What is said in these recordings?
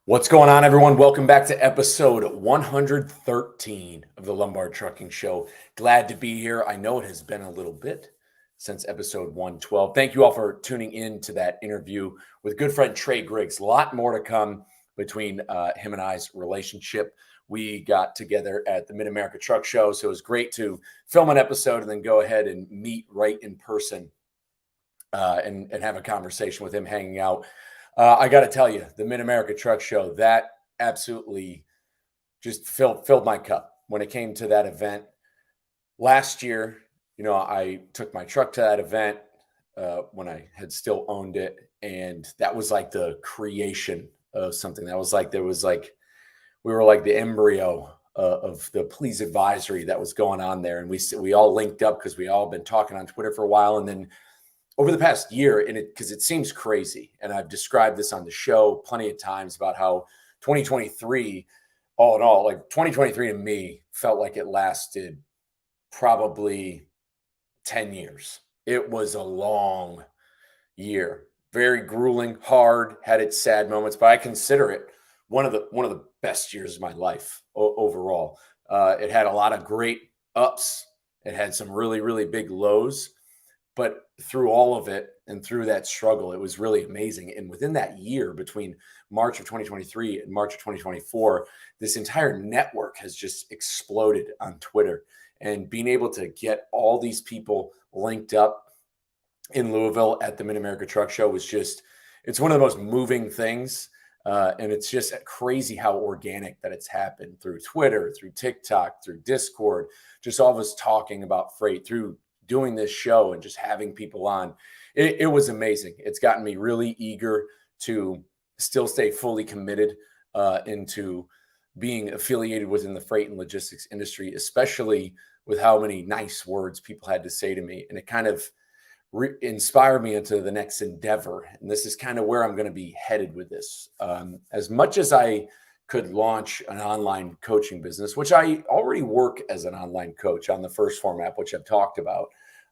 What's going on, everyone? Welcome back to episode 113 of the Lombard Trucking Show. Glad to be here. I know it has been a little bit since episode 112. Thank you all for tuning in to that interview with good friend Trey Griggs. A lot more to come between him and I's relationship. We got together at the Mid-America Truck Show, so it was great to film an episode and then go ahead and meet right in person and have a conversation with him, hanging out. I got to tell you, the Mid-America Truck Show, that absolutely just filled my cup when it came to that event. Last year, I took my truck to that event when I had still owned it. And that was like the creation of something. That was like, we were like the embryo of the police advisory that was going on there. And we all linked up because we all been talking on Twitter for a while. And then over the past year, because it seems crazy, and I've described this on the show plenty of times about how 2023, all in all, like 2023 to me felt like it lasted probably 10 years. It was a long year, very grueling, hard, had its sad moments, but I consider it one of the best years of my life overall. It had a lot of great ups. It had some really, really big lows. But through all of it and through that struggle, it was really amazing. And within that year, between March of 2023 and March of 2024, this entire network has just exploded on Twitter. And being able to get all these people linked up in Louisville at the Mid-America Truck Show was it's one of the most moving things. And it's just crazy how organic that it's happened through Twitter, through TikTok, through Discord, just all of us talking about freight, through doing this show and just having people on. It was amazing. It's gotten me really eager to still stay fully committed into being affiliated within the freight and logistics industry, especially with how many nice words people had to say to me. And it kind of inspired me into the next endeavor. And this is kind of where I'm going to be headed with this. As much as I could launch an online coaching business, which I already work as an online coach on the First Form app, which I've talked about.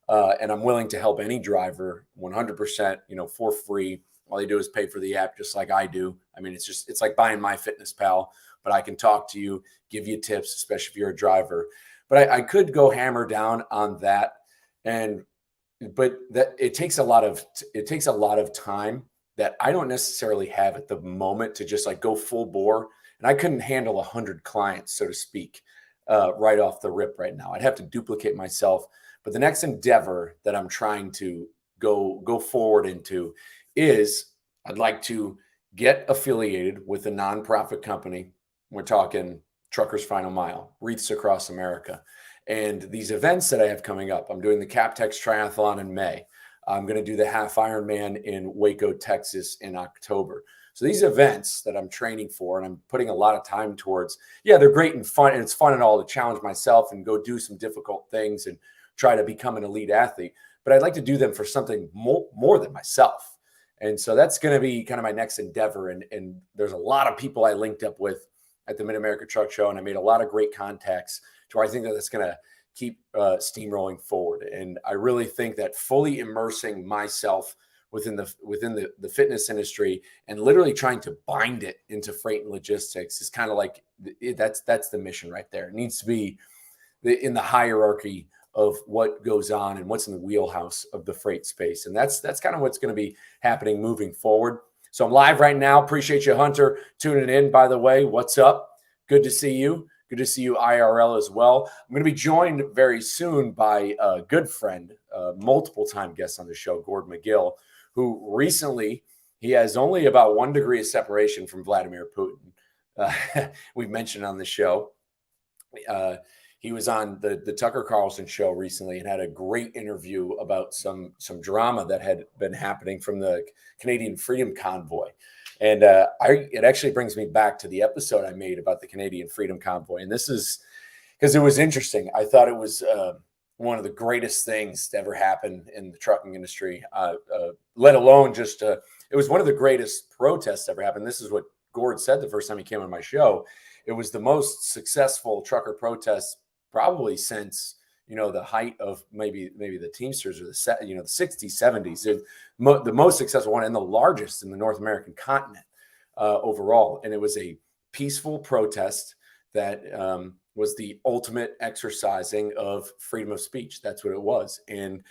And I'm willing to help any driver 100%, for free. All they do is pay for the app, just like I do. I mean, it's like buying MyFitnessPal, but I can talk to you, give you tips, especially if you're a driver. But I could go hammer down on that. But that it takes a lot of time that I don't necessarily have at the moment to just like go full bore. And I couldn't handle 100 clients, so to speak, right off the rip right now. I'd have to duplicate myself. But the next endeavor that I'm trying to go forward into is I'd like to get affiliated with a nonprofit company. We're talking Truckers Final Mile, Wreaths Across America. And these events that I have coming up, I'm doing the Captex Triathlon in May. I'm going to do the Half Ironman in Waco, Texas in October. So these events that I'm training for and I'm putting a lot of time towards, they're great and fun. And it's fun and all to challenge myself and go do some difficult things and try to become an elite athlete. But I'd like to do them for something more than myself. And so that's going to be kind of my next endeavor. And there's a lot of people I linked up with at the Mid-America Truck Show. And I made a lot of great contacts to where I think that that's going to keep steamrolling forward. And I really think that fully immersing myself within the fitness industry and literally trying to bind it into freight and logistics is kind of like that's the mission right there. It needs to be in the hierarchy of what goes on and what's in the wheelhouse of the freight space. And that's kind of what's going to be happening moving forward. So I'm live right now. Appreciate you, Hunter, tuning in. By the way, what's up? Good to see you. Good to see you IRL as well. I'm going to be joined very soon by a good friend, multiple time guest on the show, Gord Magill, who recently, he has only about 1 degree of separation from Vladimir Putin. We've mentioned on the show. He was on the Tucker Carlson show recently and had a great interview about some drama that had been happening from the Canadian Freedom Convoy. And it actually brings me back to the episode I made about the Canadian Freedom Convoy. And this is because it was interesting. I thought it was one of the greatest things to ever happen in the trucking industry, let alone it was one of the greatest protests ever happened. This is what Gord said the first time he came on my show. It was the most successful trucker protest probably since the height of maybe the Teamsters or the 60s, 70s. The most successful one and the largest in the North American continent. overall. And it was a peaceful protest that was the ultimate exercising of freedom of speech. That's what it was. And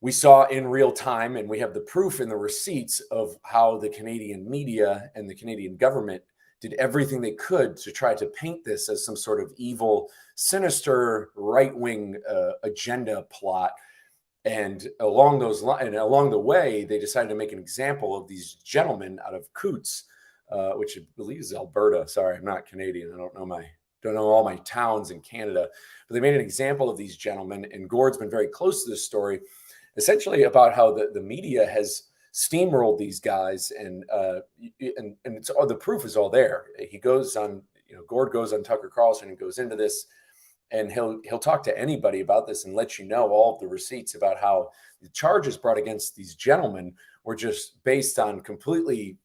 we saw in real time, and we have the proof in the receipts of how the Canadian media and the Canadian government did everything they could to try to paint this as some sort of evil, sinister, right-wing agenda plot. And along the way, they decided to make an example of these gentlemen out of Coots, which I believe is Alberta. Sorry, I'm not Canadian. I don't know all my towns in Canada, but they made an example of these gentlemen. And Gord's been very close to this story, essentially about how the media has steamrolled these guys, and it's all, the proof is all there. He goes on, Gord goes on Tucker Carlson and goes into this, and he'll talk to anybody about this and let you know all of the receipts about how the charges brought against these gentlemen were just based on completely,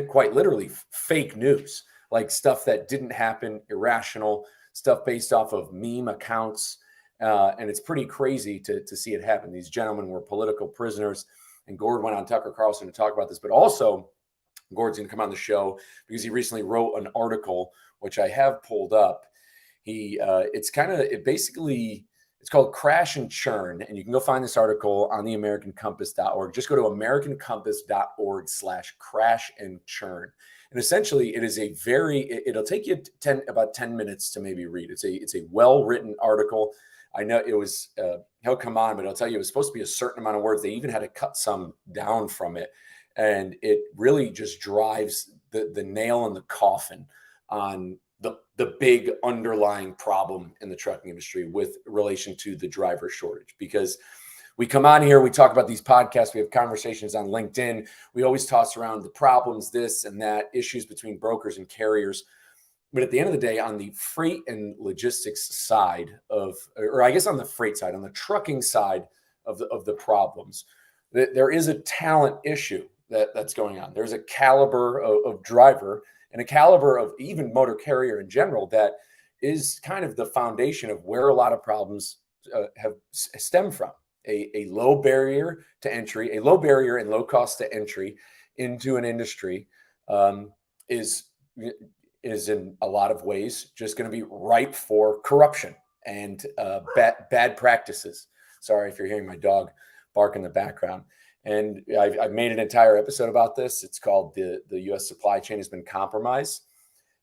quite literally, fake news, like stuff that didn't happen, irrational stuff based off of meme accounts. And it's pretty crazy to see it happen. These gentlemen were political prisoners, and Gord went on Tucker Carlson to talk about this. But also, Gord's going to come on the show because he recently wrote an article, which I have pulled up. It's called Crash and Churn, and you can go find this article on the AmericanCompass.org. Just go to AmericanCompass.org/crash and churn. And essentially, it is it'll take you about 10 minutes to maybe read. It's a well-written article. I know it was, he'll come on, but I'll tell you, it was supposed to be a certain amount of words. They even had to cut some down from it. And it really just drives the nail in the coffin on the big underlying problem in the trucking industry with relation to the driver shortage. Because we come on here, we talk about these podcasts, we have conversations on LinkedIn. We always toss around the problems, this and that, issues between brokers and carriers. But at the end of the day, on the freight and logistics side or I guess on the freight side, on the trucking side of the problems, there is a talent issue that's going on. There's a caliber of driver and a caliber of even motor carrier in general that is kind of the foundation of where a lot of problems have stemmed from. A low barrier to entry, a low barrier and low cost to entry into an industry is in a lot of ways just going to be ripe for corruption and bad practices. Sorry if you're hearing my dog bark in the background. And I've made an entire episode about this. It's called the U.S. supply chain has been compromised.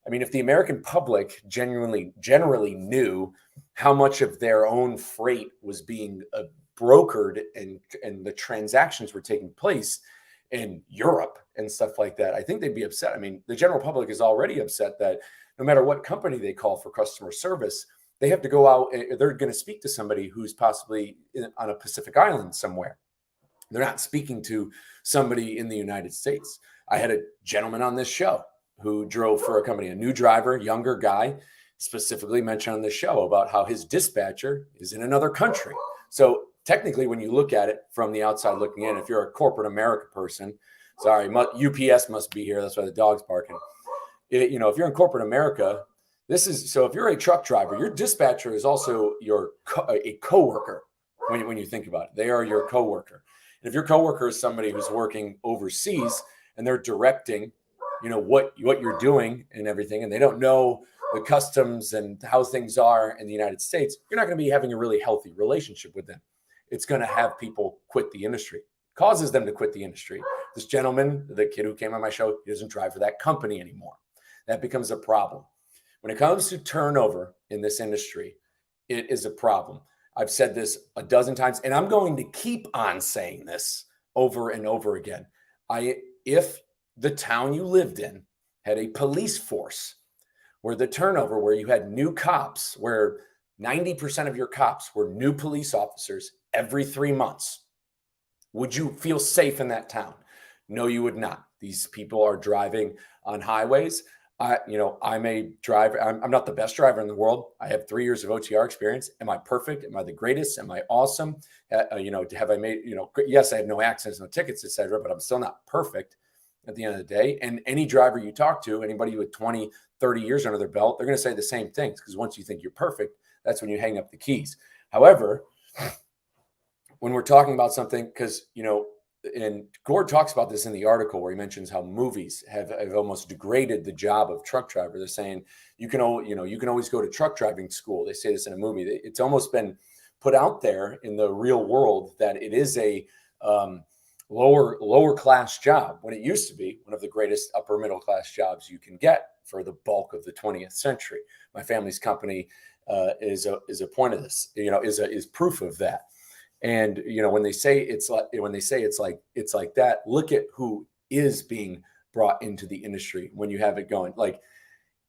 I mean, if the American public generally knew how much of their own freight was being brokered and the transactions were taking place in Europe and stuff like that, I think they'd be upset. I mean, the general public is already upset that no matter what company they call for customer service, they have to go out. They're going to speak to somebody who's possibly on a Pacific island somewhere. They're not speaking to somebody in the United States. I had a gentleman on this show who drove for a company, a new driver, younger guy, specifically mentioned on this show about how his dispatcher is in another country. So technically, when you look at it from the outside looking in, if you're a corporate America person, sorry, UPS must be here. That's why the dog's barking. If you're in corporate America, so if you're a truck driver, your dispatcher is also a coworker. When you think about it, they are your coworker. And if your coworker is somebody who's working overseas and they're directing, what you're doing and everything, and they don't know the customs and how things are in the United States, you're not going to be having a really healthy relationship with them. It's going to have people quit the industry, causes them to quit the industry. This gentleman, the kid who came on my show, he doesn't drive for that company anymore. That becomes a problem. When it comes to turnover in this industry, it is a problem. I've said this a dozen times, and I'm going to keep on saying this over and over again. If the town you lived in had a police force where the turnover, where you had new cops, where 90% of your cops were new police officers every 3 months, would you feel safe in that town? No, you would not. These people are driving on highways. I'm a driver. I'm not the best driver in the world. I have 3 years of OTR experience. Am I perfect? Am I the greatest? Am I awesome? Have I made, yes, I have no accidents, no tickets, etc., but I'm still not perfect at the end of the day. And any driver you talk to, anybody with 20, 30 years under their belt, they're going to say the same things, because once you think you're perfect, that's when you hang up the keys. However, when we're talking about something, because, and Gord talks about this in the article where he mentions how movies have almost degraded the job of truck driver. They're saying you can always go to truck driving school. They say this in a movie. It's almost been put out there in the real world that it is a lower class job, when it used to be one of the greatest upper middle class jobs you can get for the bulk of the 20th century. My family's company is a point of this, is proof of that. And when they say it's like that, look at who is being brought into the industry when you have it going. Like,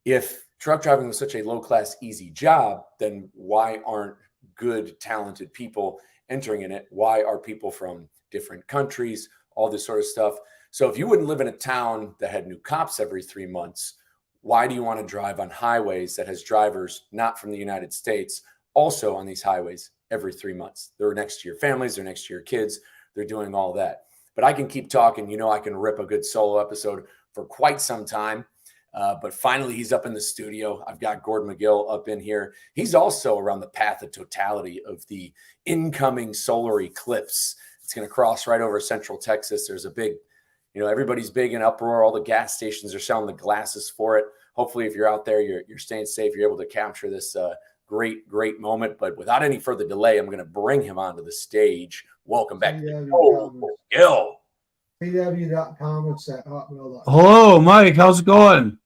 if truck driving was such a low class easy job, then why aren't good talented people entering in it? Why are people from different countries, all this sort of stuff? So if you wouldn't live in a town that had new cops every 3 months, why do you want to drive on highways that has drivers not from the United States also on these highways every 3 months? They're next to your families, they're next to your kids, they're doing all that. But I can keep talking. I can rip a good solo episode for quite some time. But finally, he's up in the studio. I've got Gord Magill up in here. He's also around the path of totality of the incoming solar eclipse. It's going to cross right over Central Texas. There's a big, everybody's big in uproar. All the gas stations are selling the glasses for it. Hopefully, if you're out there, you're staying safe. You're able to capture this great moment. But without any further delay, I'm going to bring him onto the stage. Welcome back to Magill. pw.comments@hotmail.com. Hello, Mike. How's it going?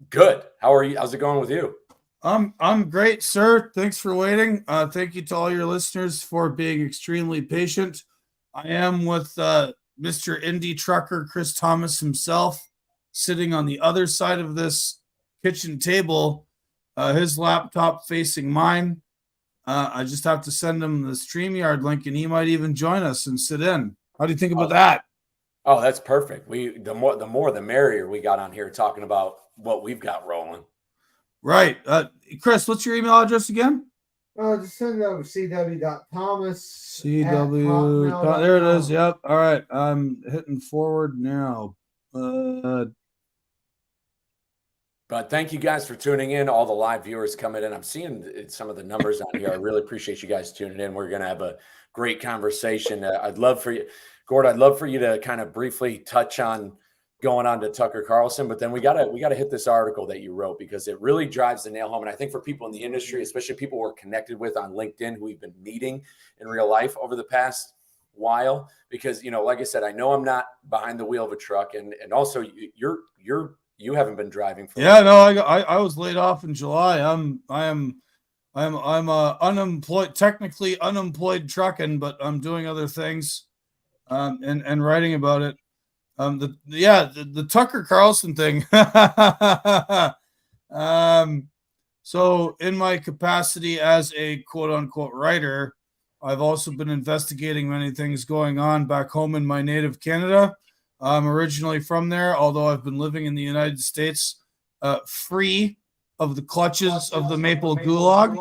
Good. How are you? How's it going with you? I'm great, sir. Thanks for waiting. Thank you to all your listeners for being extremely patient. I am with Mr. Indie Trucker Chris Thomas himself, sitting on the other side of this kitchen table, his laptop facing mine. I just have to send him the StreamYard link, and he might even join us and sit in. How do you think about that? Oh, that's perfect. The more the merrier. We got on here talking about what we've got rolling. Right. Chris, what's your email address again? Just send it over cw.thomas. CW. There it is. Yep. All right. I'm hitting forward now. But thank you guys for tuning in. All the live viewers coming in. I'm seeing some of the numbers on here. I really appreciate you guys tuning in. We're going to have a great conversation. I'd love for you, Gord, to kind of briefly touch on going on to Tucker Carlson, but then we gotta hit this article that you wrote, because it really drives the nail home. And I think for people in the industry, especially people we're connected with on LinkedIn, who we've been meeting in real life over the past while, because like I said, I know I'm not behind the wheel of a truck, and also you haven't been driving for I was laid off in July. I'm unemployed, technically unemployed trucking, but I'm doing other things and writing about it. The Tucker Carlson thing. So in my capacity as a quote unquote writer, I've also been investigating many things going on back home in my native Canada. I'm originally from there, although I've been living in the United States, free of the clutches of the Maple Gulag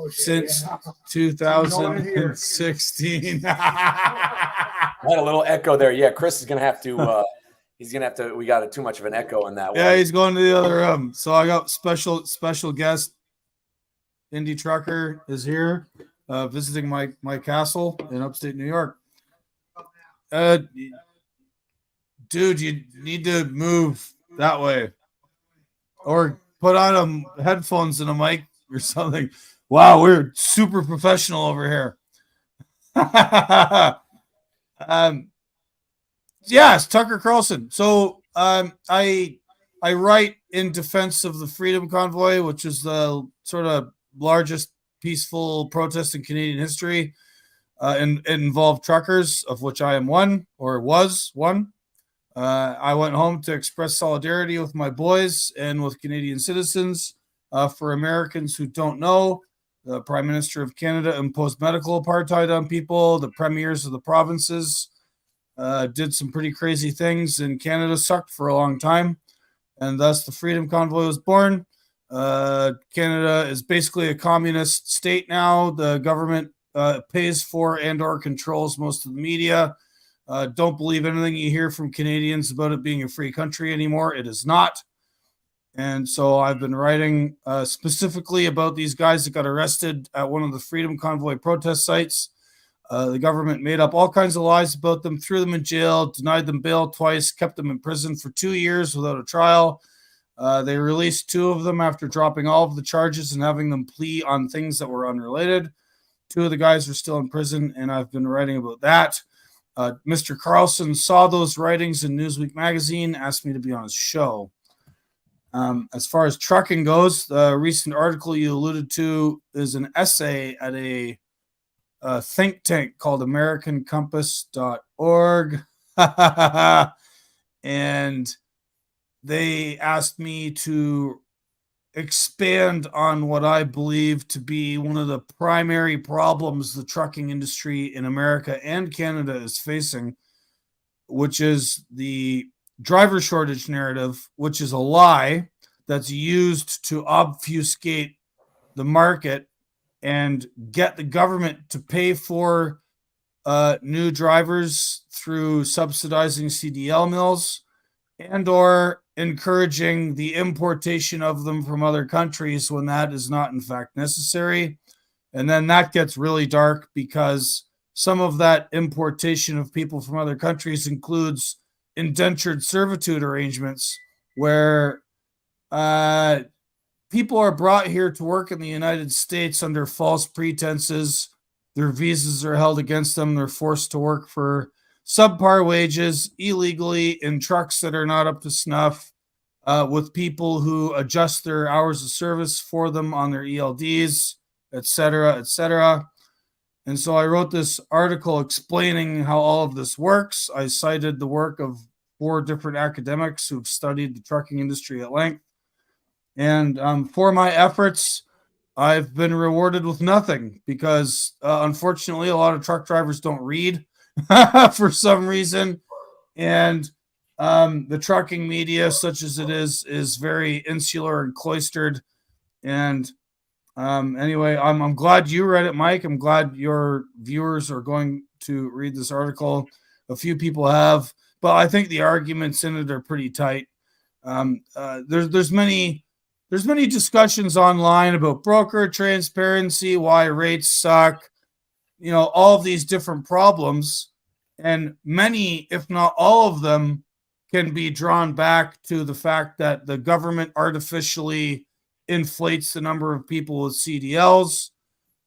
since 2016. I had a little echo there. Yeah, Chris is going to have to, we got too much of an echo in that one. Yeah, he's going to the other room. So I got special guest. Indie Trucker is here, visiting my castle in upstate New York. Dude, you need to move that way. Or put on headphones and a mic or something. Wow, we're super professional over here. Yes, Tucker Carlson. So I write in defense of the Freedom Convoy, which is the sort of largest peaceful protest in Canadian history, and it involved truckers, of which I am one, or was one. I went home to express solidarity with my boys and with Canadian citizens. For Americans who don't know, the Prime Minister of Canada imposed medical apartheid on people. The premiers of the provinces did some pretty crazy things, and Canada sucked for a long time. And thus the Freedom Convoy was born. Canada is basically a communist state now. The government pays for and or controls most of the media. Don't believe anything you hear from Canadians about it being a free country anymore. It is not. And so I've been writing specifically about these guys that got arrested at one of the Freedom Convoy protest sites. The government made up all kinds of lies about them, threw them in jail, denied them bail twice, kept them in prison for 2 years without a trial. They released 2 of them after dropping all of the charges and having them plea on things that were unrelated. 2 of the guys are still in prison, and I've been writing about that. Mr. Carlson saw those writings in Newsweek magazine, asked me to be on his show. As far as trucking goes, the recent article you alluded to is an essay at a think tank called AmericanCompass.org. And they asked me to expand on what I believe to be one of the primary problems the trucking industry in America and Canada is facing, which is the driver shortage narrative, which is a lie that's used to obfuscate the market and get the government to pay for new drivers through subsidizing CDL mills and or encouraging the importation of them from other countries when that is not in fact necessary. And then that gets really dark because some of that importation of people from other countries includes indentured servitude arrangements where people are brought here to work in the United States under false pretenses. Their visas are held against them. They're forced to work for subpar wages illegally in trucks that are not up to snuff, with people who adjust their hours of service for them on their ELDs, etc., etc. And so I wrote this article explaining how all of this works. I cited the work of 4 different academics who've studied the trucking industry at length. And for my efforts, I've been rewarded with nothing because, unfortunately, a lot of truck drivers don't read for some reason. And the trucking media, such as it is very insular and cloistered. And anyway, I'm glad you read it, Mike. I'm glad your viewers are going to read this article. A few people have, but I think the arguments in it are pretty tight. There's many discussions online about broker transparency, why rates suck, all of these different problems, and many, if not all of them, can be drawn back to the fact that the government artificially inflates the number of people with CDLs,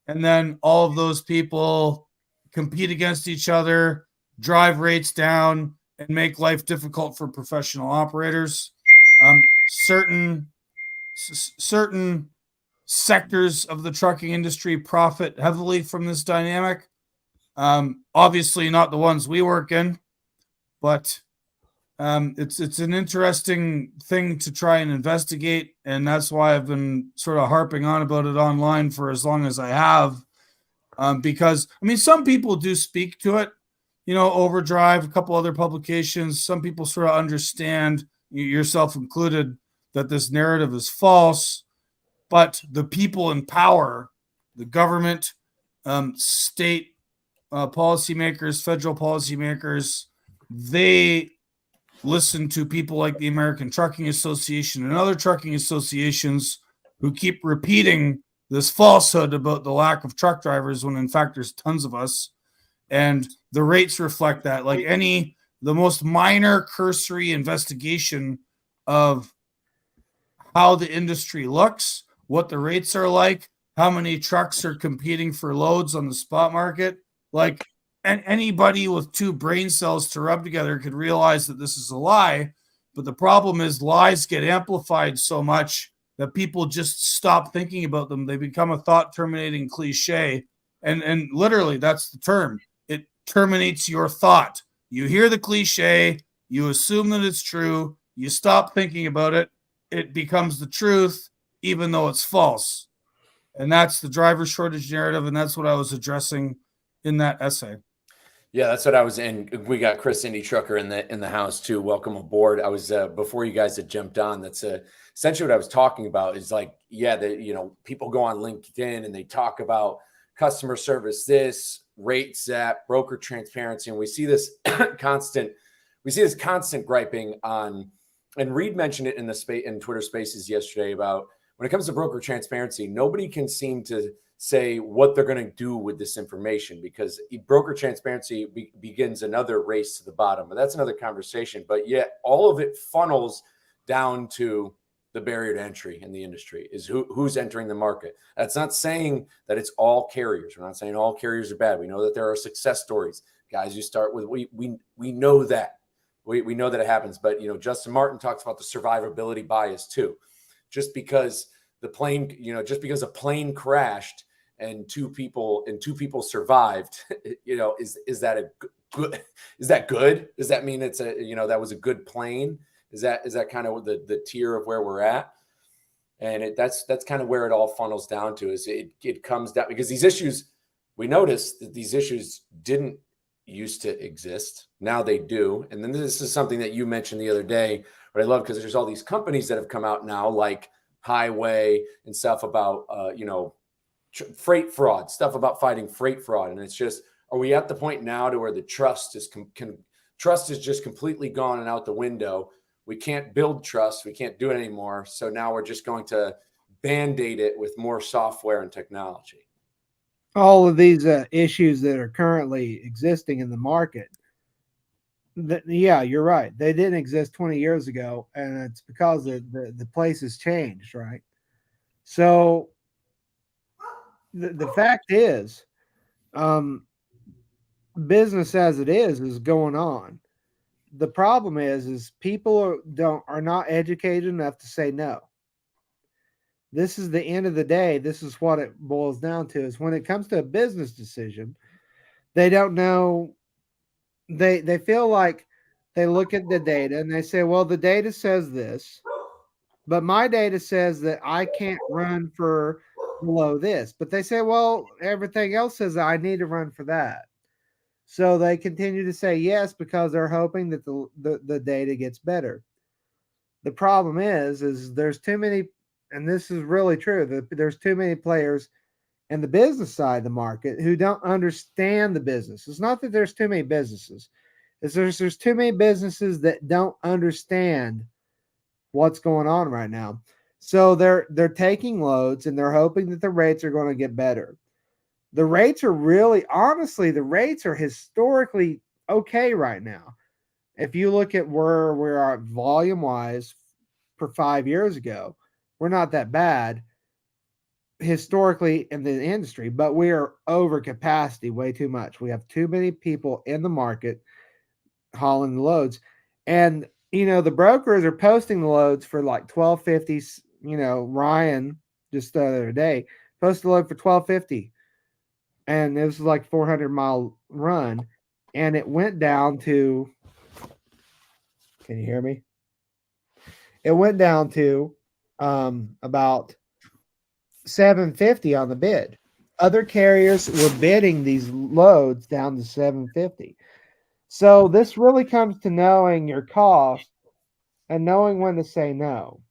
and then all of those people compete against each other, drive rates down, and make life difficult for professional operators. Certain sectors of the trucking industry profit heavily from this dynamic. Obviously not the ones we work in, but it's an interesting thing to try and investigate, and that's why I've been sort of harping on about it online for as long as I have. Because some people do speak to it, Overdrive, a couple other publications. Some people sort of understand, yourself included, that this narrative is false, but the people in power, the government, state policymakers, federal policymakers, they listen to people like the American Trucking Association and other trucking associations who keep repeating this falsehood about the lack of truck drivers when in fact there's tons of us. And the rates reflect that. Like the most minor cursory investigation of how the industry looks, what the rates are like, how many trucks are competing for loads on the spot market. And anybody with 2 brain cells to rub together could realize that this is a lie. But the problem is lies get amplified so much that people just stop thinking about them. They become a thought-terminating cliche. And literally, that's the term. It terminates your thought. You hear the cliche, you assume that it's true, you stop thinking about it, it becomes the truth, even though it's false. And that's the driver shortage narrative, and that's what I was addressing in that essay. Yeah, that's what I was in. We got Chris Indy Trucker in the house too. Welcome aboard. I was before you guys had jumped on. That's essentially what I was talking about. Is people go on LinkedIn and they talk about customer service, this rates that, broker transparency, and we see this constant griping on. And Reed mentioned it in Twitter Spaces yesterday about when it comes to broker transparency, nobody can seem to say what they're going to do with this information, because broker transparency begins another race to the bottom. But that's another conversation. But yet all of it funnels down to the barrier to entry in the industry is who's entering the market. That's not saying that it's all carriers. We're not saying all carriers are bad. We know that there are success stories. Guys, you start with, we know that. We know that it happens. But, Justin Martin talks about the survivability bias too. Just because a plane crashed and two people survived, is that good? Is that good? Does that mean it's that was a good plane? Is that kind of the tier of where we're at? And that's kind of where it all funnels down to, is it comes down, because these issues, we noticed that these issues didn't used to exist. Now they do. And then this is something that you mentioned the other day, what I love, because there's all these companies that have come out now, like Highway and stuff about, freight fraud, stuff about fighting freight fraud. And it's just, are we at the point now to where the trust is just completely gone and out the window? We can't build trust. We can't do it anymore. So now we're just going to Band-Aid it with more software and technology. All of these issues that are currently existing in the market, yeah, you're right. They didn't exist 20 years ago, and it's because the place has changed, right? So the fact is, business as it is going on. The problem is people are not educated enough to say no. This is the end of the day. This is what it boils down to, is when it comes to a business decision, they don't know. They feel like they look at the data and they say, well, the data says this, but my data says that I can't run for below this. But they say, well, everything else says I need to run for that. So they continue to say yes because they're hoping that the data gets better. The problem is there's too many, and this is really true, there's too many players in the business side of the market who don't understand the business. It's not that there's too many businesses. It's there's too many businesses that don't understand what's going on right now. So they're taking loads and they're hoping that the rates are going to get better. The rates are the rates are historically okay right now. If you look at where we are volume-wise for 5 years ago, we're not that bad historically in the industry, but we are over capacity way too much. We have too many people in the market hauling the loads. And, the brokers are posting the loads for like $12.50. Ryan just the other day posted a load for $12.50. And it was like 400-mile run. And it went down to, can you hear me? It went down to about $750 on the bid. Other carriers were bidding these loads down to $750. So this really comes to knowing your cost and knowing when to say no.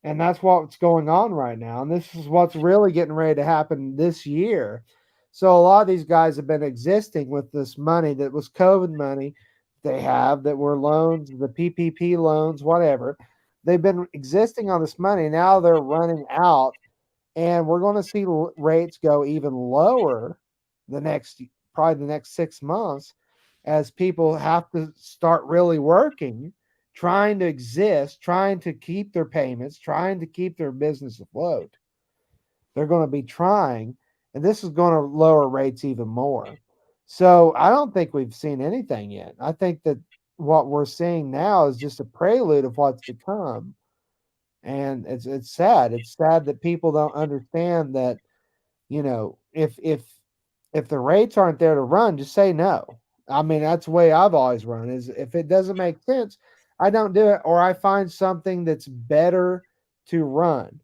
And that's what's going on right now. And this is what's really getting ready to happen this year. So a lot of these guys have been existing with this money that was COVID money they have, that were loans, the PPP loans, whatever. They've been existing on this money. Now they're running out, and we're going to see rates go even lower probably the next 6 months, as people have to start really working, trying to exist, trying to keep their payments, trying to keep their business afloat. They're going to be trying, and this is going to lower rates even more. So I don't think we've seen anything yet. I think that what we're seeing now is just a prelude of what's to come. And it's sad. It's sad that people don't understand that, if the rates aren't there to run, just say no. I mean, that's the way I've always run, is if it doesn't make sense, I don't do it, or I find something that's better to run.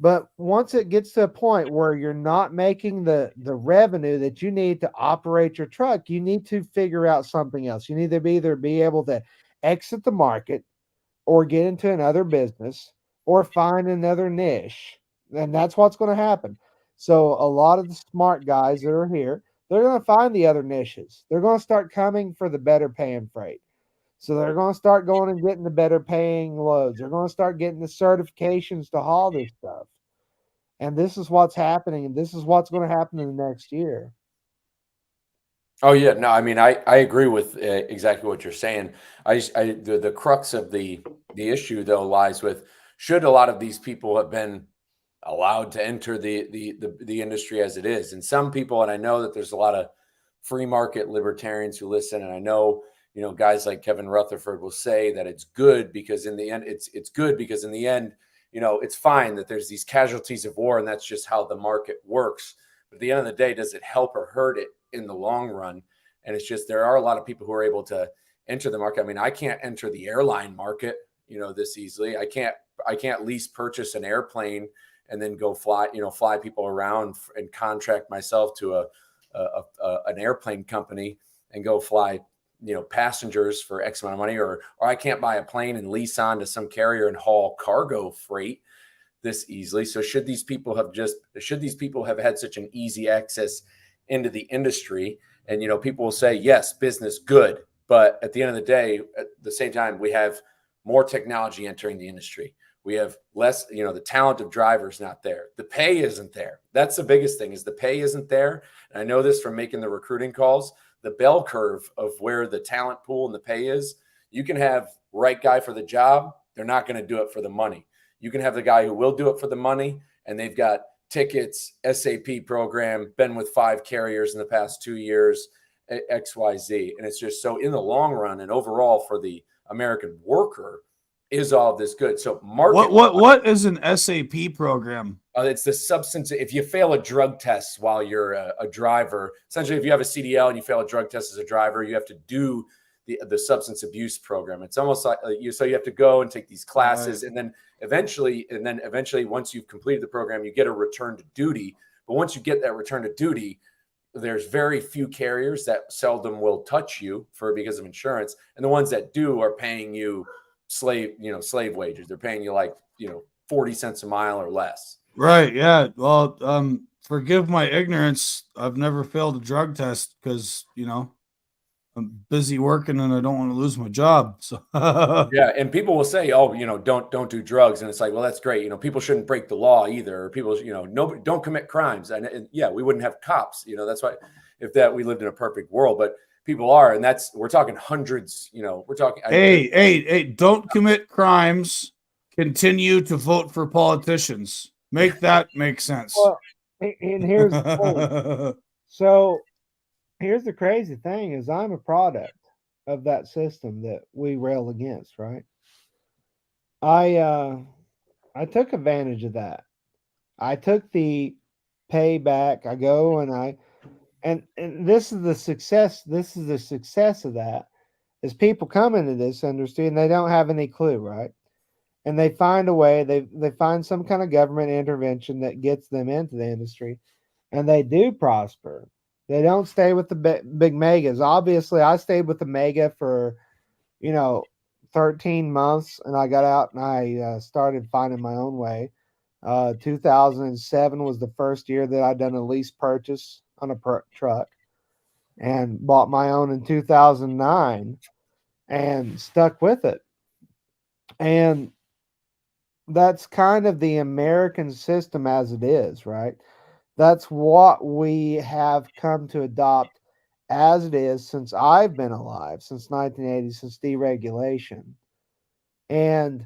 But once it gets to a point where you're not making the revenue that you need to operate your truck, you need to figure out something else. You need to either be able to exit the market, or get into another business, or find another niche. And that's what's going to happen. So a lot of the smart guys that are here, they're going to find the other niches. They're going to start coming for the better paying freight. So they're going to start going and getting the better paying loads. They're going to start getting the certifications to haul this stuff. And this is what's happening, and this is what's going to happen in the next year. Oh yeah, no, I mean, I agree with exactly what you're saying. The crux of the issue though lies with, should a lot of these people have been allowed to enter the industry as it is? And some people, and I know that there's a lot of free market libertarians who listen, and I know, guys like Kevin Rutherford will say that it's good because in the end, it's good because in the end, it's fine that there's these casualties of war, and that's just how the market works. But at the end of the day, does it help or hurt it in the long run? And it's just, there are a lot of people who are able to enter the market. I mean, I can't enter the airline market, this easily. I can't lease purchase an airplane and then go fly people around and contract myself to an airplane company and go fly, passengers for X amount of money, or I can't buy a plane and lease on to some carrier and haul cargo freight this easily. So should these people have had such an easy access into the industry? And, people will say, yes, business, good. But at the end of the day, at the same time, we have more technology entering the industry. We have less, the talent of drivers not there. The pay isn't there. That's the biggest thing, is the pay isn't there. And I know this from making the recruiting calls. The bell curve of where the talent pool and the pay is, you can have right guy for the job. They're not going to do it for the money. You can have the guy who will do it for the money, and they've got tickets, SAP program, been with 5 carriers in the past 2 years, XYZ. And it's just, so in the long run and overall for the American worker, is all of this good? So what is an SAP program? It's the substance. If you fail a drug test while you're a driver, essentially, if you have a CDL and you fail a drug test as a driver, you have to do the substance abuse program. It's almost like you have to go and take these classes, right. and then eventually, once you've completed the program, you get a return to duty. But once you get that return to duty, there's very few carriers that seldom will touch you because of insurance, and the ones that do are paying you slave wages. They're paying you like 40 cents a mile or less. Right. Yeah. Well, forgive my ignorance. I've never failed a drug test because I'm busy working and I don't want to lose my job. So yeah, and people will say, "Oh, don't do drugs," and it's like, well, that's great. People shouldn't break the law either. Or people, nobody don't commit crimes, and yeah, we wouldn't have cops. That's why we lived in a perfect world, but people are, and we're talking hundreds. We're talking. Hey! Don't commit crimes. Continue to vote for politicians. Make that make sense. Well, and here's the point. So here's the crazy thing: is I'm a product of that system that we rail against. Right? I took advantage of that. I took the payback. I go and this is the success. This is the success of that. Is people come into this industry and they don't have any clue, right? And they find a way. They find some kind of government intervention that gets them into the industry, and they do prosper. They don't stay with the big megas. Obviously, I stayed with the mega for 13 months, and I got out and I started finding my own way. 2007 was the first year that I'd done a lease purchase on a truck, and bought my own in 2009 and stuck with it. And that's kind of the American system as it is, right? That's what we have come to adopt as it is since I've been alive, since 1980, since deregulation. And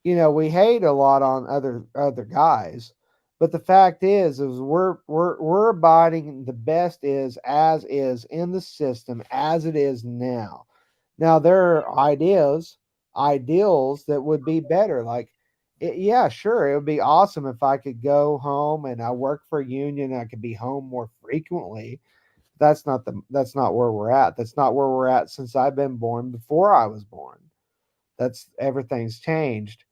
we hate a lot on other guys, but the fact is we're abiding the best is as is in the system as it is now. Now there are ideals that would be better. Like, yeah, sure, it would be awesome if I could go home and I work for a union. I could be home more frequently. That's not where we're at. That's not where we're at since I've been born. Before I was born, everything's changed.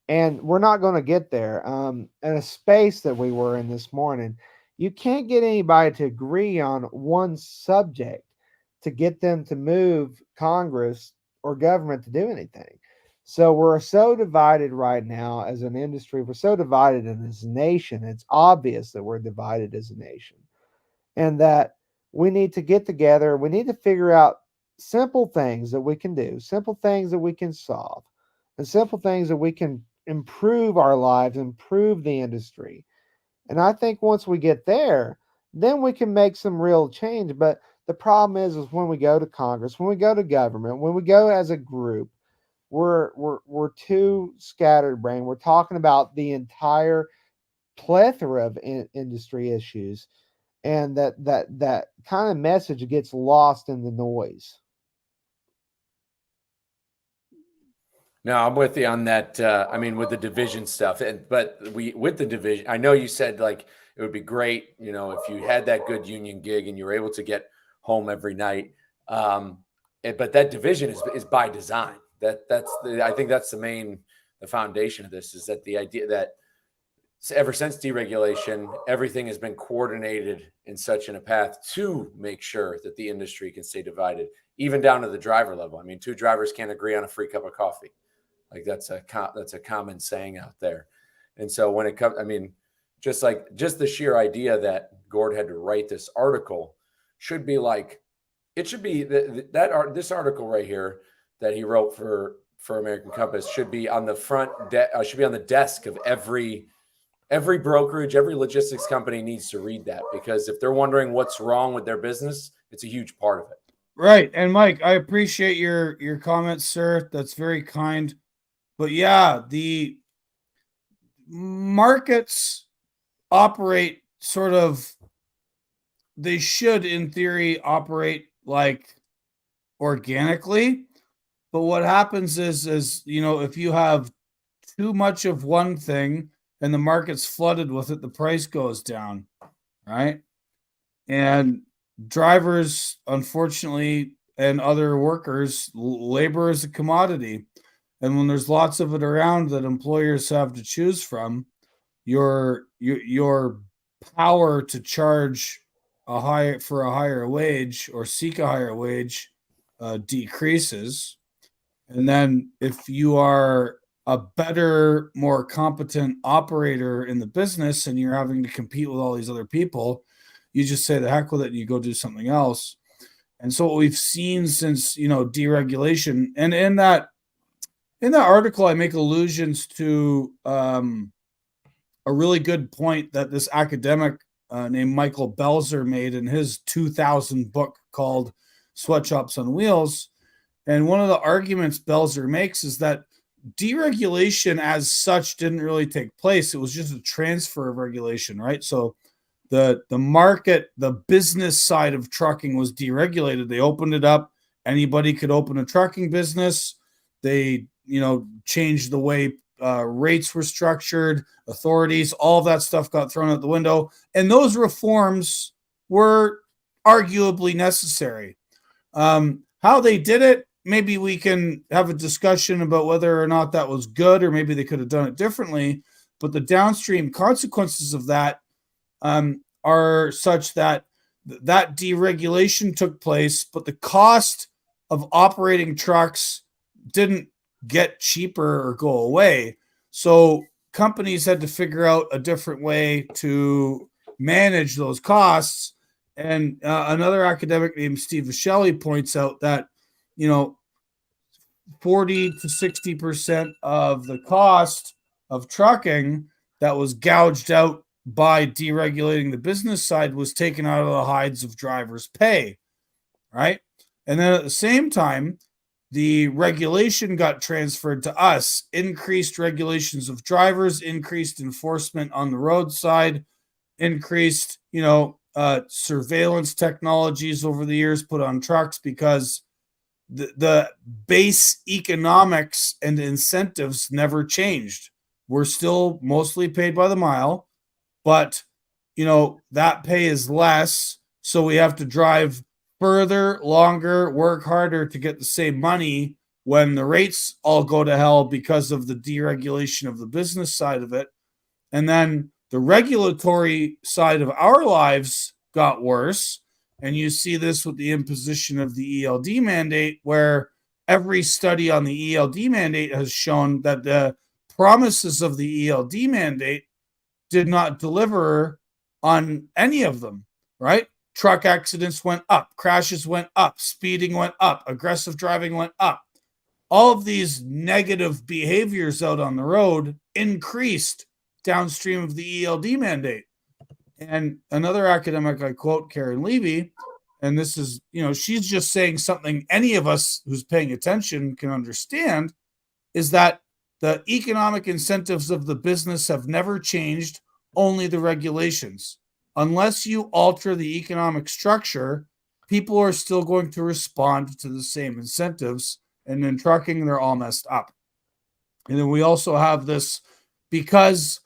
And we're not going to get there. In a space that we were in this morning, you can't get anybody to agree on one subject to get them to move Congress or government to do anything. So we're so divided right now as an industry. We're so divided as a nation. It's obvious that we're divided as a nation, and that we need to get together. We need to figure out simple things that we can do, simple things that we can solve, and simple things that we can improve our lives, improve the industry. And I think once we get there, then we can make some real change. But the problem is when we go to Congress, when we go to government, when we go as a group, we're too scatterbrained. We're talking about the entire plethora of industry issues, and that kind of message gets lost in the noise. No, I'm with you on that. I mean, with the division stuff, but with the division, I know you said like it would be great, if you had that good union gig and you were able to get home every night. But that division is by design. I think that's the foundation of this, is that the idea that ever since deregulation, everything has been coordinated in such a path to make sure that the industry can stay divided, even down to the driver level. I mean, two drivers can't agree on a free cup of coffee. Like that's a common saying out there. And so when it comes, I mean, just the sheer idea that Gord had to write this article should be like, it should be this article right here that he wrote for American Compass should be on the should be on the desk of every brokerage, every logistics company needs to read that, because if they're wondering what's wrong with their business, it's a huge part of it. Right. And Mike, I appreciate your comments, sir. That's very kind. But yeah, the markets operate they should, in theory, operate like organically. But what happens is, if you have too much of one thing and the market's flooded with it, the price goes down, right? And drivers, unfortunately, and other workers, labor is a commodity. And when there's lots of it around that employers have to choose from, your power to charge a higher wage or seek a higher wage decreases. And then if you are a better, more competent operator in the business and you're having to compete with all these other people, you just say the heck with it and you go do something else. And so what we've seen since, deregulation, and in that article, I make allusions to a really good point that this academic named Michael Belzer made in his 2000 book called Sweatshops on Wheels. And one of the arguments Belzer makes is that deregulation as such didn't really take place. It was just a transfer of regulation, right? So the market, the business side of trucking was deregulated. They opened it up. Anybody could open a trucking business. They changed the way rates were structured, authorities, all of that stuff got thrown out the window. And those reforms were arguably necessary. How they did it, maybe we can have a discussion about whether or not that was good, or maybe they could have done it differently. But the downstream consequences of that are such that deregulation took place, but the cost of operating trucks didn't get cheaper or go away. So companies had to figure out a different way to manage those costs. And another academic named Steve Viscelli points out that 40 to 60% of the cost of trucking that was gouged out by deregulating the business side was taken out of the hides of drivers' pay, right? And then at the same time, the regulation got transferred to us, increased regulations of drivers, increased enforcement on the roadside, increased, surveillance technologies over the years put on trucks, because the base economics and incentives never changed. We're still mostly paid by the mile, but, that pay is less. So we have to drive further, longer, work harder to get the same money when the rates all go to hell because of the deregulation of the business side of it. And then the regulatory side of our lives got worse. And you see this with the imposition of the ELD mandate, where every study on the ELD mandate has shown that the promises of the ELD mandate did not deliver on any of them, right? Truck accidents went up, crashes went up, speeding went up, aggressive driving went up. All of these negative behaviors out on the road increased downstream of the ELD mandate. And another academic, I quote Karen Levy, and this is, she's just saying something any of us who's paying attention can understand, is that the economic incentives of the business have never changed, only the regulations. Unless you alter the economic structure, people are still going to respond to the same incentives. And in trucking, they're all messed up. And then we also have this, because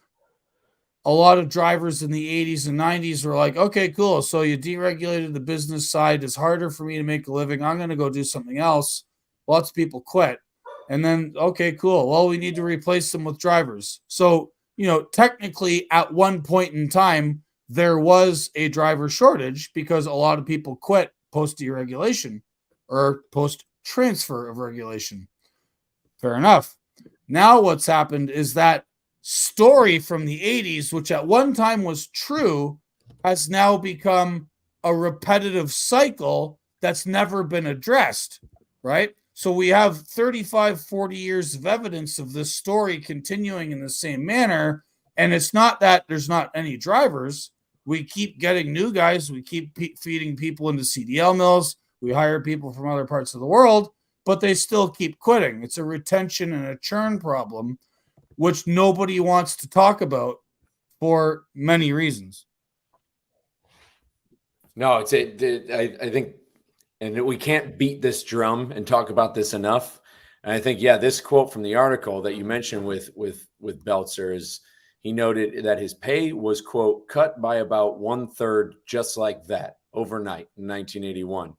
a lot of drivers in the 80s and 90s were like, okay, cool. So you deregulated the business side. It's harder for me to make a living. I'm going to go do something else. Lots of people quit. And then, okay, cool. Well, we need to replace them with drivers. So, technically at one point in time, there was a driver shortage because a lot of people quit post deregulation or post transfer of regulation. Fair enough. Now what's happened is that story from the 80s, which at one time was true, has now become a repetitive cycle that's never been addressed, right? So we have 35, 40 years of evidence of this story continuing in the same manner. And it's not that there's not any drivers. We keep getting new guys. We keep feeding people into CDL mills. We hire people from other parts of the world, but they still keep quitting. It's a retention and a churn problem, which nobody wants to talk about for many reasons. No, I think, and we can't beat this drum and talk about this enough. And I think, this quote from the article that you mentioned with Belzer is, he noted that his pay was, quote, cut by about 1/3, just like that, overnight in 1981.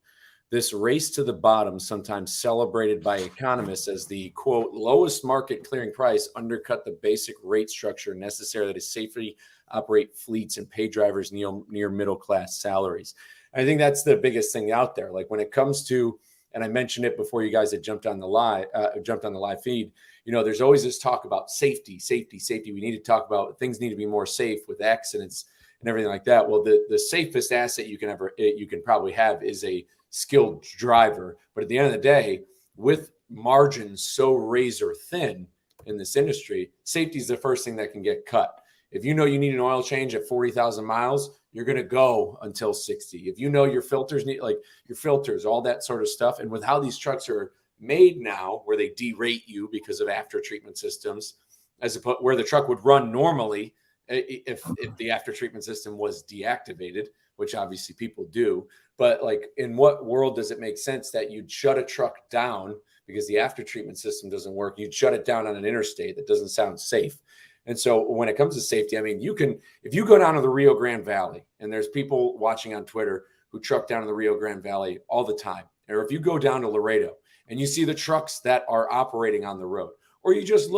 This race to the bottom, sometimes celebrated by economists as the, quote, lowest market clearing price, undercut the basic rate structure necessary to safely operate fleets and pay drivers near middle class salaries. I think that's the biggest thing out there. Like when it comes to, and I mentioned it before you guys had jumped on the live feed, there's always this talk about safety. We need to talk about things need to be more safe with accidents and everything like that. Well, the safest asset you can probably have is a skilled driver. But at the end of the day, with margins so razor thin in this industry, safety is the first thing that can get cut. If you need an oil change at 40,000 miles, you're going to go until 60. If your filters need, like your filters, all that sort of stuff. And with how these trucks are made now, where they derate you because of after treatment systems, as opposed where the truck would run normally if the after treatment system was deactivated, which obviously people do. But like, in what world does it make sense that you'd shut a truck down because the after treatment system doesn't work? You'd shut it down on an interstate. That doesn't sound safe. And so when it comes to safety, I mean, if you go down to the Rio Grande Valley, and there's people watching on Twitter who truck down to the Rio Grande Valley all the time, or if you go down to Laredo and you see the trucks that are operating on the road, or you just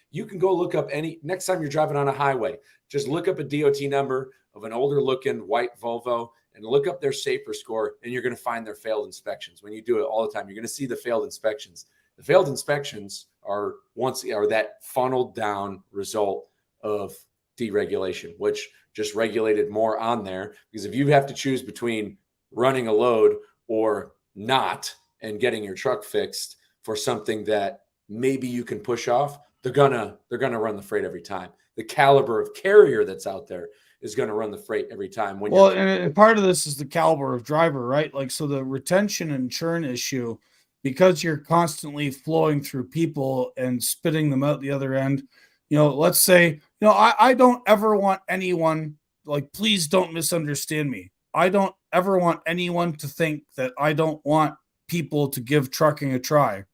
you can go look up next time you're driving on a highway, just look up a DOT number of an older looking white Volvo and look up their SAFER score, and you're going to find their failed inspections. When you do it all the time, you're going to see the failed inspections. The failed inspections are that funneled down result of deregulation, which just regulated more on there. Because if you have to choose between running a load or not and getting your truck fixed for something that maybe you can push off, they're gonna run the freight every time. The caliber of carrier that's out there is going to run the freight every time. And part of this is the caliber of driver, right? Like, so the retention and churn issue, because you're constantly flowing through people and spitting them out the other end. Let's say, I don't ever want anyone, like, please don't misunderstand me. I don't ever want anyone to think that I don't want people to give trucking a try.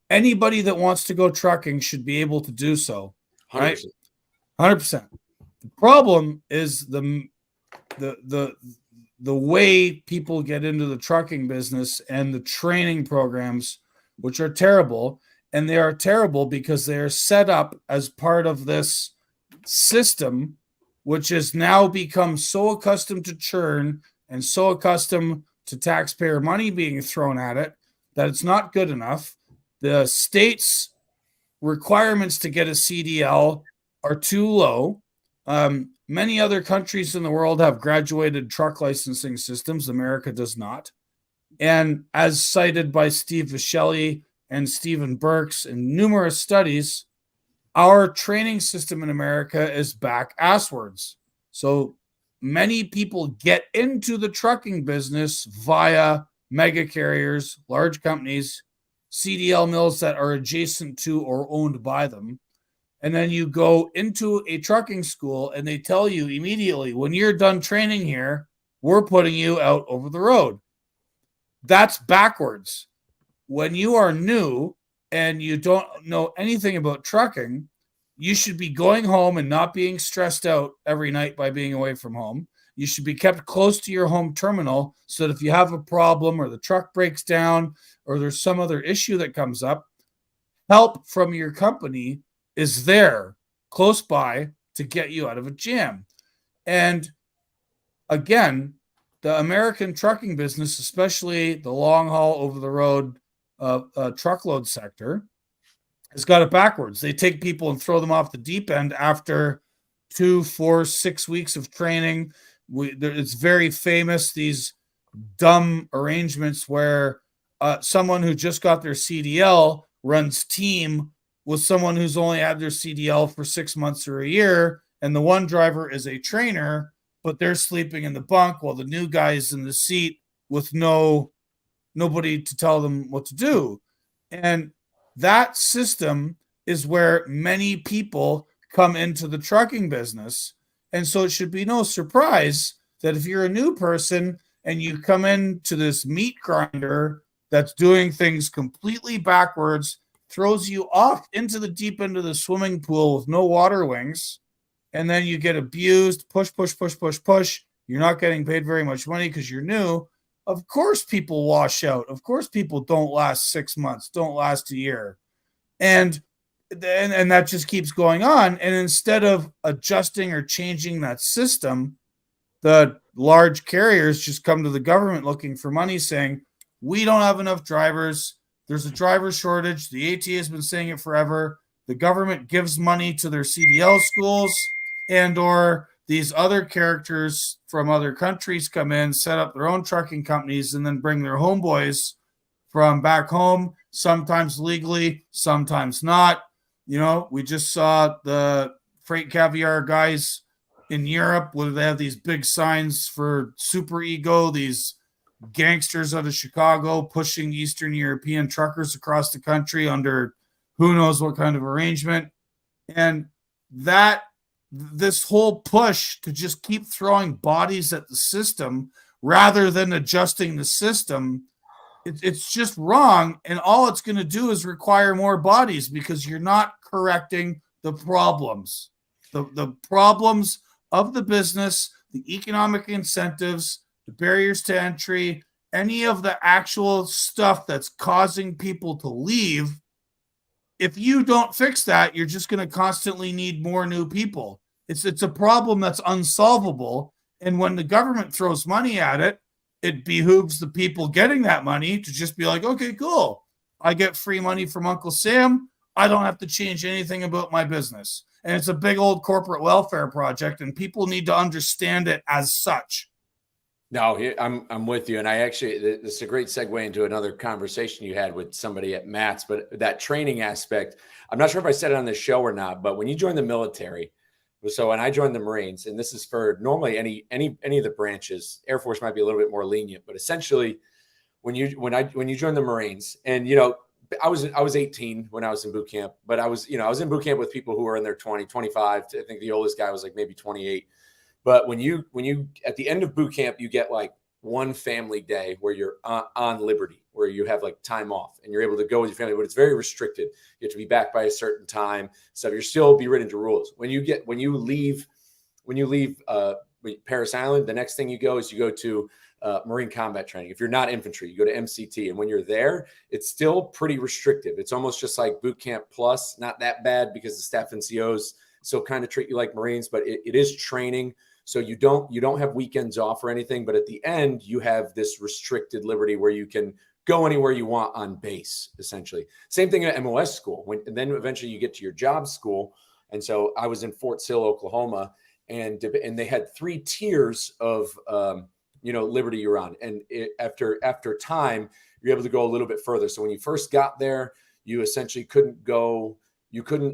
Anybody that wants to go trucking should be able to do so. 100%. Right? 100%. The problem is the way people get into the trucking business and the training programs, which are terrible. And they are terrible because they are set up as part of this system, which has now become so accustomed to churn and so accustomed to taxpayer money being thrown at it that it's not good enough. The state's requirements to get a CDL are too low. Many other countries in the world have graduated truck licensing systems. America does not. And as cited by Steve Viscelli and Stephen Burks in numerous studies, our training system in America is back asswards. So many people get into the trucking business via mega carriers, large companies, CDL mills that are adjacent to or owned by them. And then you go into a trucking school and they tell you immediately, when you're done training here, we're putting you out over the road. That's backwards. When you are new and you don't know anything about trucking, you should be going home and not being stressed out every night by being away from home. You should be kept close to your home terminal so that if you have a problem or the truck breaks down or there's some other issue that comes up, help from your company is there close by to get you out of a jam. And again, the American trucking business, especially the long haul over the road truckload sector, has got it backwards. They take people and throw them off the deep end after 2, 4, 6 weeks of training. It's very famous, these dumb arrangements where someone who just got their CDL runs team with someone who's only had their CDL for 6 months or a year, and the one driver is a trainer, but they're sleeping in the bunk while the new guy is in the seat with nobody to tell them what to do. And that system is where many people come into the trucking business. And so it should be no surprise that if you're a new person and you come into this meat grinder that's doing things completely backwards, throws you off into the deep end of the swimming pool with no water wings, and then you get abused, push. You're not getting paid very much money because you're new. Of course people wash out. Of course people don't last 6 months, don't last a year. And that just keeps going on. And instead of adjusting or changing that system, the large carriers just come to the government looking for money saying, we don't have enough drivers. There's a driver shortage. The ATA has been saying it forever. The government gives money to their CDL schools, and or these other characters from other countries come in, set up their own trucking companies, and then bring their homeboys from back home, sometimes legally, sometimes not. You know, we just saw the Freight Caviar guys in Europe where they have these big signs for super ego, these gangsters out of Chicago pushing Eastern European truckers across the country under who knows what kind of arrangement. And this whole push to just keep throwing bodies at the system rather than adjusting the system, it's just wrong. And all it's going to do is require more bodies because you're not correcting the problems. The problems of the business, the economic incentives, the barriers to entry, any of the actual stuff that's causing people to leave. If you don't fix that, you're just going to constantly need more new people. It's a problem that's unsolvable. And when the government throws money at it, it behooves the people getting that money to just be like, okay, cool. I get free money from Uncle Sam. I don't have to change anything about my business. And it's a big old corporate welfare project, and people need to understand it as such. No, I'm with you. And I actually, this is a great segue into another conversation you had with somebody at Matt's, but that training aspect, I'm not sure if I said it on the show or not, but when you join the military, so when I joined the Marines, and this is for normally any of the branches, Air Force might be a little bit more lenient, but essentially when you join the Marines, and you know, I was 18 when I was in boot camp, but I was in boot camp with people who were in their 20, 25. I think the oldest guy was like maybe 28. But when you at the end of boot camp, you get like one family day where you're on liberty, where you have like time off and you're able to go with your family, but it's very restricted. You have to be back by a certain time. So you're still be written to rules. When you leave Paris Island, the next thing you go to Marine combat training. If you're not infantry, you go to MCT. And when you're there, it's still pretty restrictive. It's almost just like boot camp plus, not that bad because the staff NCOs still kind of treat you like Marines, but it is training. So you don't have weekends off or anything, but at the end you have this restricted liberty where you can go anywhere you want on base, essentially. Same thing at MOS school. And then eventually you get to your job school. And so I was in Fort Sill, Oklahoma, and they had 3 tiers of liberty you're on. And after time, you're able to go a little bit further. So when you first got there, you essentially couldn't really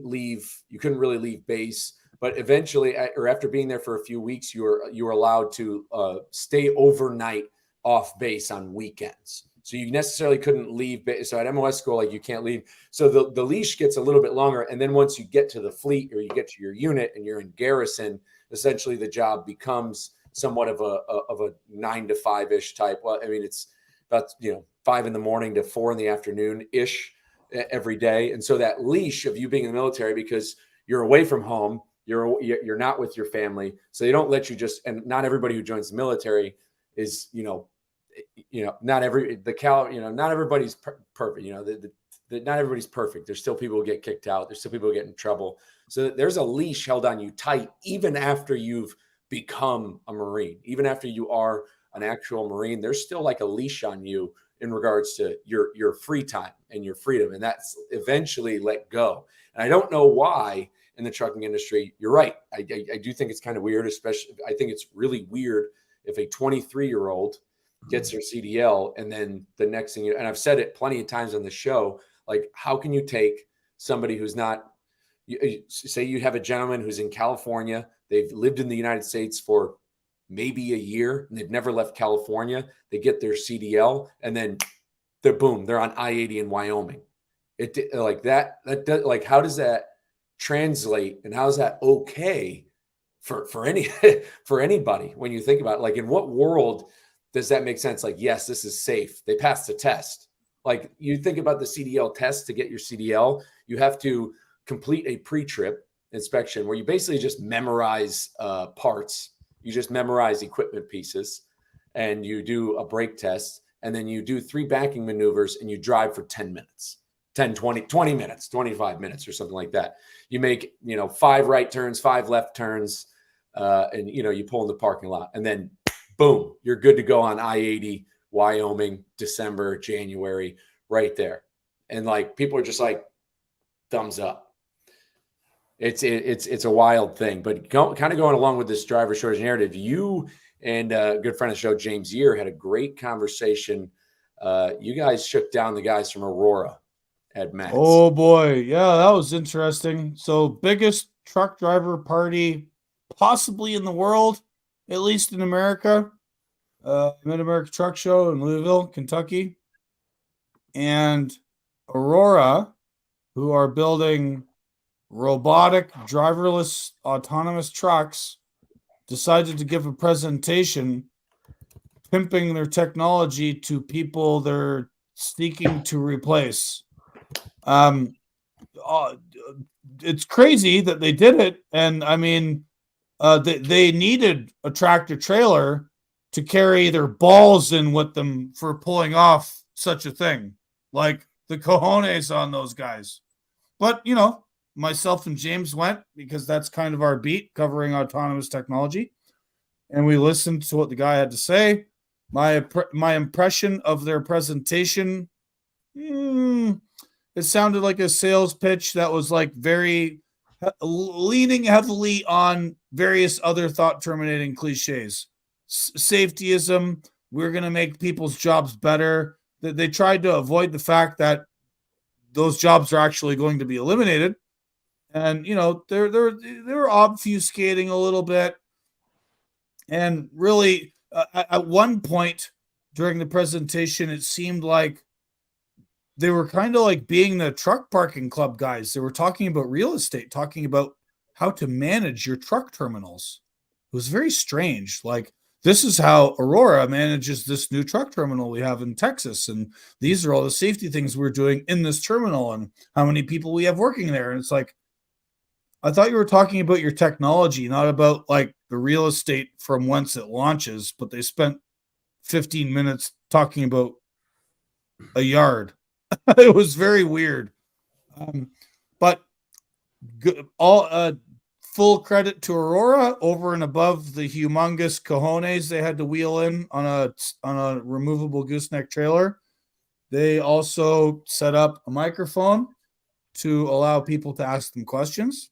leave base. but eventually, or after being there for a few weeks, you were allowed to stay overnight off base on weekends. So you necessarily couldn't leave. So at MOS school, like you can't leave. So the leash gets a little bit longer. And then once you get to the fleet or you get to your unit and you're in garrison, essentially the job becomes somewhat of a 9 to 5-ish type. Well, I mean, it's about 5 a.m. to 4 p.m. ish every day. And so that leash of you being in the military, because you're away from home, you're not with your family, so they don't let you just. And not everybody who joins the military is not everybody's perfect. Not everybody's perfect. There's still people who get kicked out. There's still people who get in trouble. So there's a leash held on you tight, even after you've become a Marine, even after you are an actual Marine. There's still like a leash on you in regards to your free time and your freedom, and that's eventually let go. And I don't know why in the trucking industry. You're right. I do think it's kind of weird, especially. I think it's really weird if a 23-year-old gets their CDL and then the next thing and I've said it plenty of times on the show, like, how can you take somebody who's not, say you have a gentleman who's in California, they've lived in the United States for maybe a year and they've never left California, they get their CDL and then they're on I-80 in Wyoming. It like that does, like, how does that translate and how is that okay for anybody when you think about it? Like, in what world does that make sense? Like, yes, this is safe. They passed the test. Like, you think about the CDL test. To get your CDL, you have to complete a pre-trip inspection where you basically just memorize parts. You just memorize equipment pieces and you do a brake test. And then you do 3 banking maneuvers and you drive for 10 minutes, 20 minutes, 25 minutes or something like that. You make, 5 right turns, 5 left turns, and, you pull in the parking lot and then boom, you're good to go on I-80, Wyoming, December, January, right there. And like, people are just like, thumbs up. It's a wild thing, but kind of going along with this driver shortage narrative, you and a good friend of the show, James Year, had a great conversation. You guys shook down the guys from Aurora at Matt's. Oh boy. Yeah, that was interesting. So, biggest truck driver party possibly in the world, at least in America. Mid-America Truck Show in Louisville, Kentucky. And Aurora, who are building robotic, driverless, autonomous trucks, decided to give a presentation pimping their technology to people they're seeking to replace. It's crazy that they did it. And I mean, they needed a tractor trailer to carry their balls in with them for pulling off such a thing. Like, the cojones on those guys. But, myself and James went because that's kind of our beat, covering autonomous technology. And we listened to what the guy had to say. My impression of their presentation, it sounded like a sales pitch that was like very leaning heavily on various other thought-terminating cliches. Safetyism, we're going to make people's jobs better. They tried to avoid the fact that those jobs are actually going to be eliminated. And, they're obfuscating a little bit. And really, at one point during the presentation, it seemed like they were kind of like being the truck parking club guys. They were talking about real estate, talking about how to manage your truck terminals. It was very strange. Like, this is how Aurora manages this new truck terminal we have in Texas. And these are all the safety things we're doing in this terminal and how many people we have working there. And it's like, I thought you were talking about your technology, not about like the real estate from whence it launches, but they spent 15 minutes talking about a yard. It was very weird. But full credit to Aurora, over and above the humongous cojones they had to wheel in on a removable gooseneck trailer. They also set up a microphone to allow people to ask them questions.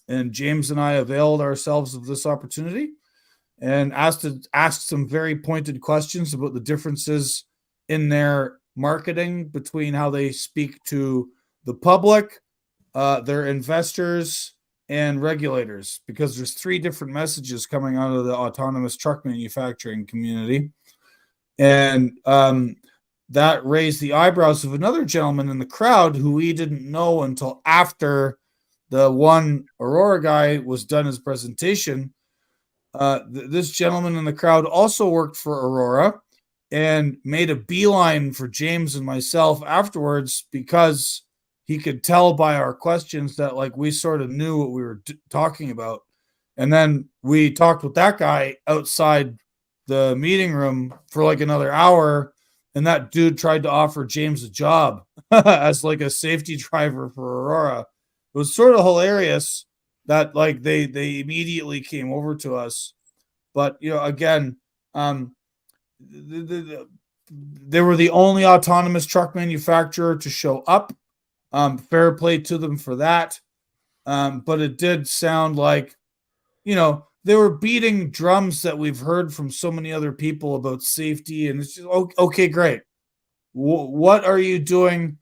And James and I availed ourselves of this opportunity and asked some very pointed questions about the differences in their marketing between how they speak to the public, their investors, and regulators, because there's 3 different messages coming out of the autonomous truck manufacturing community. And that raised the eyebrows of another gentleman in the crowd who we didn't know until after the one Aurora guy was done his presentation. This gentleman in the crowd also worked for Aurora and made a beeline for James and myself afterwards, because he could tell by our questions that like we sort of knew what we were talking about. And then we talked with that guy outside the meeting room for like another hour, and that dude tried to offer James a job as like a safety driver for Aurora. It was sort of hilarious that like they immediately came over to us. But again, they were the only autonomous truck manufacturer to show up. Fair play to them for that. But it did sound like, they were beating drums that we've heard from so many other people about safety. And it's just, okay, great. What are you doing?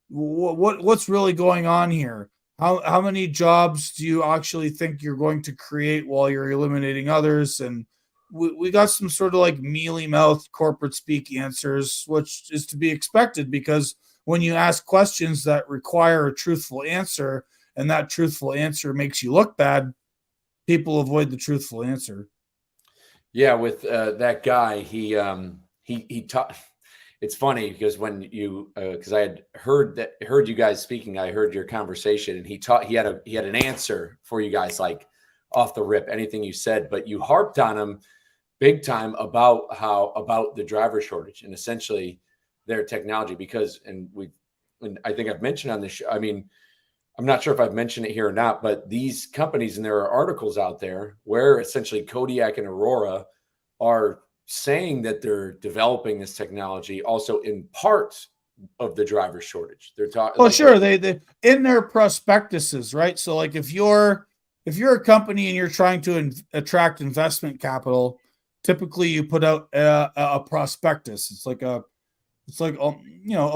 What's really going on here? How many jobs do you actually think you're going to create while you're eliminating others? And we got some sort of like mealy-mouthed corporate speak answers, which is to be expected, because when you ask questions that require a truthful answer and that truthful answer makes you look bad, people avoid the truthful answer. Yeah, with that guy, he taught. It's funny because when you because I had heard you guys speaking, I heard your conversation, and he had an answer for you guys, like off the rip, anything you said, but you harped on him big time about the driver shortage and essentially their technology, because and I think I've mentioned on this show, I mean, I'm not sure if I've mentioned it here or not, but these companies, and there are articles out there where essentially Kodiak and Aurora are saying that they're developing this technology also in part of the driver shortage. They're talking. Well, sure, they in their prospectuses, right? So, like, if you're a company and you're trying to attract investment capital, typically you put out a prospectus. It's like a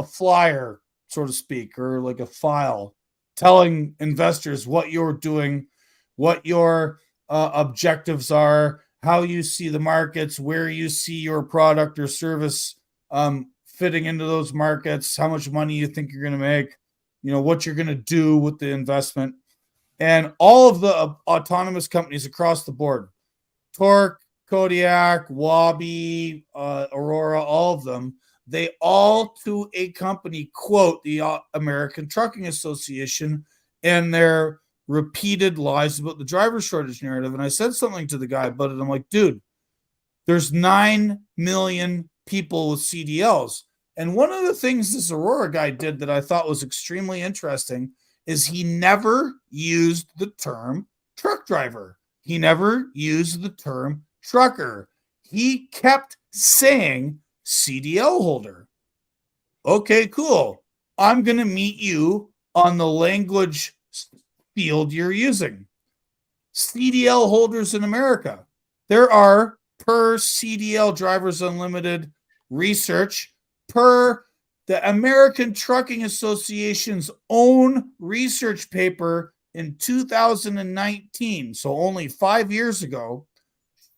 flyer, so to speak, or like a file telling investors what you're doing, what your objectives are, how you see the markets, where you see your product or service fitting into those markets, how much money you think you're going to make, what you're going to do with the investment. And all of the autonomous companies across the board, Torque, Kodiak, Wabi, Aurora, all of them, they all, to a company, quote the American Trucking Association and their repeated lies about the driver shortage narrative. And I said something to the guy about it. I'm like, dude, there's 9 million people with CDLs. And one of the things this Aurora guy did that I thought was extremely interesting is he never used the term truck driver. He never used the term trucker. He kept saying CDL holder. Okay, cool. I'm going to meet you on the language field you're using. CDL holders in America. There are, per CDL Drivers Unlimited research, per the American Trucking Association's own research paper in 2019, so only 5 years ago,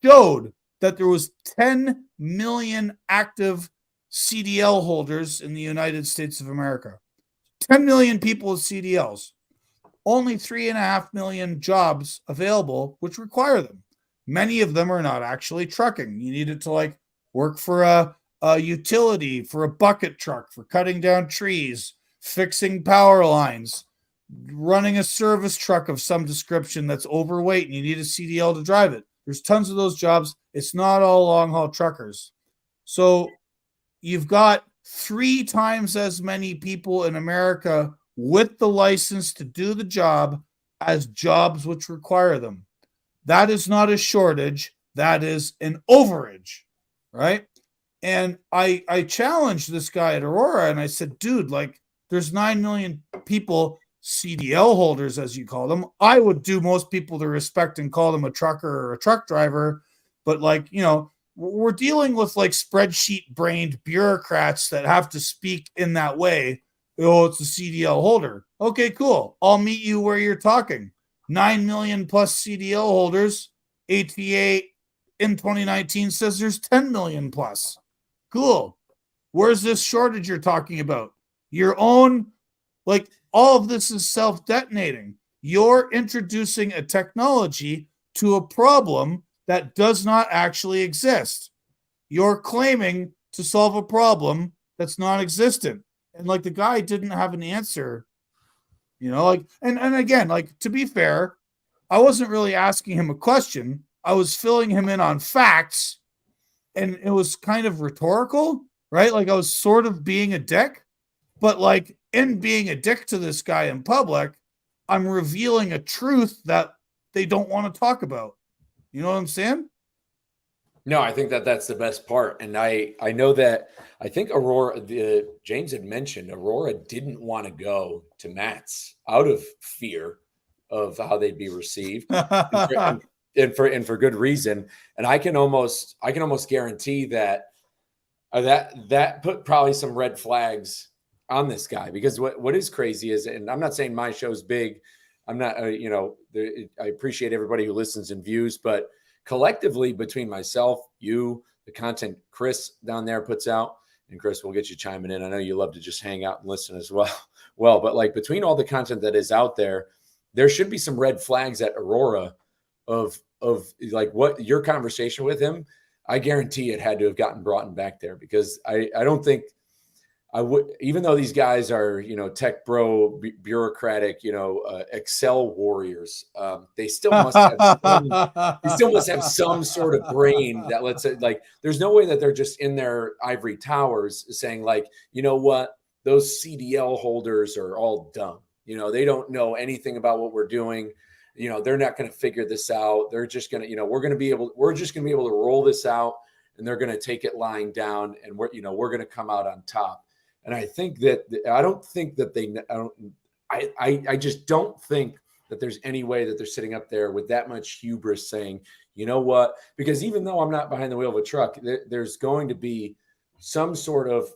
showed that there was 10 million active CDL holders in the United States of America. 10 million people with CDLs. Only 3.5 million jobs available which require them. Many of them are not actually trucking. You need it to like work for a utility, for a bucket truck, for cutting down trees, fixing power lines, running a service truck of some description that's overweight and you need a CDL to drive it. There's tons of those jobs. It's not all long-haul truckers. So you've got 3 times as many people in America with the license to do the job as jobs which require them. That is not a shortage. That is an overage, right? And I challenged this guy at Aurora and I said, dude, like there's 9 million people, CDL holders, as you call them. I would do most people to respect and call them a trucker or a truck driver. But like, we're dealing with like spreadsheet brained bureaucrats that have to speak in that way. Oh, it's a CDL holder. Okay, cool. I'll meet you where you're talking. 9 million plus CDL holders. ATA in 2019 says there's 10 million plus. Cool. Where's this shortage you're talking about? Your own, like, all of this is self-detonating. You're introducing a technology to a problem that does not actually exist. You're claiming to solve a problem that's non-existent. And like the guy didn't have an answer, like, and again, like, to be fair, I wasn't really asking him a question. I was filling him in on facts, and it was kind of rhetorical, right? Like, I was sort of being a dick, but like, in being a dick to this guy in public, I'm revealing a truth that they don't want to talk about. You know what I'm saying? No, I think that's the best part. And I know that I think Aurora, James had mentioned Aurora didn't want to go to Matt's out of fear of how they'd be received. and for good reason. And I can almost guarantee that that put probably some red flags on this guy, because what is crazy is, and I'm not saying my show's big, I'm not, I appreciate everybody who listens and views, but collectively between myself, you, the content Chris down there puts out, and Chris, we'll get you chiming in. I know you love to just hang out and listen as well. But like, between all the content that is out there, there should be some red flags at Aurora of like what your conversation with him, I guarantee it had to have gotten brought back there, because I don't think I would, even though these guys are, tech bro, bureaucratic, Excel warriors, they still must have some sort of brain that lets it, like, there's no way that they're just in their ivory towers saying, like, you know what, those CDL holders are all dumb. They don't know anything about what we're doing. They're not going to figure this out. They're just going to, we're just going to be able to roll this out, and they're going to take it lying down, and we're going to come out on top. And I think that I just don't think that there's any way that they're sitting up there with that much hubris saying, you know what, because even though I'm not behind the wheel of a truck, there's going to be some sort of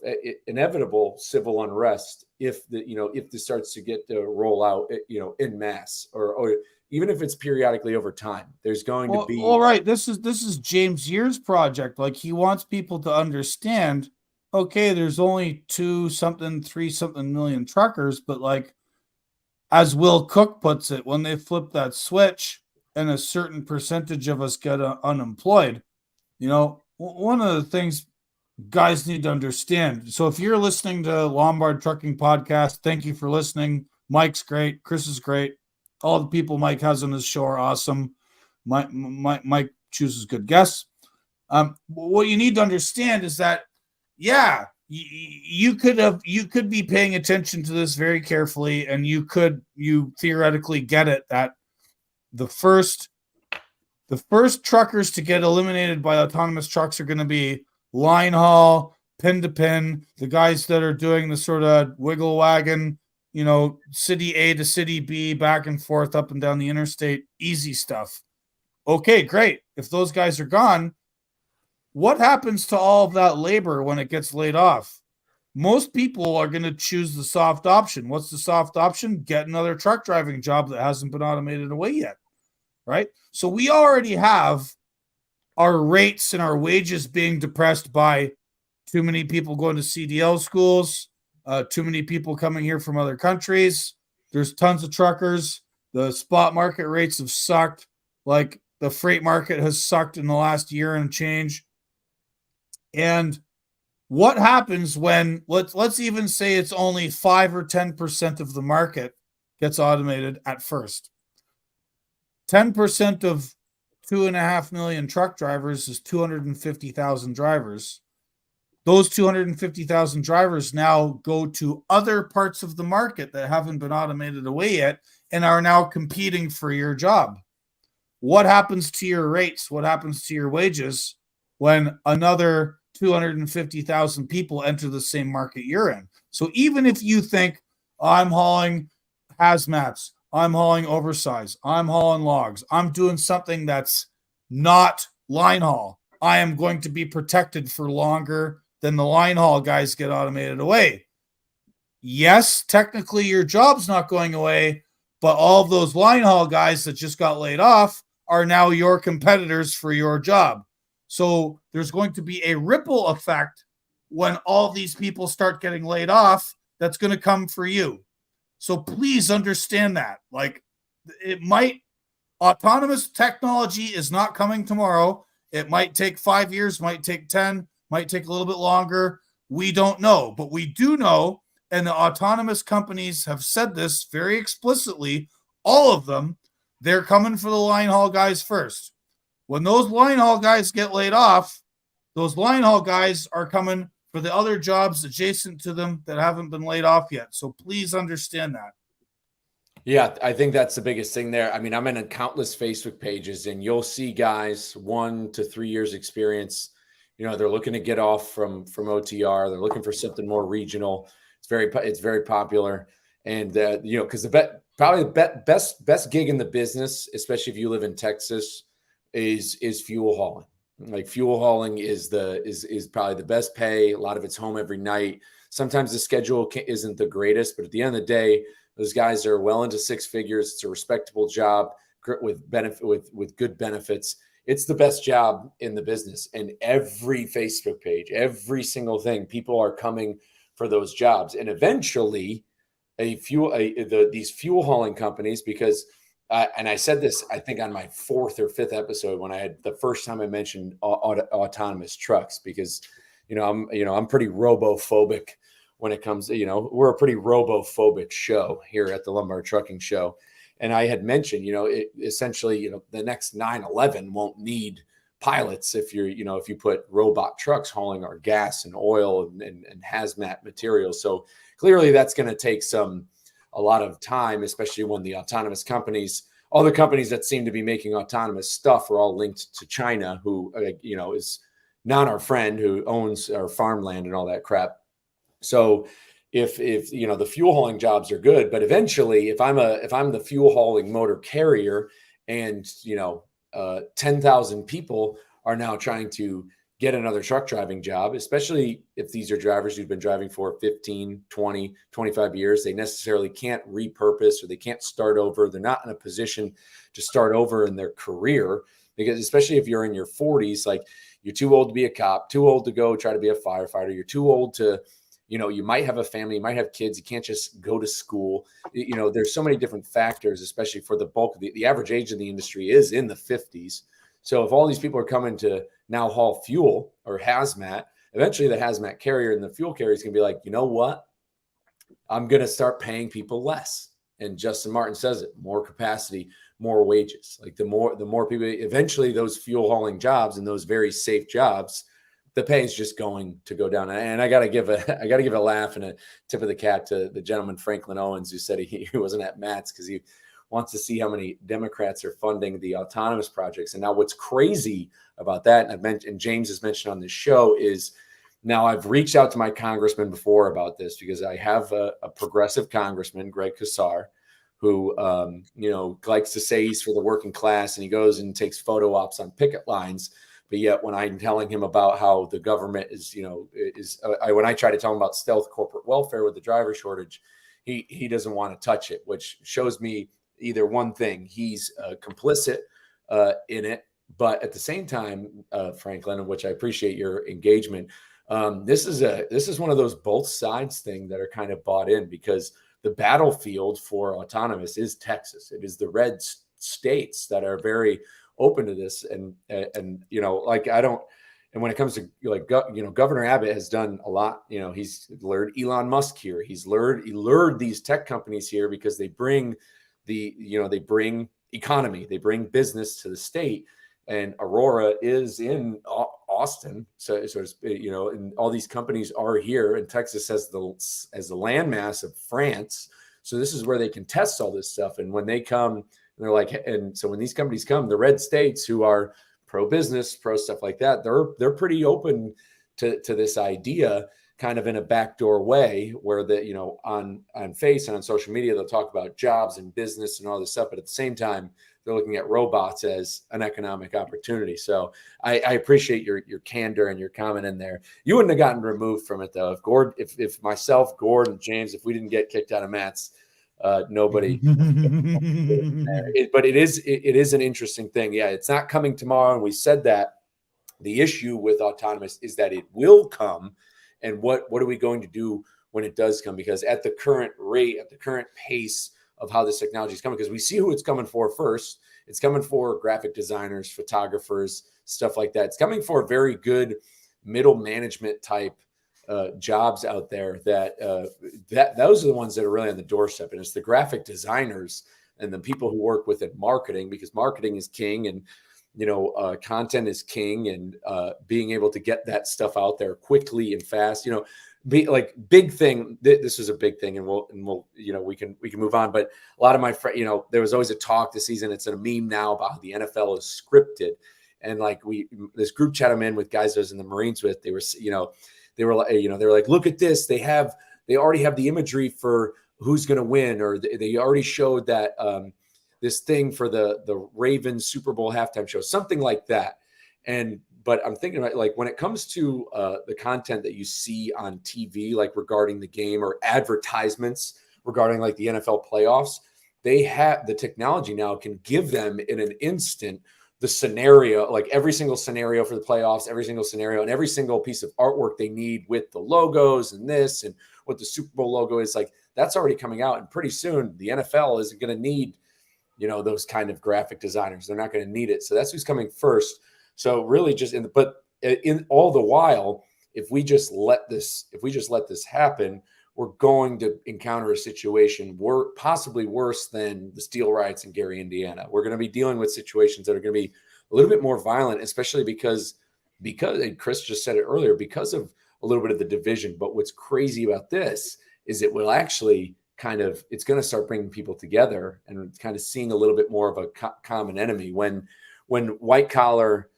inevitable civil unrest if this starts to get to roll out, en masse, or even if it's periodically over time. There's going to be. All right. This is James Year's project. Like, he wants people to understand, okay, there's only 3 million truckers, but like, as Will Cook puts it, when they flip that switch and a certain percentage of us get unemployed, one of the things guys need to understand. So if you're listening to Lombard Trucking Podcast, thank you for listening. Mike's great. Chris is great. All the people Mike has on his show are awesome. Mike chooses good guests. What you need to understand is that, yeah, you could be paying attention to this very carefully, and you theoretically get it that the first truckers to get eliminated by autonomous trucks are going to be line haul, pin to pin, the guys that are doing the sort of wiggle wagon, city A to city B, back and forth, up and down the interstate, easy stuff. Okay, great. If those guys are gone, what happens to all of that labor when it gets laid off? Most people are going to choose the soft option. What's the soft option? Get another truck driving job that hasn't been automated away yet, right? So we already have our rates and our wages being depressed by too many people going to CDL schools, too many people coming here from other countries. There's tons of truckers. The spot market rates have sucked. Like, the freight market has sucked in the last year and change. And what happens when, let's even say it's only 5 or 10% of the market gets automated at first. 10% of 2.5 million truck drivers is 250,000 drivers. Those 250,000 drivers now go to other parts of the market that haven't been automated away yet and are now competing for your job. What happens to your rates? What happens to your wages when another 250,000 people enter the same market you're in? So even if you think, I'm hauling hazmats, I'm hauling oversize, I'm hauling logs, I'm doing something that's not line haul, I am going to be protected for longer than the line haul guys get automated away. Yes, technically your job's not going away, But all of those line haul guys that just got laid off are now your competitors for your job. So there's going to be a ripple effect when all these people start getting laid off that's going to come for you. So please understand that. Like, autonomous technology is not coming tomorrow. It might take 5 years, might take 10, might take a little bit longer. We don't know, but we do know, and the autonomous companies have said this very explicitly, all of them, they're coming for the line haul guys first. When those line haul guys get laid off, those line haul guys are coming for the other jobs adjacent to them that haven't been laid off yet. So please understand that. Yeah, I think that's the biggest thing there. I mean, I'm in countless Facebook pages, and you'll see guys 1 to 3 years experience. They're looking to get off from OTR. They're looking for something more regional. It's very popular, and because probably the best gig in the business, especially if you live in Texas, is fuel hauling. Like, fuel hauling is probably the best pay. A lot of it's home every night. Sometimes the schedule isn't the greatest, but at the end of the day, those guys are well into 6 figures. It's a respectable job with good benefits. It's the best job in the business. And every Facebook page, every single thing, people are coming for those jobs. And eventually, these fuel hauling companies, because and I said this, I think, on my 4th or 5th episode when I had the first time I mentioned autonomous trucks, because I'm pretty robophobic when it comes to, we're a pretty robophobic show here at the Lumbar Trucking Show. And I had mentioned, essentially, the next 9/11 won't need pilots if you put robot trucks hauling our gas and oil and hazmat materials. So clearly that's going to take a lot of time, especially when the autonomous companies, all the companies that seem to be making autonomous stuff are all linked to China, who, is not our friend, who owns our farmland and all that crap. So if the fuel hauling jobs are good, but eventually if I'm the fuel hauling motor carrier and 10,000 people are now trying to get another truck driving job, especially if these are drivers who've been driving for 15, 20, 25 years, they necessarily can't repurpose, or they can't start over. They're not in a position to start over in their career, because especially if you're in your 40s, like, you're too old to be a cop, too old to go try to be a firefighter. You're too old to, you might have a family, you might have kids. You can't just go to school. There's so many different factors, especially for the bulk of the average age of the industry is in the 50s. So if all these people are coming to now haul fuel or hazmat, eventually the hazmat carrier and the fuel carrier is going to be like, you know what? I'm going to start paying people less. And Justin Martin says it: more capacity, more wages. Like, the more people, eventually those fuel hauling jobs and those very safe jobs, the pay is just going to go down. And I got to give a laugh and a tip of the cap to the gentleman, Franklin Owens, who said he wasn't at Matt's because he wants to see how many Democrats are funding the autonomous projects. And now what's crazy about that, and James has mentioned on this show, is now I've reached out to my congressman before about this, because I have a progressive congressman, Greg Casar, who, likes to say he's for the working class, and he goes and takes photo ops on picket lines. But yet when I'm telling him about how the government is, when I try to tell him about stealth corporate welfare with the driver shortage, he doesn't want to touch it, which shows me either one thing: he's complicit in it, but at the same time, Franklin, which I appreciate your engagement, this is one of those both sides thing that are kind of bought in, because the battlefield for autonomous is Texas. It is the red states that are very open to this, and I don't. And when it comes to, like, Governor Abbott has done a lot. He's lured Elon Musk here. He lured these tech companies here because they bring they bring economy, they bring business to the state. And Aurora is in Austin, so and all these companies are here, and Texas has the landmass of France. So this is where they can test all this stuff. And when they come, they're like, and so when these companies come, the red states who are pro-business, pro stuff like that, they're pretty open to this idea, kind of in a backdoor way, where on Face and on social media, they'll talk about jobs and business and all this stuff, but at the same time, they're looking at robots as an economic opportunity. So I appreciate your candor and your comment in there. You wouldn't have gotten removed from it, though. If myself, Gord, and James, if we didn't get kicked out of Matt's, Nobody. But it is an interesting thing. Yeah, it's not coming tomorrow, and we said that. The issue with autonomous is that it will come, and what are we going to do when it does come? Because at the current rate, at the current pace of how this technology is coming, because we see who it's coming for first. It's coming for graphic designers, photographers, stuff like that. It's coming for very good middle management type jobs out there. That those are the ones that are really on the doorstep, and it's the graphic designers and the people who work within marketing, because marketing is king, and content is king, and being able to get that stuff out there quickly and fast, be like big thing. This is a big thing, and we'll we can move on. But a lot of my friends, there was always a talk this season. It's a meme now about how the NFL is scripted, and like this group chat I'm in with guys I was in the Marines with, they were like, look at this. They already have the imagery for who's going to win, or they already showed that. This thing for the Ravens Super Bowl halftime show, something like that. But I'm thinking about, like, when it comes to the content that you see on TV, like regarding the game, or advertisements regarding like the NFL playoffs, they have the technology now can give them in an instant the scenario, like every single scenario for the playoffs, every single scenario, and every single piece of artwork they need with the logos and this, and what the Super Bowl logo is. Like, that's already coming out, and pretty soon the NFL isn't going to need those kind of graphic designers. They're not going to need it. So that's who's coming first. So really just but in all the while, if we just let this happen, we're going to encounter a situation possibly worse than the steel riots in Gary, Indiana. We're going to be dealing with situations that are going to be a little bit more violent, especially because and Chris just said it earlier, because of a little bit of the division. But what's crazy about this is it will actually it's going to start bringing people together, and kind of seeing a little bit more of a common enemy. When white collar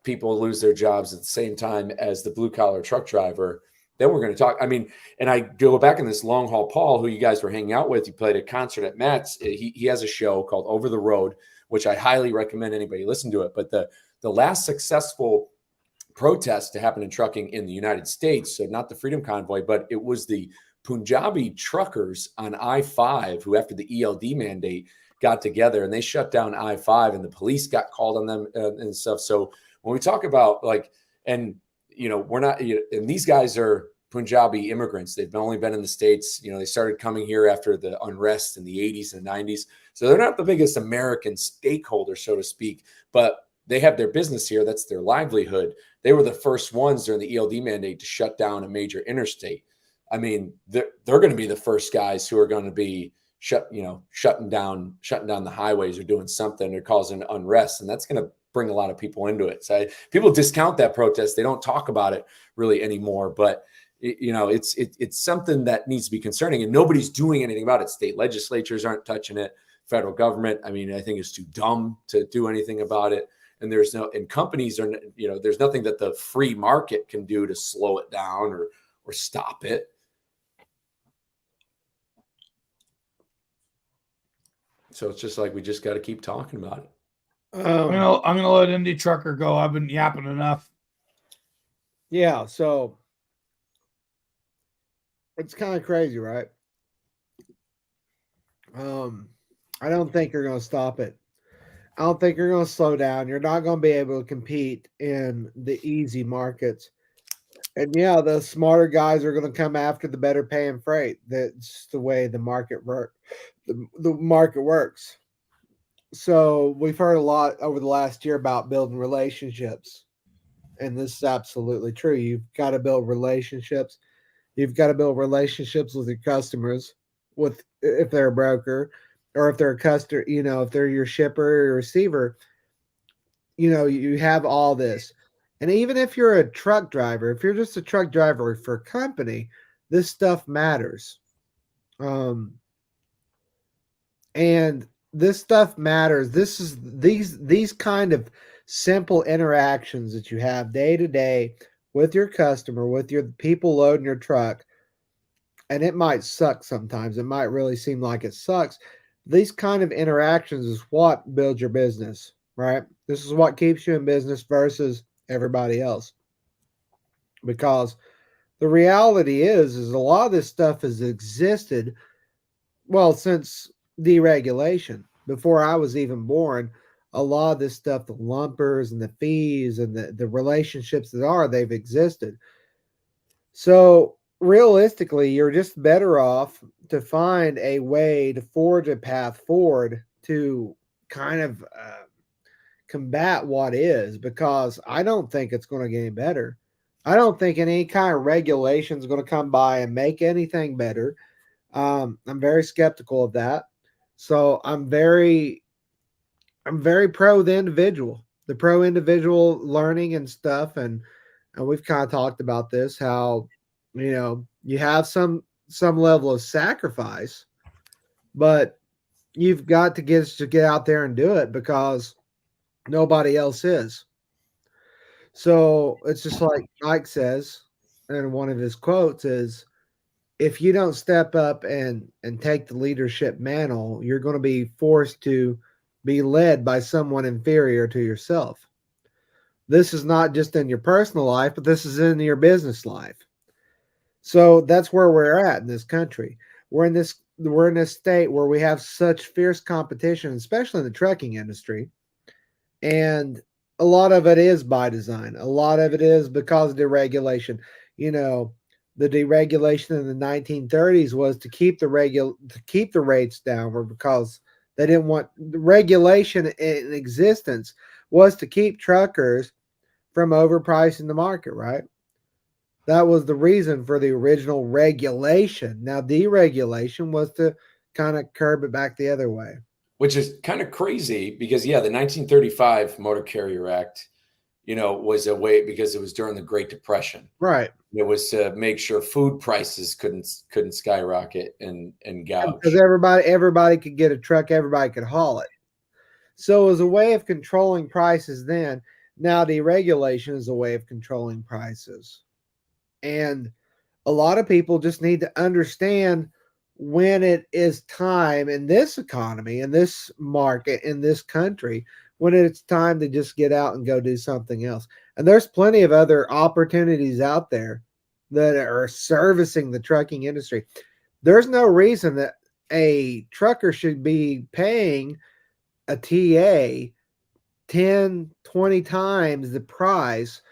people lose their jobs at the same time as the blue collar truck driver, then we're going to talk. I mean, and I go back in this long haul, Paul, who you guys were hanging out with. He played a concert at Matt's. He has a show called Over the Road, which I highly recommend anybody listen to it. But the last successful protest to happen in trucking in the United States, so not the Freedom Convoy, but it was the Punjabi truckers on I-5 who, after the ELD mandate, got together and they shut down I-5, and the police got called on them and stuff. So when we talk about we're not, and these guys are Punjabi immigrants. They've only been in the States. They started coming here after the unrest in the 80s and 90s. So they're not the biggest American stakeholder, so to speak, but they have their business here. That's their livelihood. They were the first ones during the ELD mandate to shut down a major interstate. I mean, they're going to be the first guys who are going to be shutting down the highways, or doing something, or causing unrest, and that's going to bring a lot of people into it. So people discount that protest; they don't talk about it really anymore. But it's something that needs to be concerning, and nobody's doing anything about it. State legislatures aren't touching it. Federal government, I mean, I think it's too dumb to do anything about it. And companies are, there's nothing that the free market can do to slow it down or stop it. So it's just like, we just got to keep talking about it. I'm gonna let Indie Trucker go. I've been yapping enough. Yeah, so it's kind of crazy, right? I don't think you're going to stop it. I don't think you're going to slow down. You're not going to be able to compete in the easy markets. And yeah, the smarter guys are going to come after the better paying freight. That's the way the market works. The market works. So we've heard a lot over the last year about building relationships. And this is absolutely true. You've got to build relationships. You've got to build relationships with your customers, if they're a broker, or if they're a customer, if they're your shipper or receiver, you have all this. And even if you're a truck driver, if you're just a truck driver for a company, this stuff matters. And this stuff matters. This is these kind of simple interactions that you have day to day with your customer, with your people loading your truck. And it might suck sometimes. It might really seem like it sucks. These kind of interactions is what builds your business, right? This is what keeps you in business versus everybody else. Because the reality is a lot of this stuff has existed well, since deregulation, before I was even born, a lot of this stuff, the lumpers and the fees and the relationships they've existed. So realistically, you're just better off to find a way to forge a path forward to kind of combat what is, because I don't think it's going to get any better. I don't think any kind of regulation is going to come by and make anything better. I'm very skeptical of that. So I'm very pro the pro individual learning and stuff, and we've kind of talked about this, how you have some level of sacrifice, but you've got to get out there and do it because nobody else is. So it's just like Mike says, and one of his quotes is, if you don't step up and take the leadership mantle, you're going to be forced to be led by someone inferior to yourself. This is not just in your personal life, but this is in your business life. So that's where we're at in this country. We're in this state where we have such fierce competition, especially in the trucking industry. And a lot of it is by design. A lot of it is because of deregulation. The deregulation in the 1930s was to keep the rates down, or because they didn't want the regulation in existence was to keep truckers from overpricing the market, right? That was the reason for the original regulation. Now, deregulation was to kind of curb it back the other way. Which is kind of crazy because, yeah, the 1935 Motor Carrier Act, was a way, because it was during the Great Depression. Right. It was to make sure food prices couldn't skyrocket and gouge. Because everybody could get a truck, everybody could haul it. So it was a way of controlling prices then. Now deregulation is a way of controlling prices. And a lot of people just need to understand when it is time in this economy, in this market, in this country, when it's time to just get out and go do something else. And there's plenty of other opportunities out there that are servicing the trucking industry. There's no reason that a trucker should be paying a TA 10, 20 times the price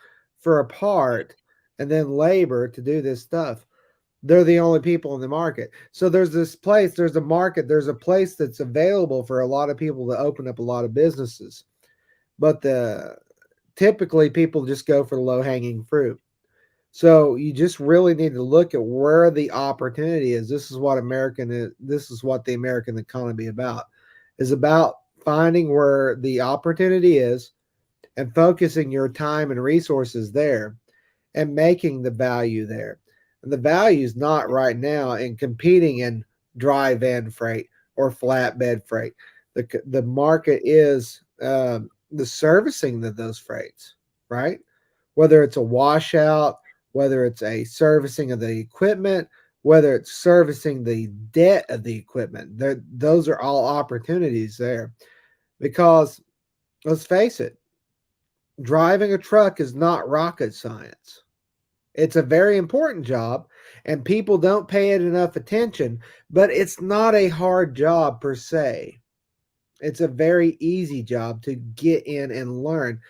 for a part and then labor to do this stuff. They're the only people in the market. So there's a market, there's a place that's available for a lot of people to open up a lot of businesses. But typically people just go for the low-hanging fruit. So you just really need to look at where the opportunity is. This is what the American economy is about finding where the opportunity is and focusing your time and resources there and making the value there. And the value is not right now in competing in dry van freight or flatbed freight. The market is the servicing of those freights, right? Whether it's a washout, whether it's a servicing of the equipment, whether it's servicing the debt of the equipment. Those are all opportunities there. Because let's face it, driving a truck is not rocket science. It's a very important job, and people don't pay it enough attention, but it's not a hard job per se. It's a very easy job to get in and learn.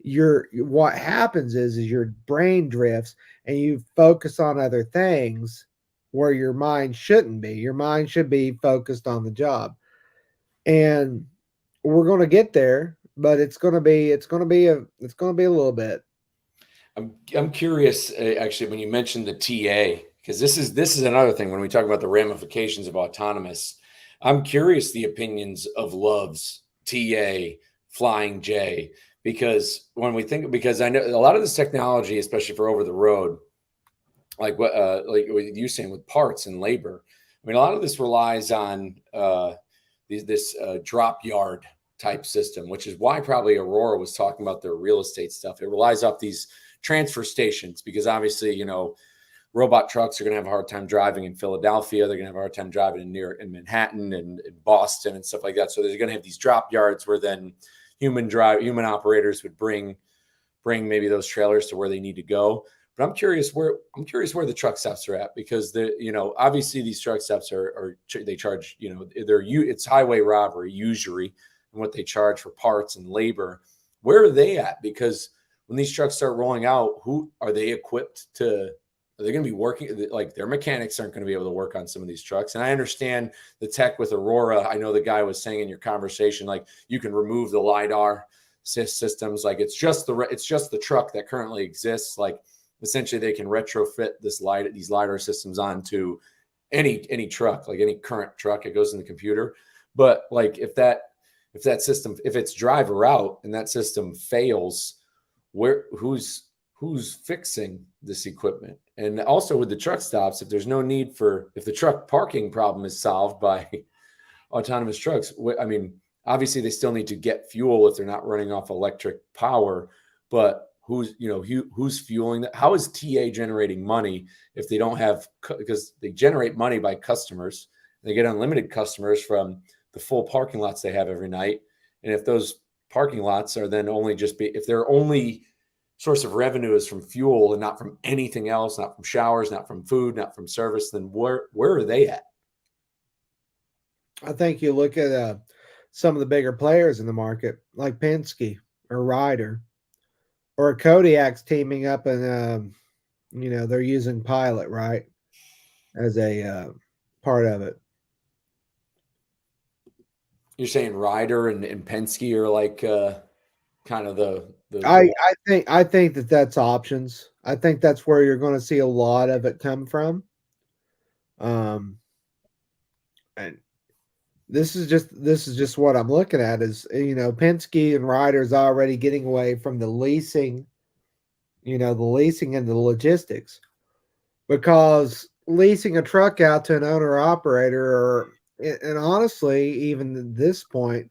What happens is your brain drifts and you focus on other things where your mind shouldn't be. Your mind should be focused on the job. And we're going to get there, but it's going to be a little bit. I'm curious, actually, when you mentioned the TA, because this is another thing when we talk about the ramifications of autonomous. I'm curious the opinions of Love's, TA, Flying J, because I know a lot of this technology, especially for over the road, like what you saying with parts and labor. I mean, a lot of this relies on this drop yard type system, which is why probably Aurora was talking about their real estate stuff. It relies off these transfer stations because obviously, robot trucks are going to have a hard time driving in Philadelphia. They're going to have a hard time driving in Manhattan and in Boston and stuff like that. So they're going to have these drop yards where then human operators would bring maybe those trailers to where they need to go. But I'm curious where the truck stops are at, because obviously these truck stops they charge, it's highway robbery, usury, and what they charge for parts and labor. Where are they at? Because when these trucks start rolling out, who are they equipped to? Are they going to be working? Like, their mechanics aren't going to be able to work on some of these trucks. And I understand the tech with Aurora. I know the guy was saying in your conversation, like, you can remove the LiDAR systems. Like, it's just the truck that currently exists. Like, essentially they can retrofit these LiDAR systems onto any truck, like any current truck. It goes in the computer. But like, if that system, if it's driver out and that system fails, who's fixing this equipment? And also with the truck stops, if the truck parking problem is solved by autonomous trucks, I mean, obviously they still need to get fuel if they're not running off electric power, but who's fueling that? How is TA generating money if they don't have, because they generate money by customers, and they get unlimited customers from the full parking lots they have every night. And if those parking lots are then if their only source of revenue is from fuel and not from anything else, not from showers, not from food, not from service, then where are they at? I think you look at some of the bigger players in the market, like Penske or Ryder or Kodiak's teaming up, and they're using Pilot, right, as a part of it. You're saying Ryder and Penske are like kind of the I think that's options. I think that's where you're going to see a lot of it come from. And this is just what I'm looking at is, Penske and Ryder's already getting away from the leasing, the leasing and the logistics, because leasing a truck out to an owner operator, and honestly, even at this point,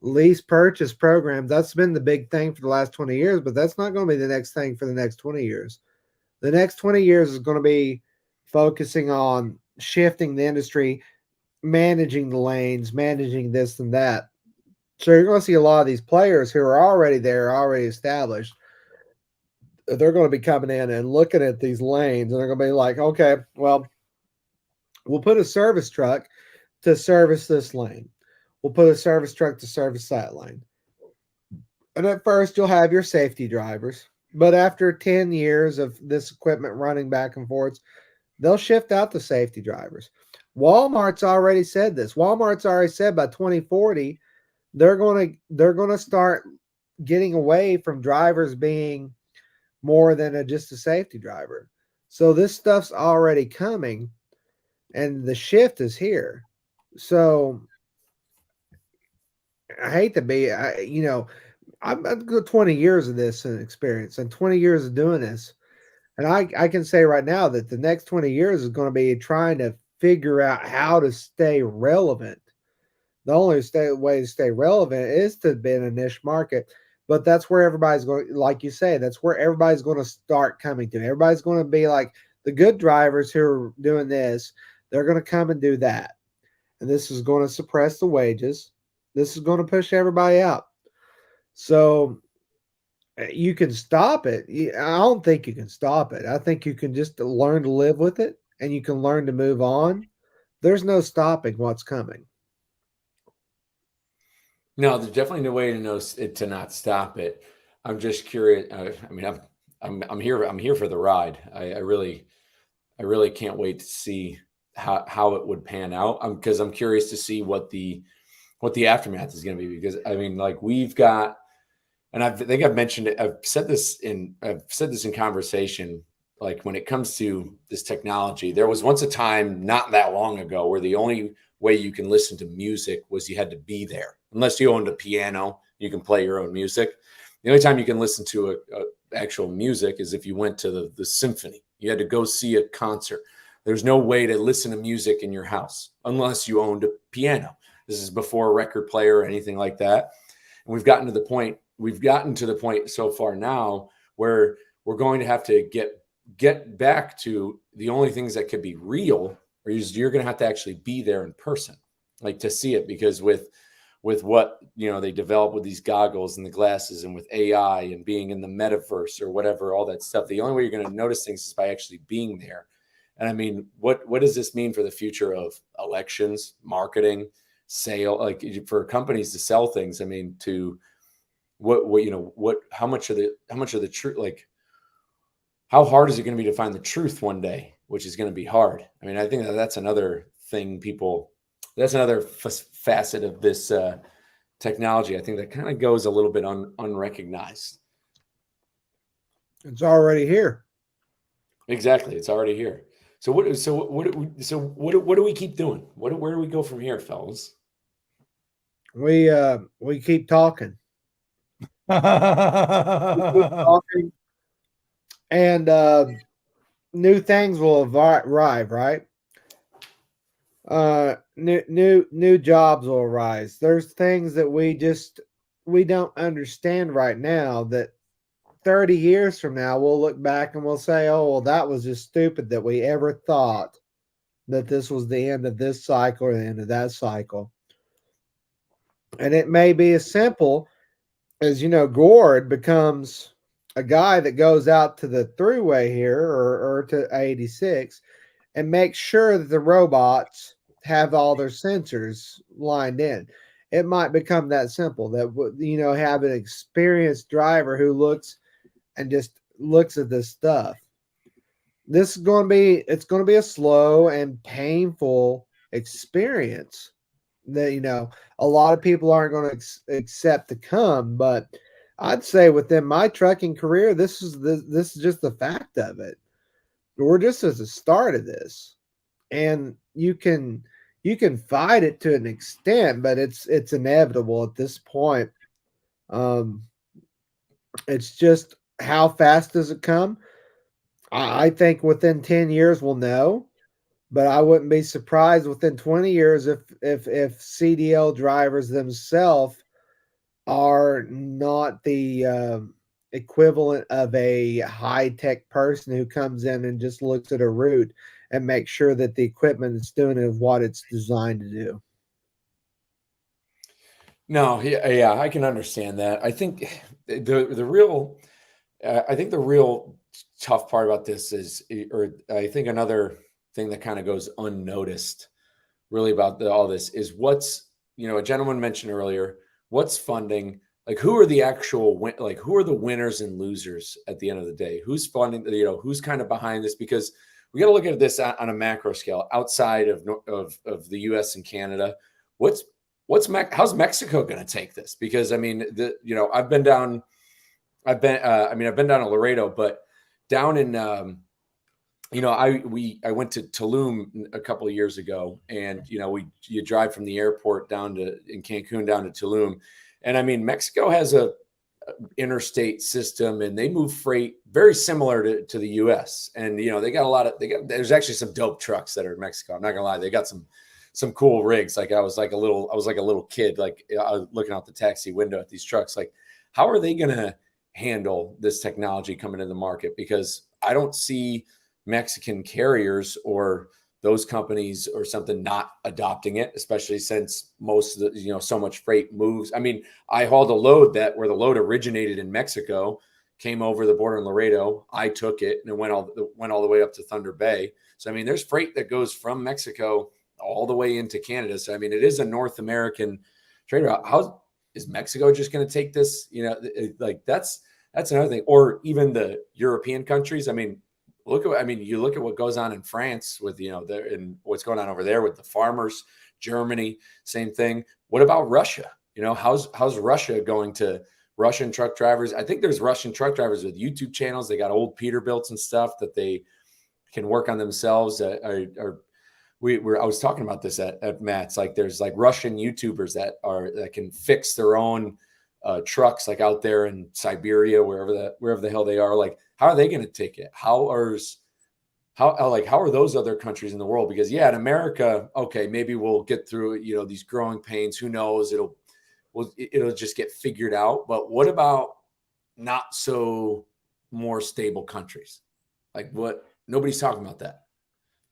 lease purchase programs, that's been the big thing for the last 20 years, but that's not going to be the next thing for the next 20 years. The next 20 years is going to be focusing on shifting the industry, managing the lanes, managing this and that. So you're going to see a lot of these players who are already there, already established. They're going to be coming in and looking at these lanes, and they're going to be like, okay, well, we'll put a service truck to service this lane. We'll put a service truck to service that lane. And at first, you'll have your safety drivers. But after 10 years of this equipment running back and forth, they'll shift out the safety drivers. Walmart's already said this. Walmart's already said by 2040, they're going to start getting away from drivers being more than just a safety driver. So this stuff's already coming, and the shift is here. So I hate to be, I've got 20 years of this experience and 20 years of doing this. And I can say right now that the next 20 years is going to be trying to figure out how to stay relevant. The only way to stay relevant is to be in a niche market. But that's where everybody's going, like you say, that's where everybody's going to start coming to. Everybody's going to be like the good drivers who are doing this, they're going to come and do that. And this is going to suppress the wages. This is going to push everybody out. So you can stop it. I don't think you can stop it. I think you can just learn to live with it, and you can learn to move on. There's no stopping what's coming. No, there's definitely no way to know it to not stop it. I'm just curious. I mean, I'm here for the ride. I really can't wait to see how it would pan out. Because I'm curious to see what the aftermath is going to be. Because I mean, like, we've got, and I think I've mentioned it. I've said this in conversation. Like, when it comes to this technology, there was once a time not that long ago where the only way you can listen to music was you had to be there. Unless you owned a piano, you can play your own music. The only time you can listen to a actual music is if you went to the symphony. You had to go see a concert. There's no way to listen to music in your house unless you owned a piano. This is before a record player or anything like that. And we've gotten to the point so far now where we're going to have to get back to the only things that could be real, or you're going to have to actually be there in person, like, to see it. Because with with what, they develop with these goggles and the glasses and with AI and being in the metaverse or whatever, all that stuff. The only way you're going to notice things is by actually being there. And I mean, what does this mean for the future of elections, marketing, sale, like for companies to sell things? I mean, to how much of the truth, like how hard is it going to be to find the truth one day, which is going to be hard. I mean, I think that's another thing that's another facet of this technology. I think that kind of goes a little bit unrecognized. It's already here. Exactly. It's already here. So what do we keep doing? Where do we go from here, fellas? We keep talking. Keep talking, and new things will arrive, right? New jobs will arise. There's things that we don't understand right now that 30 years from now we'll look back and we'll say, oh, well, that was just stupid that we ever thought that this was the end of this cycle or the end of that cycle. And it may be as simple as, Gord becomes a guy that goes out to the thruway here or to 86 and makes sure that the robots have all their sensors lined in. It might become that simple that, have an experienced driver who looks and just looks at this stuff. It's going to be a slow and painful experience that, a lot of people aren't going to accept to come, but I'd say within my trucking career, this is just the fact of it. We're just at the start of this, and you can fight it to an extent, but it's inevitable at this point. It's just how fast does it come? I think within 10 years we'll know, but I wouldn't be surprised within 20 years if CDL drivers themselves are not the equivalent of a high-tech person who comes in and just looks at a route and makes sure that the equipment is doing what it's designed to do. No, yeah, I can understand that. I think the real tough part about this is, or I think another thing that kind of goes unnoticed really about all this is what's, a gentleman mentioned earlier, what's funding, like who are the who are the winners and losers at the end of the day? Who's funding, who's kind of behind this? Because we got to look at this on a macro scale outside of the US and Canada. How's Mexico going to take this? Because I mean, I've been down to Laredo, but down in, I went to Tulum a couple of years ago, and you drive from the airport in Cancun down to Tulum, and I mean Mexico has a interstate system, and they move freight very similar to the U.S. And they got there's actually some dope trucks that are in Mexico. I'm not gonna lie, they got some cool rigs. Like I was like a little kid, like I was looking out the taxi window at these trucks. Like, how are they gonna handle this technology coming in the market? Because I don't see Mexican carriers or those companies or something not adopting it, especially since most of the, so much freight moves. I mean, I hauled a load where the load originated in Mexico, came over the border in Laredo. I took it and it went all the way up to Thunder Bay. So, I mean, there's freight that goes from Mexico all the way into Canada. So, I mean, it is a North American trade route. How is Mexico just going to take this? Like that's another thing. Or even the European countries. I mean, you look at what goes on in France with, and what's going on over there with the farmers, Germany, same thing. What about Russia? How's Russia going to Russian truck drivers? I think there's Russian truck drivers with YouTube channels. They got old Peterbilts and stuff that they can work on themselves. I was talking about this at Matt's. Like there's like Russian YouTubers that can fix their own trucks, like out there in Siberia, wherever the hell they are. Like, how are they going to take it? How are those other countries in the world? Because in America, okay, maybe we'll get through these growing pains. Who knows? It'll just get figured out. But what about not so more stable countries? Like what? Nobody's talking about that.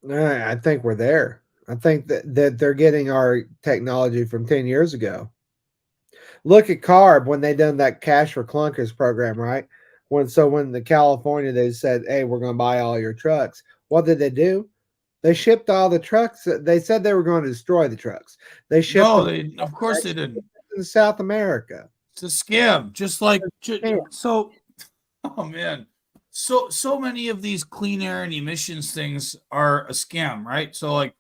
I think we're there. I think that they're getting our technology from 10 years ago. Look at CARB when they done that Cash for Clunkers program, right? When the California they said, "Hey, we're going to buy all your trucks." What did they do? They shipped all the trucks. They said they were going to destroy the trucks. They shipped No, them of course they didn't. to South America. It's a scam. Just like Yeah. so. Oh man, so many of these clean air and emissions things are a scam, right? So like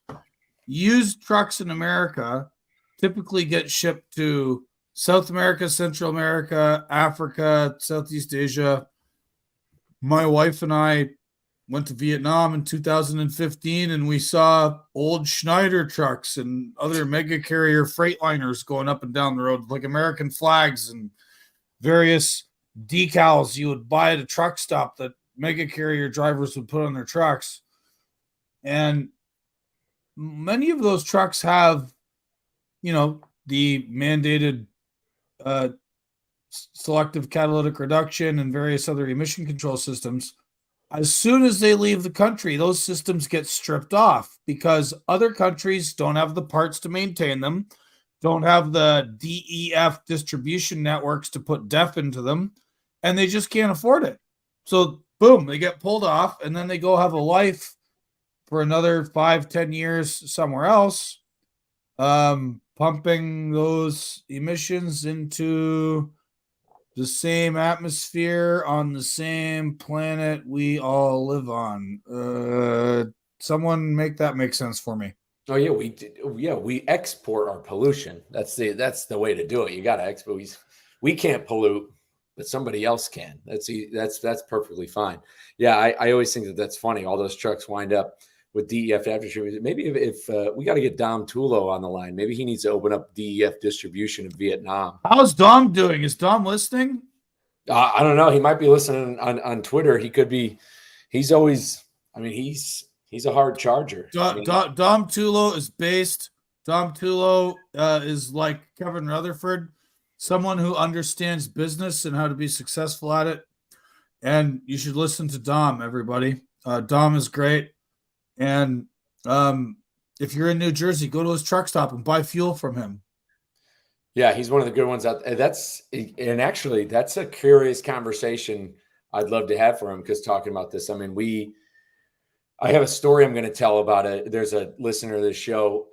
used trucks in America typically get shipped to South America, Central America, Africa, Southeast Asia. My wife and I went to Vietnam in 2015 and we saw old Schneider trucks and other mega carrier freightliners going up and down the road, like American flags and various decals you would buy at a truck stop that mega carrier drivers would put on their trucks. And many of those trucks have, the mandated selective catalytic reduction and various other emission control systems. As soon as they leave the country, those systems get stripped off because other countries don't have the parts to maintain them, don't have the DEF distribution networks to put DEF into them, and they just can't afford it. So, boom, they get pulled off, and then they go have a life for another 5-10 years somewhere else, pumping those emissions into the same atmosphere on the same planet we all live on. Someone make that make sense for me. Oh yeah, we export our pollution. That's the way to do it. You got to export. We can't pollute, but somebody else can. That's perfectly fine. Yeah, I always think that's funny. All those trucks wind up with DEF aftertreatment. Maybe if we got to get Dom Tulo on the line, maybe he needs to open up DEF distribution in Vietnam. How's Dom doing? Is Dom listening? I don't know. He might be listening on Twitter. He could be. He's always. I mean, he's a hard charger. Dom Tulo is based. Dom Tulo is like Kevin Rutherford, someone who understands business and how to be successful at it. And you should listen to Dom, everybody. Dom is great. And if you're in New Jersey, go to his truck stop and buy fuel from him. Yeah, he's one of the good ones out there. That's a curious conversation I'd love to have for him because talking about this, I mean, I have a story I'm going to tell about it. There's a listener of this show.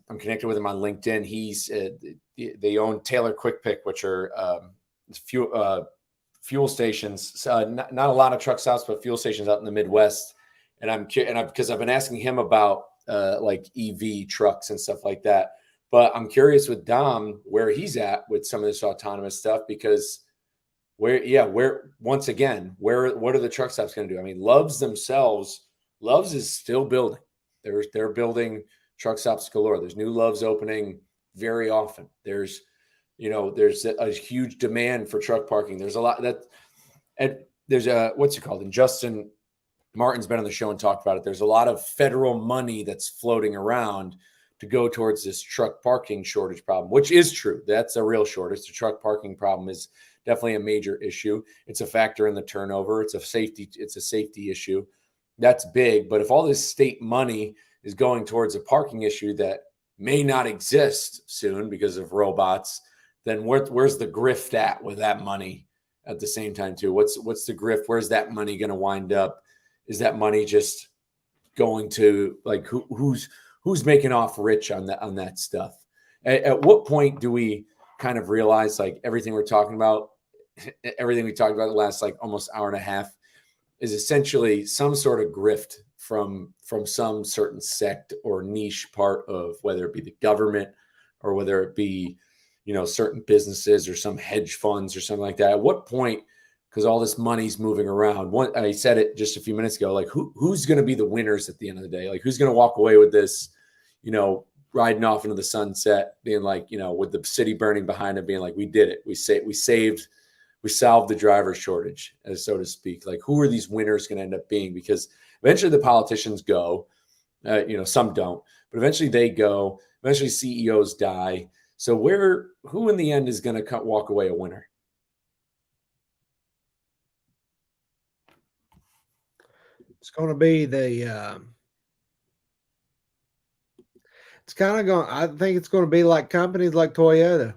I'm connected with him on LinkedIn. They own Taylor Quick Pick, which are fuel stations. Not a lot of truck stops, but fuel stations out in the Midwest. And because I've been asking him about like EV trucks and stuff like that. But I'm curious with Dom where he's at with some of this autonomous stuff because what are the truck stops going to do? I mean, Love's is still building. They're building truck stops galore. There's new Loves opening very often. There's a huge demand for truck parking. There's a lot there's what's it called? And Justin Martin's been on the show and talked about it. There's a lot of federal money that's floating around to go towards this truck parking shortage problem, which is true. That's a real shortage. The truck parking problem is definitely a major issue. It's a factor in the turnover. It's a safety issue. That's big. But if all this state money is going towards a parking issue that may not exist soon because of robots, then where's the grift at with that money at the same time too? What's the grift? Where's that money going to wind up? Is that money just going to like who's making off rich on that stuff? At what point do we kind of realize like everything we talked about the last like almost hour and a half is essentially some sort of grift from some certain sect or niche part of whether it be the government or whether it be, certain businesses or some hedge funds or something like that? At what point, because all this money's moving around. I said it just a few minutes ago, like who's going to be the winners at the end of the day? Like who's going to walk away with this, riding off into the sunset, being like, with the city burning behind it, being like, we did it. We solved the driver shortage, so to speak. Like who are these winners going to end up being? Because eventually the politicians go, some don't, but eventually they go, eventually CEOs die. So who in the end is going to walk away a winner? It's going to be I think it's going to be like companies like Toyota.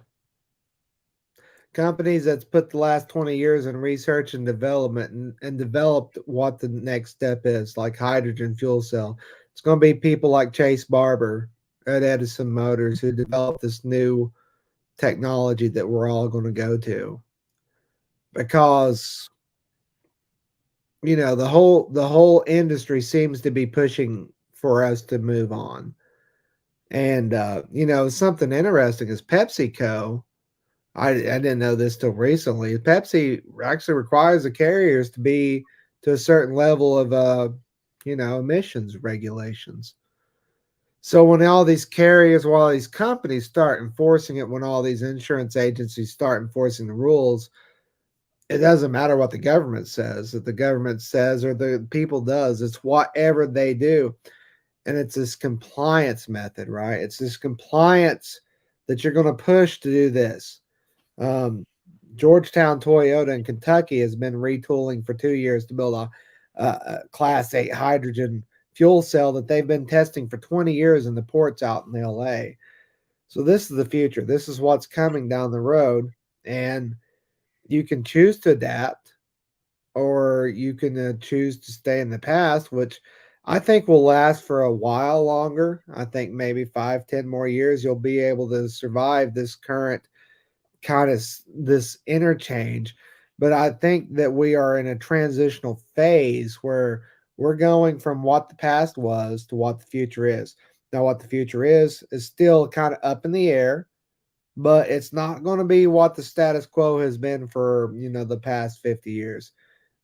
companies that's put the last 20 years in research and development and developed what the next step is, like hydrogen fuel cell. It's going to be people like Chase Barber at Edison Motors who developed this new technology that we're all going to go to, because the whole industry seems to be pushing for us to move on. And something interesting is PepsiCo. I didn't know this till recently. Pepsi actually requires the carriers to be to a certain level of emissions regulations. So when all these carriers, while these companies start enforcing it, when all these insurance agencies start enforcing the rules, it doesn't matter what the government says, that the government says or the people does. It's whatever they do. And it's this compliance method, right? It's this compliance that you're going to push to do this. Georgetown Toyota in Kentucky has been retooling for 2 years to build a Class 8 hydrogen fuel cell that they've been testing for 20 years in the ports out in LA. So this is the future. This is what's coming down the road. And you can choose to adapt, or you can choose to stay in the past, which I think will last for a while longer. I think maybe 5-10 more years you'll be able to survive this current kind of this interchange. But I think that we are in a transitional phase where we're going from what the past was to what the future is. Now, what the future is still kind of up in the air, but it's not going to be what the status quo has been for, the past 50 years.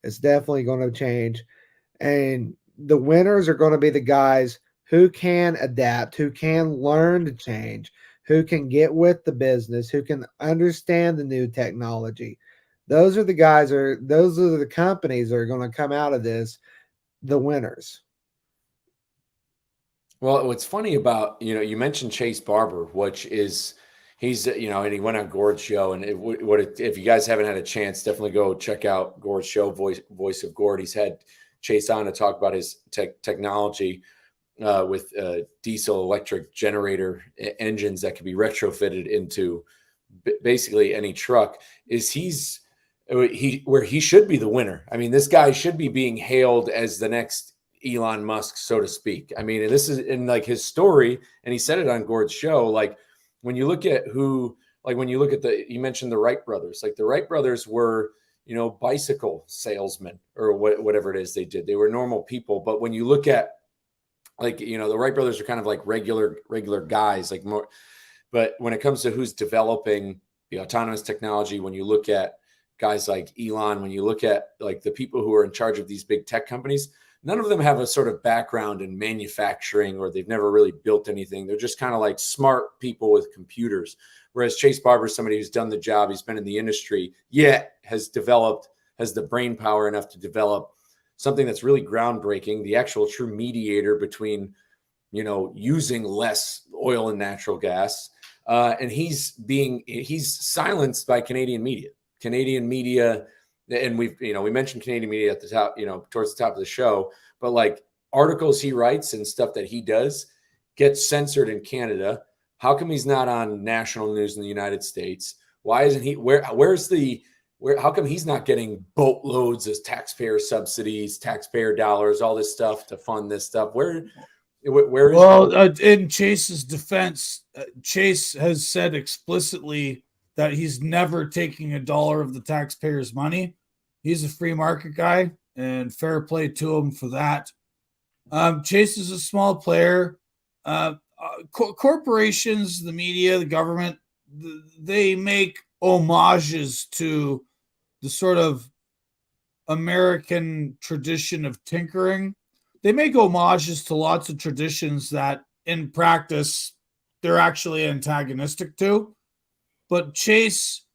It's definitely going to change. And the winners are going to be the guys who can adapt, who can learn to change, who can get with the business, who can understand the new technology. Those are the guys, those are the companies that are going to come out of this, the winners. Well, what's funny about, you mentioned Chase Barber, which is, he's, and he went on Gord's show, and if you guys haven't had a chance, definitely go check out Gord's show, Voice of Gord. He's had Chase on to talk about his technology with diesel electric generator engines that can be retrofitted into basically any truck. Where he should be the winner. I mean, this guy should be being hailed as the next Elon Musk, so to speak. I mean, this is in like his story, and he said it on Gord's show. Like when you look at you mentioned the Wright brothers. Like the Wright brothers were, bicycle salesmen or whatever it is they did. They were normal people. But when you look at the Wright brothers are kind of like regular guys, like more. But when it comes to who's developing the autonomous technology, when you look at guys like Elon, when you look at like the people who are in charge of these big tech companies, none of them have a sort of background in manufacturing, or they've never really built anything. They're just kind of like smart people with computers. Whereas Chase Barber is somebody who's done the job. He's been in the industry, yet has the brain power enough to develop something that's really groundbreaking, the actual true mediator between, using less oil and natural gas. And he's silenced by Canadian media. And we mentioned Canadian media at the top, towards the top of the show, but like articles he writes and stuff that he does gets censored in Canada. How come he's not on national news in the United States? Why isn't he? How come he's not getting boatloads of taxpayer subsidies, taxpayer dollars, all this stuff to fund this stuff? In Chase's defense, Chase has said explicitly that he's never taking a dollar of the taxpayers' money. He's a free market guy, and fair play to him for that. Chase is a small player. Corporations, the media, the government, they make homages to the sort of American tradition of tinkering. They make homages to lots of traditions that in practice they're actually antagonistic to. But Chase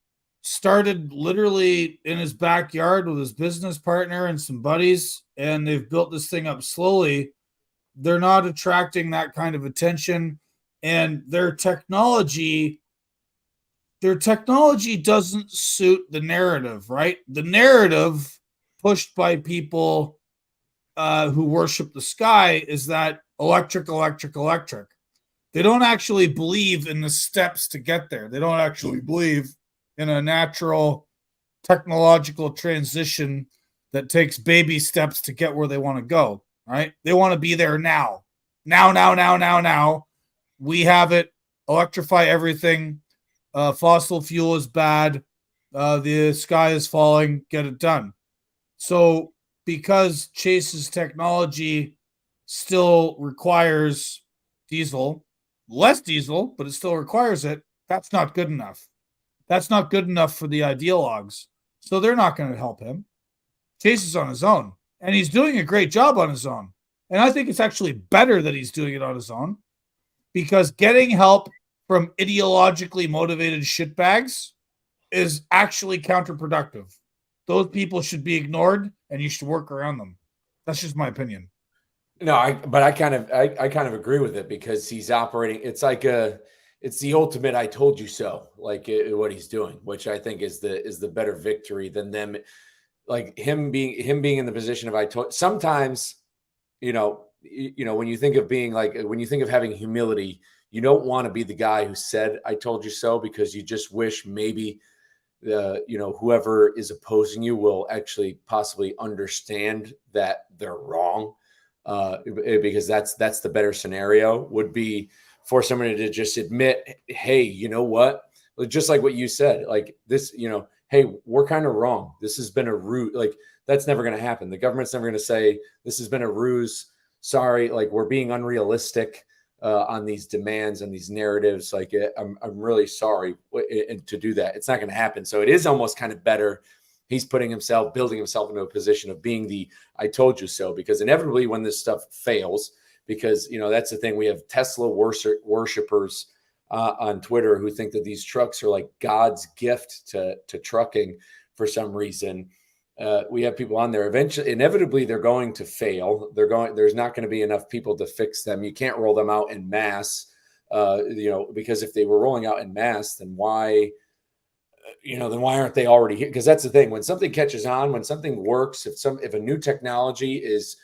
started literally in his backyard with his business partner and some buddies, and they've built this thing up slowly. They're not attracting that kind of attention, and their technology doesn't suit the narrative, right? The narrative pushed by people who worship the sky is that electric. They don't actually believe in the steps to get there. They don't actually believe in a natural technological transition that takes baby steps to get where they want to go, right? They want to be there now. Now. We have it. Electrify everything. Fossil fuel is bad. The sky is falling. Get it done. So because Chase's technology still requires diesel, less diesel, but it still requires it, that's not good enough. That's not good enough for the ideologues. So they're not going to help him. Chase is on his own, and he's doing a great job on his own. And I think it's actually better that he's doing it on his own, because getting help from ideologically motivated shitbags is actually counterproductive. Those people should be ignored, and you should work around them. That's just my opinion. No, I kind of agree with it, because he's operating. It's the ultimate "I told you so," like what he's doing, which I think is the better victory than them, like him being in the position of "I told." Sometimes, when you think of when you think of having humility, you don't want to be the guy who said "I told you so," because you just wish maybe whoever is opposing you will actually possibly understand that they're wrong, because that's the better scenario, would be for somebody to just admit, hey, you know what, just like what you said, like this, hey, we're kind of wrong. This has been a ruse. Like, that's never going to happen. The government's never going to say this has been a ruse. Sorry, like, we're being unrealistic on these demands and these narratives. Like, I'm really sorry to do that. It's not going to happen. So it is almost kind of better. He's building himself into a position of being the "I told you so," because inevitably when this stuff fails, because that's the thing, we have Tesla worshipers on Twitter who think that these trucks are like God's gift to trucking for some reason. We have people on there. Inevitably, they're going to fail. There's not going to be enough people to fix them. You can't roll them out in mass, because if they were rolling out in mass, then why aren't they already here? Because that's the thing. When something catches on, when something works, if a new technology is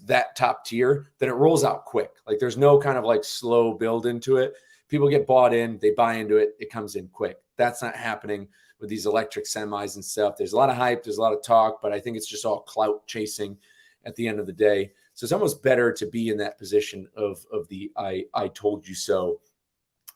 that top tier, then it rolls out quick. Like, there's no kind of like slow build into it. People get bought in, they buy into it, it comes in quick. That's not happening with these electric semis and stuff. There's a lot of hype, there's a lot of talk, but I think it's just all clout chasing at the end of the day. So it's almost better to be in that position of the I told you so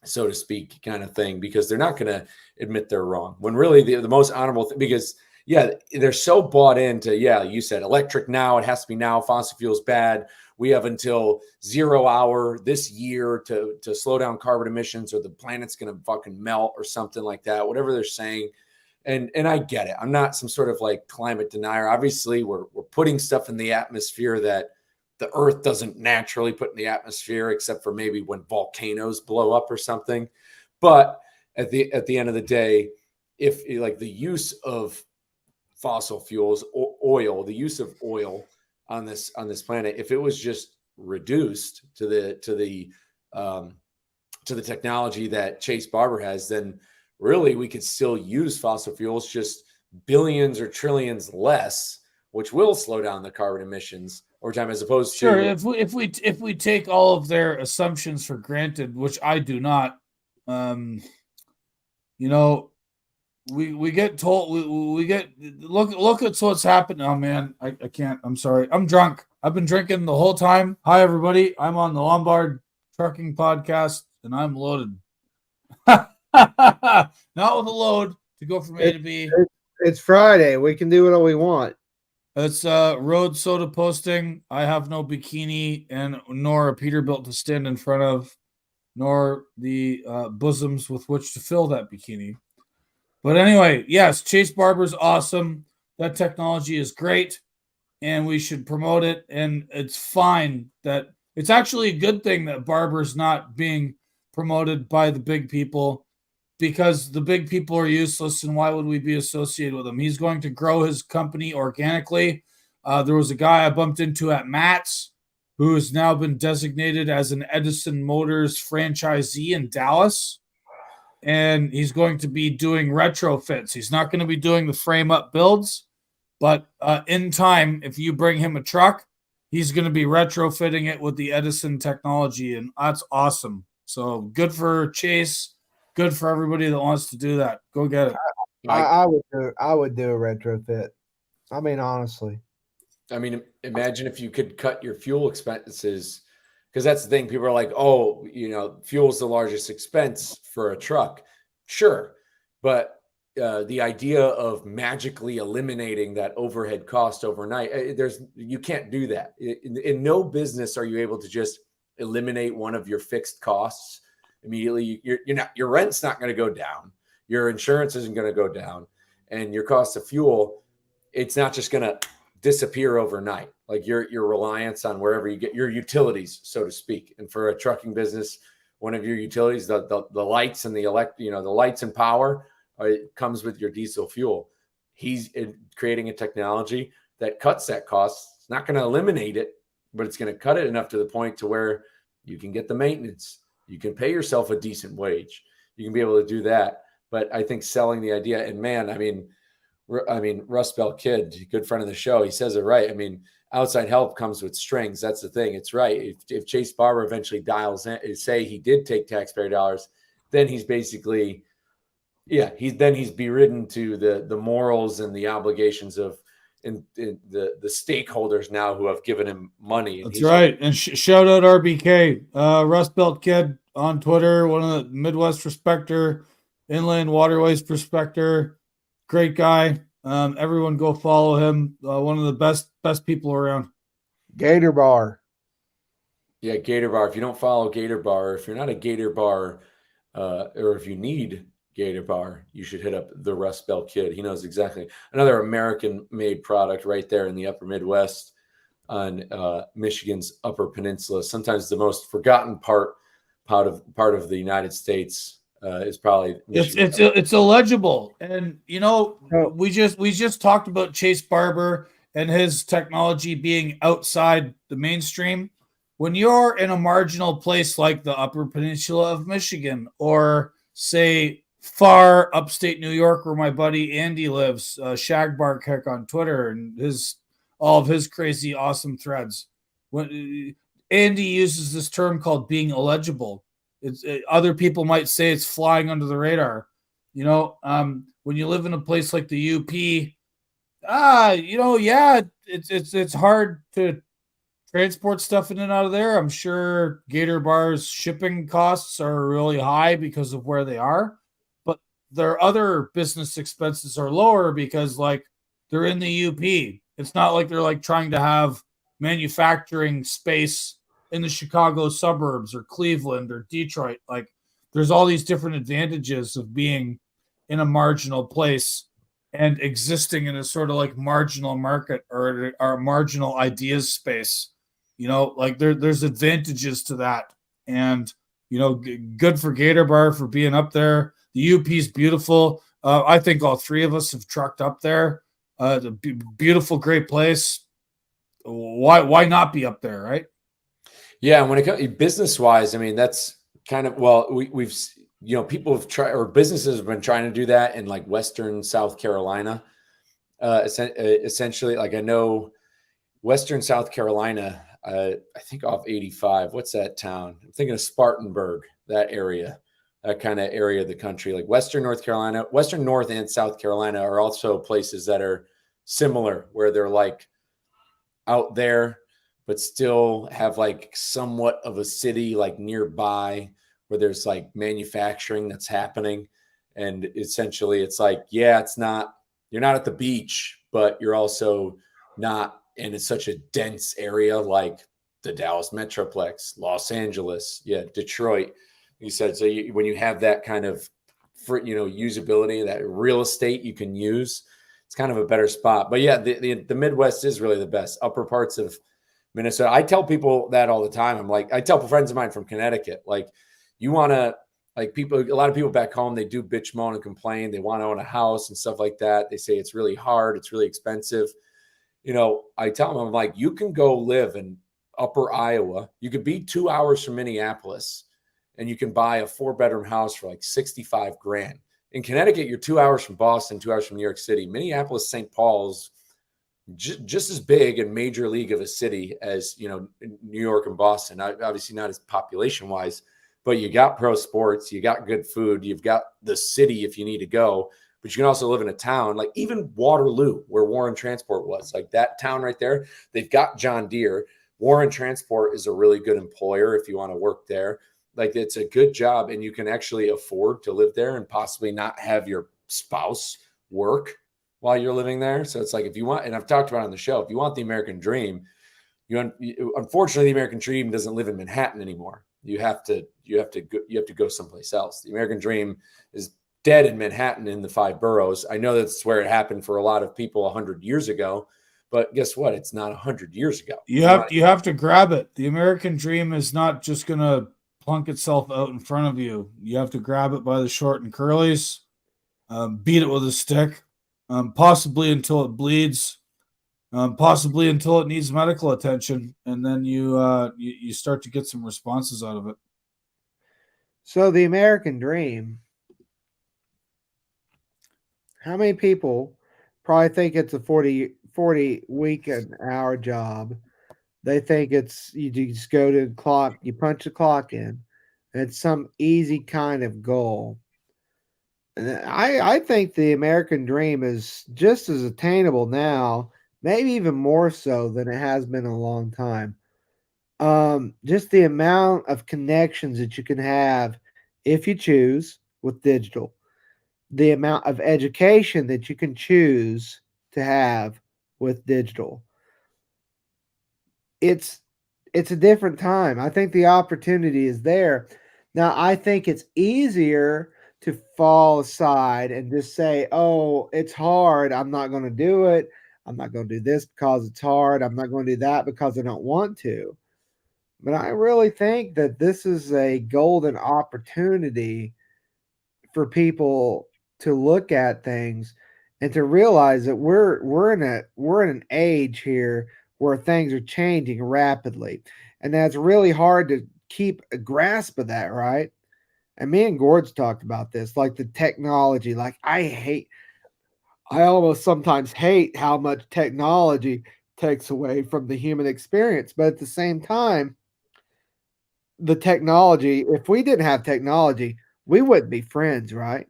to speak, kind of thing, because they're not going to admit they're wrong. When really the most honorable thing, because they're so bought into, you said electric now, it has to be now, fossil fuel's bad. We have until 0 hour this year to slow down carbon emissions, or the planet's going to fucking melt or something like that, whatever they're saying. And I get it. I'm not some sort of like climate denier. Obviously, we're putting stuff in the atmosphere that the Earth doesn't naturally put in the atmosphere, except for maybe when volcanoes blow up or something. But at the end of the day, if like the use of fossil fuels, oil, the use of oil on this planet, if it was just reduced to the technology that Chase Barber has, then really we could still use fossil fuels, just billions or trillions less, which will slow down the carbon emissions over time, as opposed to if we take all of their assumptions for granted, which I do not. We get told we get look at what's happened. Oh man, I can't. I'm sorry. I'm drunk. I've been drinking the whole time. Hi everybody. I'm on the Lombard Trucking Podcast, and I'm loaded. Not with a load to go from A to B. It's Friday. We can do what we want. It's road soda posting. I have no bikini and nor a Peterbilt to stand in front of, nor the bosoms with which to fill that bikini. But anyway, yes, Chase Barber's awesome. That technology is great, and we should promote it. And it's fine that it's actually a good thing that Barber's not being promoted by the big people, because the big people are useless, and why would we be associated with him? He's going to grow his company organically. There was a guy I bumped into at Matt's who has now been designated as an Edison Motors franchisee in Dallas, and he's going to be doing retrofits. He's not going to be doing the frame-up builds, but in time, if you bring him a truck, he's going to be retrofitting it with the Edison technology, and that's awesome. So good for Chase. good for everybody that wants to do that. Go get it. I would do a retrofit. I mean, honestly. I mean, imagine if you could cut your fuel expenses, because that's the thing. People are like, oh, fuel is the largest expense for a truck. Sure. But the idea of magically eliminating that overhead cost overnight, you can't do that. In no business are you able to just eliminate one of your fixed costs immediately. Your rent's not going to go down. Your insurance isn't going to go down, and your cost of fuel, it's not just going to disappear overnight. Like your reliance on wherever you get your utilities, so to speak. And for a trucking business, one of your utilities, the lights and the lights and power, it comes with your diesel fuel. He's creating a technology that cuts that cost. It's not going to eliminate it, but it's going to cut it enough to the point to where you can get the maintenance. You can pay yourself a decent wage. You can be able to do that. But I think selling the idea, and man, I mean, Rust Belt Kid, good friend of the show, he says it right. I mean, outside help comes with strings. That's the thing. It's right. If Chase Barber eventually dials in, say he did take taxpayer dollars, then he's basically, he's beridden to the morals and the obligations of the stakeholders now who have given him money. That's right. And shout out RBK, Rust Belt Kid on Twitter, one of the Midwest Prospector, Inland Waterways Prospector. Great guy. Everyone go follow him. One of the best people around. Gator Bar. Yeah, Gator Bar. If you don't follow Gator Bar, if you're not a Gator Bar, or if you need Gator Bar, you should hit up the Rust Belt Kid. He knows exactly. Another American-made product right there in the upper Midwest on Michigan's Upper Peninsula. Sometimes the most forgotten part of the United States. Is probably it's illegible, and we just talked about Chase Barber and his technology being outside the mainstream. When you're in a marginal place like the Upper Peninsula of Michigan, or say far upstate New York, where my buddy Andy lives, Shagbar Kick on Twitter, and all of his crazy awesome threads. When Andy uses this term called being illegible. Other people might say it's flying under the radar. When you live in a place like the UP, it's hard to transport stuff in and out of there. I'm sure Gator Bar's shipping costs are really high because of where they are, but their other business expenses are lower because they're in the UP. It's not like they're trying to have manufacturing space in the Chicago suburbs or Cleveland or Detroit. There's all these different advantages of being in a marginal place and existing in a sort of marginal market or marginal ideas space. There's advantages to that. And, good for Gator Bar for being up there. The UP is beautiful. I think all three of us have trucked up there. It's a beautiful, great place. Why not be up there, right? Yeah, when it comes business-wise, I mean, that's kind of, we've people have tried, or businesses have been trying to do that in Western South Carolina. Essentially, I know Western South Carolina, I think off 85. What's that town? I'm thinking of Spartanburg, that area, that kind of area of the country. Western North Carolina, Western North and South Carolina are also places that are similar, where they're out there, but still have somewhat of a city nearby, where there's manufacturing that's happening. And essentially it's it's not, you're not at the beach, but you're also not, and it's such a dense area like the Dallas Metroplex, Los Angeles, Detroit. You said, so when you have that kind of, usability, that real estate you can use, it's kind of a better spot. But the Midwest is really the best. Upper parts of Minnesota. I tell people that all the time. I tell friends of mine from Connecticut, you want to, people, a lot of people back home, they do bitch, moan, and complain. They want to own a house and stuff like that. They say it's really hard. It's really expensive. I tell them, you can go live in Upper Iowa. You could be 2 hours from Minneapolis, and you can buy a 4-bedroom house for $65,000. In Connecticut, you're 2 hours from Boston, 2 hours from New York City. Minneapolis, St. Paul's just as big and major league of a city as New York and Boston. Obviously not as population wise, but you got pro sports, you got good food, you've got the city if you need to go, but you can also live in a town like even Waterloo, where Warren Transport was, like that town right there. They've got John Deere. Warren Transport is a really good employer if you want to work there. Like it's a good job, and you can actually afford to live there and possibly not have your spouse work while you're living there. So it's like if you want, and I've talked about it on the show, if you want the American dream, unfortunately the American dream doesn't live in Manhattan anymore. You have to go someplace else. The American dream is dead in Manhattan in the 5 boroughs. I know that's where it happened for a lot of people 100 years ago, but guess what? It's not 100 years ago. You have to grab it. The American dream is not just going to plunk itself out in front of you. You have to grab it by the short and curlies, beat it with a stick, possibly until it bleeds, possibly until it needs medical attention, and then you start to get some responses out of it. So the American dream, how many people probably think it's a 40 week an hour job? They think it's you just go to the clock, you punch the clock in, and it's some easy kind of goal. And I think the American dream is just as attainable now, maybe even more so than it has been in a long time. Just the amount of connections that you can have if you choose with digital, the amount of education that you can choose to have with digital. It's a different time. I think the opportunity is there. Now, I think it's easier to fall aside and just say, "Oh, it's hard. I'm not going to do it. I'm not going to do this because it's hard. I'm not going to do that because I don't want to." But I really think that this is a golden opportunity for people to look at things and to realize that we're in an age here where things are changing rapidly, and that's really hard to keep a grasp of that, right? And me and Gord's talked about this, like the technology. Like I almost sometimes hate how much technology takes away from the human experience, but at the same time, the technology, if we didn't have technology, we wouldn't be friends, right?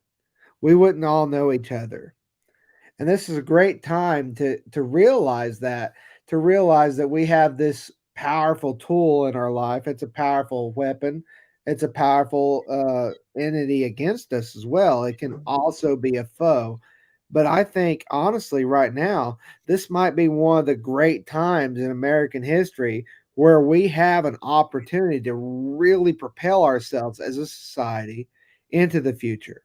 We wouldn't all know each other. And this is a great time to realize that we have this powerful tool in our life. It's a powerful weapon. It's a powerful entity against us as well. It can also be a foe. But I think honestly, right now, this might be one of the great times in American history where we have an opportunity to really propel ourselves as a society into the future.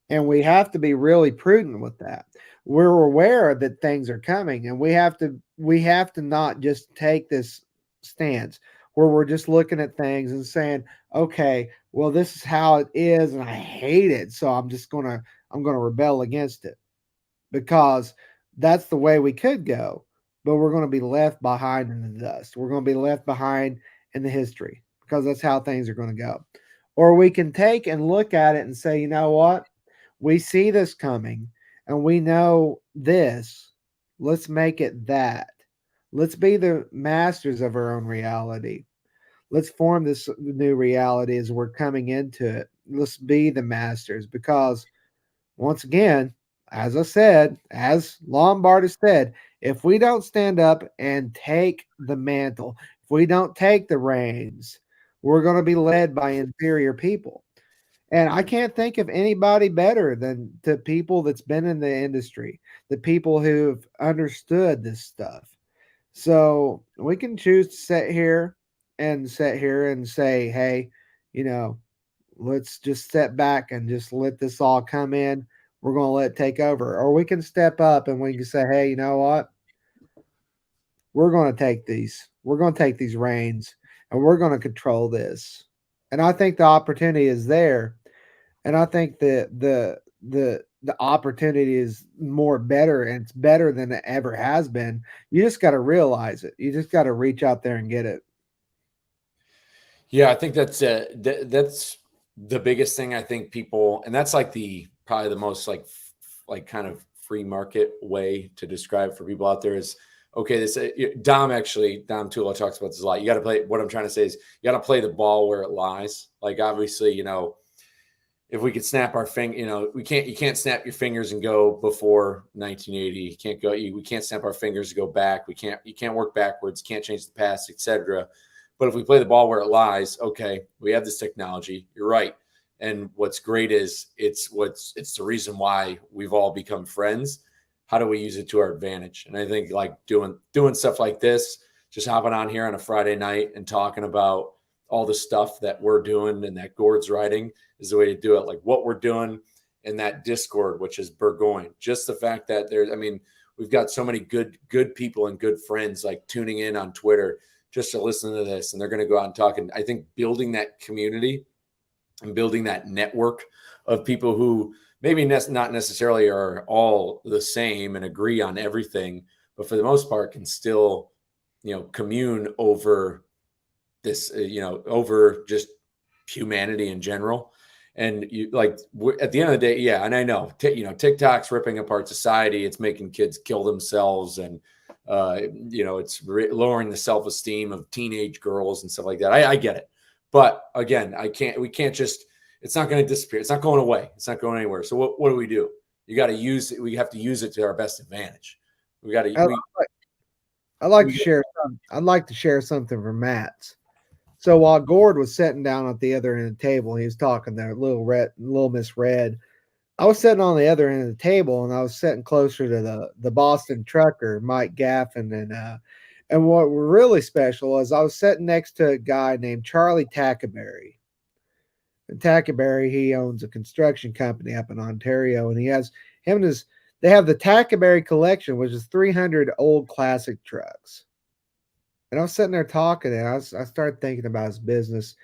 And we have to be really prudent with that. We're aware that things are coming, and we have to not just take this stance where we're just looking at things and saying, okay, well, this is how it is and I hate it, so I'm gonna rebel against it, because that's the way we could go, but we're going to be left behind in the dust. We're going to be left behind in the history, because that's how things are going to go. Or we can take and look at it and say, you know what? We see this coming and we know this. Let's make it that. Let's be the masters of our own reality. Let's form this new reality as we're coming into it. Let's be the masters, because once again, as I said, as Lombard has said, if we don't stand up and take the mantle, if we don't take the reins, we're going to be led by inferior people. And I can't think of anybody better than the people that's been in the industry, the people who've understood this stuff. So we can choose to sit here and say, hey, you know, let's just step back and just let this all come in. We're going to let it take over. Or we can step up and we can say, hey, you know what? We're going to take these. We're going to take these reins and we're going to control this. And I think the opportunity is there. And I think the opportunity is more better, and it's better than it ever has been. You just got to realize it. You just got to reach out there and get it. Yeah, I think that's the biggest thing. I think people, and that's like probably the most like kind of free market way to describe for people out there is okay, this Dom Tula talks about this a lot. You got to play. What I'm trying to say is you got to play the ball where it lies. Like obviously, if we could snap our finger, you can't snap your fingers and go before 1980. You can't go. We can't snap our fingers to go back. You can't work backwards. Can't change the past, etc. But if we play the ball where it lies, okay, we have this technology. You're right. And what's great is it's the reason why we've all become friends. How do we use it to our advantage? And I think like doing stuff like this, just hopping on here on a Friday night and talking about all the stuff that we're doing and that Gord's writing is the way to do it. Like what we're doing in that Discord, which is Burgoyne. Just the fact that we've got so many good people and good friends like tuning in on Twitter just to listen to this, and they're going to go out and talk. And I think building that community and building that network of people who maybe not necessarily are all the same and agree on everything, but for the most part can still, commune over this, over just humanity in general. And at the end of the day, yeah, and I know, TikTok's ripping apart society. It's making kids kill themselves, and it's lowering the self-esteem of teenage girls and stuff like that. I get it, but again, we can't just. It's not going to disappear. It's not going away. It's not going anywhere. So what do? You got to use it. We have to use it to our best advantage. We got to. I'd like to share something from Matt's. So while Gord was sitting down at the other end of the table, he was talking there, little Miss Red. I was sitting on the other end of the table, and I was sitting closer to the Boston trucker, Mike Gaffin, and what were really special is I was sitting next to a guy named Charlie Tackaberry. And Tackaberry, he owns a construction company up in Ontario, and they have the Tackaberry collection, which is 300 old classic trucks. And I was sitting there talking, and I started thinking about his business.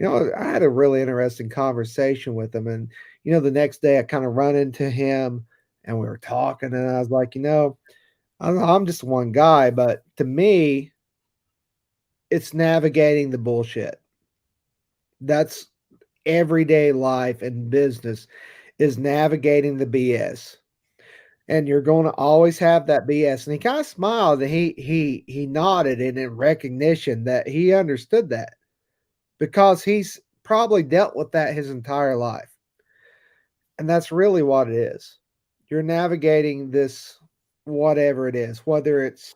I had a really interesting conversation with him, and the next day I kind of run into him, and we were talking, and I was like, I'm just one guy, but to me, it's navigating the bullshit. That's everyday life and business is navigating the BS. And you're going to always have that BS. And he kind of smiled and he nodded in recognition that he understood that because he's probably dealt with that his entire life. And that's really what it is. You're navigating this, whatever it is, whether it's,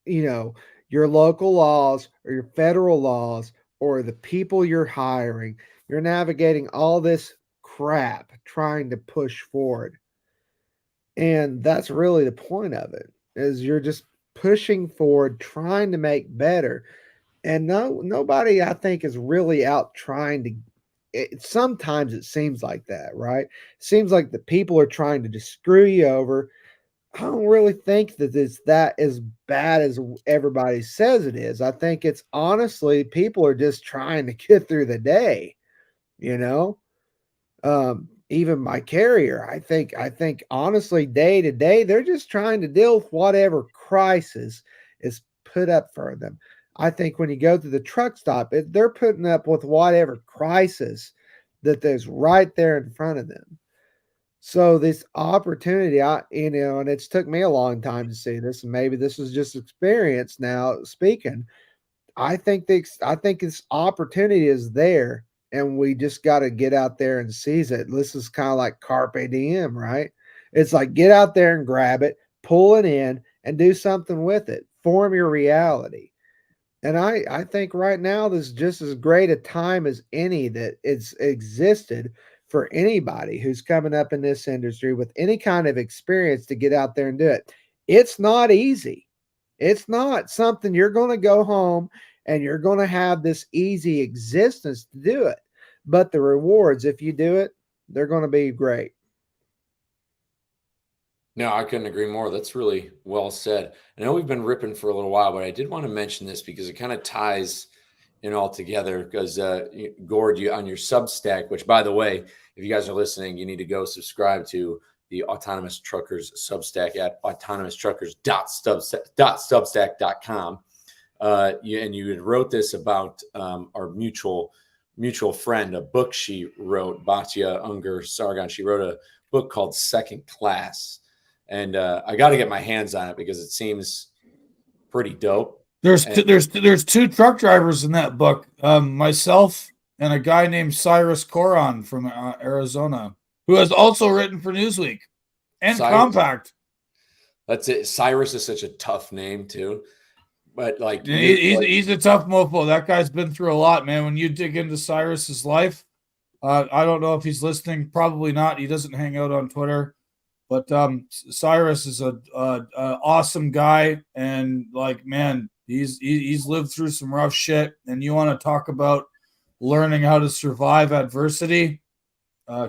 your local laws or your federal laws or the people you're hiring. You're navigating all this crap trying to push forward. And that's really the point of it, is you're just pushing forward, trying to make better. And nobody, I think, is really out trying to. Sometimes it seems like that, right? It seems like the people are trying to just screw you over. I don't really think that it's that as bad as everybody says it is. I think it's honestly people are just trying to get through the day, even my carrier, I think honestly, day to day, they're just trying to deal with whatever crisis is put up for them. I think when you go to the truck stop, they're putting up with whatever crisis that there's right there in front of them. So this opportunity, and it's took me a long time to see this, and maybe this is just experience now speaking. I think this opportunity is there, and we just got to get out there and seize it. This is kind of like carpe diem, right? It's like get out there and grab it, pull it in, and do something with it. Form your reality. And I think right now this is just as great a time as any that it's existed for anybody who's coming up in this industry with any kind of experience to get out there and do it. It's not easy. It's not something you're going to go home and you're going to have this easy existence to do it. But the rewards, if you do it, they're going to be great. No, I couldn't agree more. That's really well said. I know we've been ripping for a little while, but I did want to mention this because it kind of ties in all together. Because Gord, you on your Substack, which by the way, if you guys are listening, you need to go subscribe to the Autonomous Truckers Substack at autonomoustruckers.substack.com. And you wrote this about our mutual friend, a book she wrote, Batya Unger Sargon. She wrote a book called Second Class. And I got to get my hands on it because it seems pretty dope. There's two truck drivers in that book. Myself and a guy named Cyrus Coron from Arizona, who has also written for Newsweek and Compact. That's it. Cyrus is such a tough name too, but like he's a tough mofo. That guy's been through a lot, man. When you dig into Cyrus's life, I don't know if he's listening. Probably not. He doesn't hang out on Twitter, but Cyrus is a awesome guy, and like, man, he's lived through some rough shit. And you want to talk about learning how to survive adversity?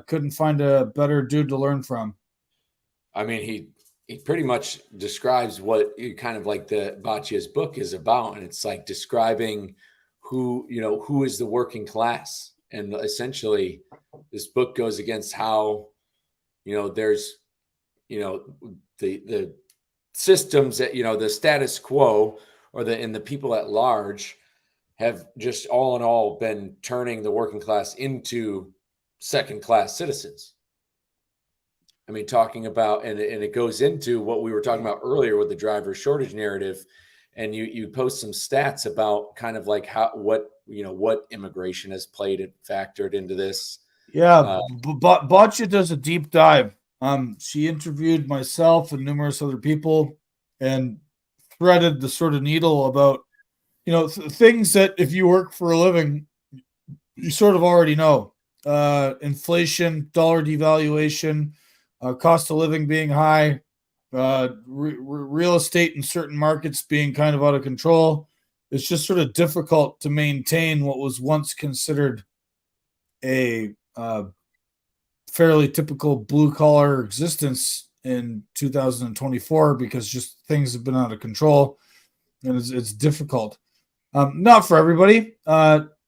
Couldn't find a better dude to learn from. I mean, he pretty much describes what kind of like the Baccia's book is about. And it's like describing who is the working class. And essentially this book goes against how, there's, the systems that, the status quo or the people at large have just all in all been turning the working class into second-class citizens. I mean, talking about, and it goes into what we were talking about earlier with the driver shortage narrative. And you post some stats about kind of like what immigration has factored into this. Yeah. Baccia does a deep dive. She interviewed myself and numerous other people and threaded the sort of needle about, things that if you work for a living, you sort of already know. Inflation, dollar devaluation, cost of living being high, real estate in certain markets being kind of out of control. It's just sort of difficult to maintain what was once considered a fairly typical blue-collar existence in 2024 because just things have been out of control, and it's difficult. Not for everybody.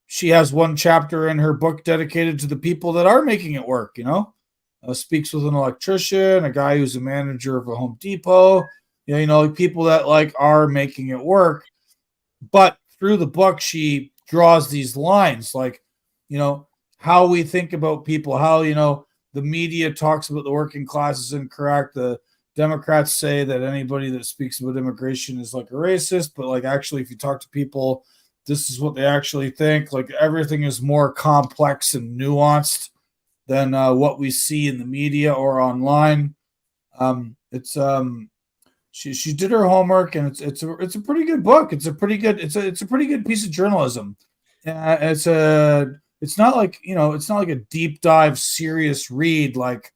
She has one chapter in her book dedicated to the people that are making it work, speaks with an electrician, a guy who's a manager of a Home Depot, people that like are making it work. But through the book, she draws these lines, like, how we think about people, how, the media talks about the working class is incorrect. The Democrats say that anybody that speaks about immigration is like a racist, but like actually, if you talk to people, this is what they actually think. Like everything is more complex and nuanced than what we see in the media or online. She did her homework, and it's a pretty good book. It's a pretty good piece of journalism. It's not like a deep dive serious read. Like,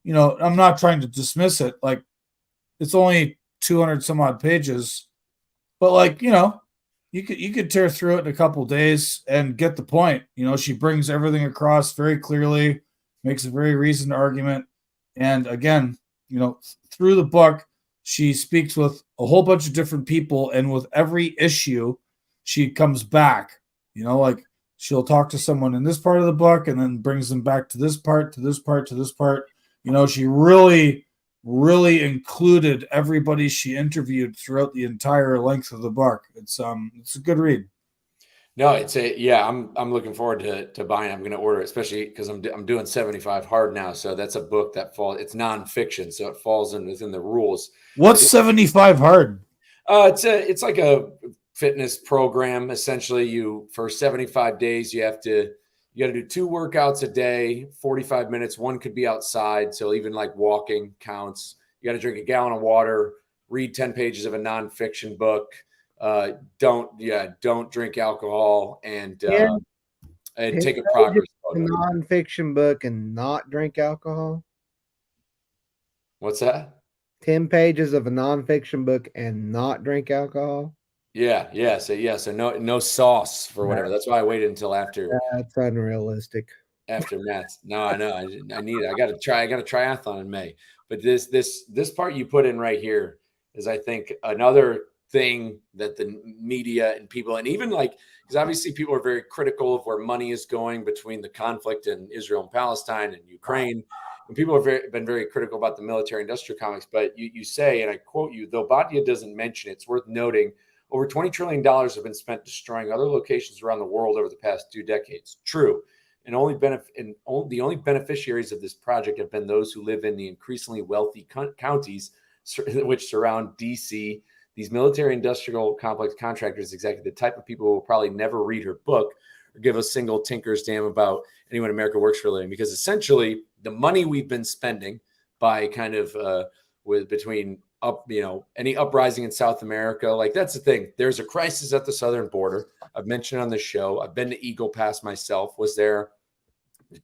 I'm not trying to dismiss it. Like, it's only 200 some odd pages, but like, you could tear through it in a couple of days and get the point. She brings everything across very clearly, makes a very reasoned argument. And again, through the book, she speaks with a whole bunch of different people, and with every issue, she comes back, like she'll talk to someone in this part of the book and then brings them back to this part, to this part, to this part. She really, really included everybody she interviewed throughout the entire length of the book. It's a good read. No, I'm looking forward to buying it. I'm going to order it, especially because I'm doing 75 hard now. So that's a book that falls. It's nonfiction, so it falls within the rules. What's 75 hard? It's like a fitness program. Essentially, for 75 days, you got to do 2 workouts a day, 45 minutes. One could be outside, so even like walking counts. You got to drink a gallon of water, read 10 pages of a nonfiction book. Don't drink alcohol, and take a progress photo. A nonfiction book and not drink alcohol. What's that? 10 pages of a nonfiction book and not drink alcohol. Yeah. So no sauce for whatever. That's why I waited until after. That's unrealistic. After Matt's. No, I know. I need it. I got a triathlon in May. But this part you put in right here is, I think, another thing that the media and people, and even like, because obviously people are very critical of where money is going between the conflict in Israel and Palestine and Ukraine. And people have been very critical about the military industrial complex. But you say, and I quote you, though Bhatia doesn't mention it, it's worth noting, over $20 trillion have been spent destroying other locations around the world over the past 2 decades. True. and the only beneficiaries of this project have been those who live in the increasingly wealthy counties which surround DC. These military industrial complex contractors, exactly the type of people who will probably never read her book or give a single tinker's damn about anyone in America works for a living, because essentially the money we've been spending by kind of between any uprising in South America, like that's the thing. There's a crisis at the southern border. I've mentioned on the show. I've been to Eagle Pass myself. Was there,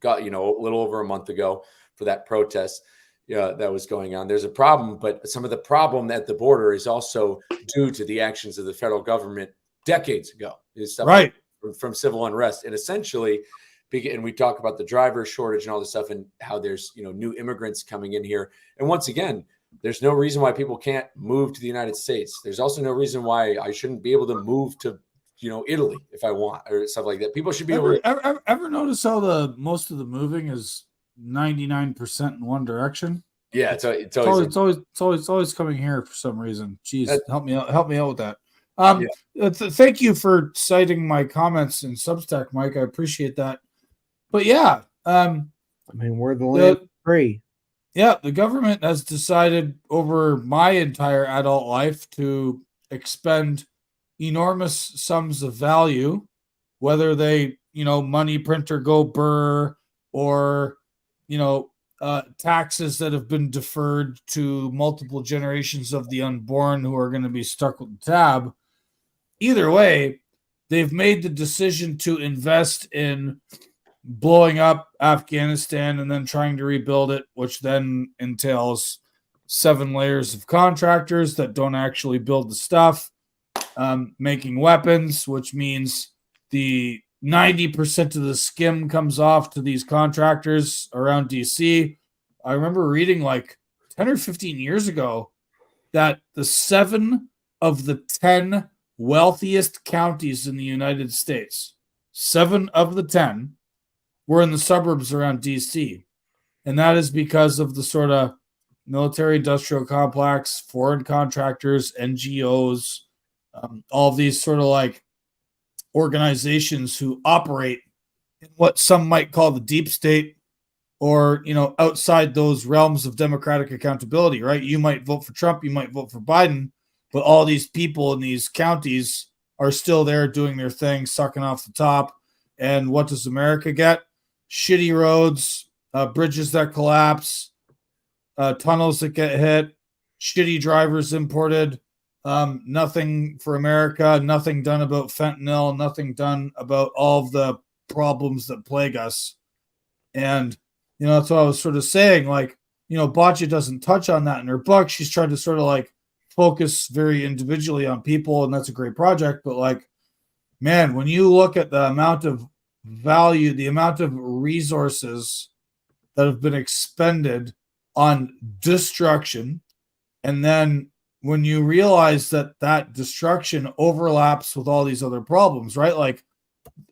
a little over a month ago for that protest. That was going on. There's a problem, but some of the problem at the border is also due to the actions of the federal government decades ago. Stuff right from civil unrest, and essentially, and we talk about the driver shortage and all this stuff, and how there's new immigrants coming in here. And once again, there's no reason why people can't move to the United States. There's also no reason why I shouldn't be able to move to Italy if I want, or stuff like that. People should be able to. Ever notice how most of the moving is 99% in one direction? Yeah, it's always coming here for some reason. Jeez, help me out with that. Thank you for citing my comments in Substack, Mike. I appreciate that. But yeah, we're the land free. Yeah, the government has decided over my entire adult life to expend enormous sums of value, whether they, money printer go burr, or, taxes that have been deferred to multiple generations of the unborn who are going to be stuck with the tab. Either way, they've made the decision to invest in blowing up Afghanistan and then trying to rebuild it, which then entails 7 layers of contractors that don't actually build the stuff, making weapons, which means the 90% of the skim comes off to these contractors around DC. I remember reading like 10 or 15 years ago that the 7 of the 10 wealthiest counties in the United States, 7 of the 10 were in the suburbs around DC. And that is because of the sort of military industrial complex, foreign contractors, NGOs, all of these sort of like organizations who operate in what some might call the deep state, or, outside those realms of democratic accountability, right? You might vote for Trump, you might vote for Biden, but all these people in these counties are still there doing their thing, sucking off the top. And what does America get? Shitty roads, bridges that collapse, tunnels that get hit, shitty drivers imported, nothing for America, nothing done about fentanyl, nothing done about all of the problems that plague us. And, that's what I was sort of saying. Like, Boccia doesn't touch on that in her book. She's trying to sort of like focus very individually on people, and that's a great project. But like, man, when you look at the amount of value, the amount of resources that have been expended on destruction, and then when you realize that that destruction overlaps with all these other problems, right? Like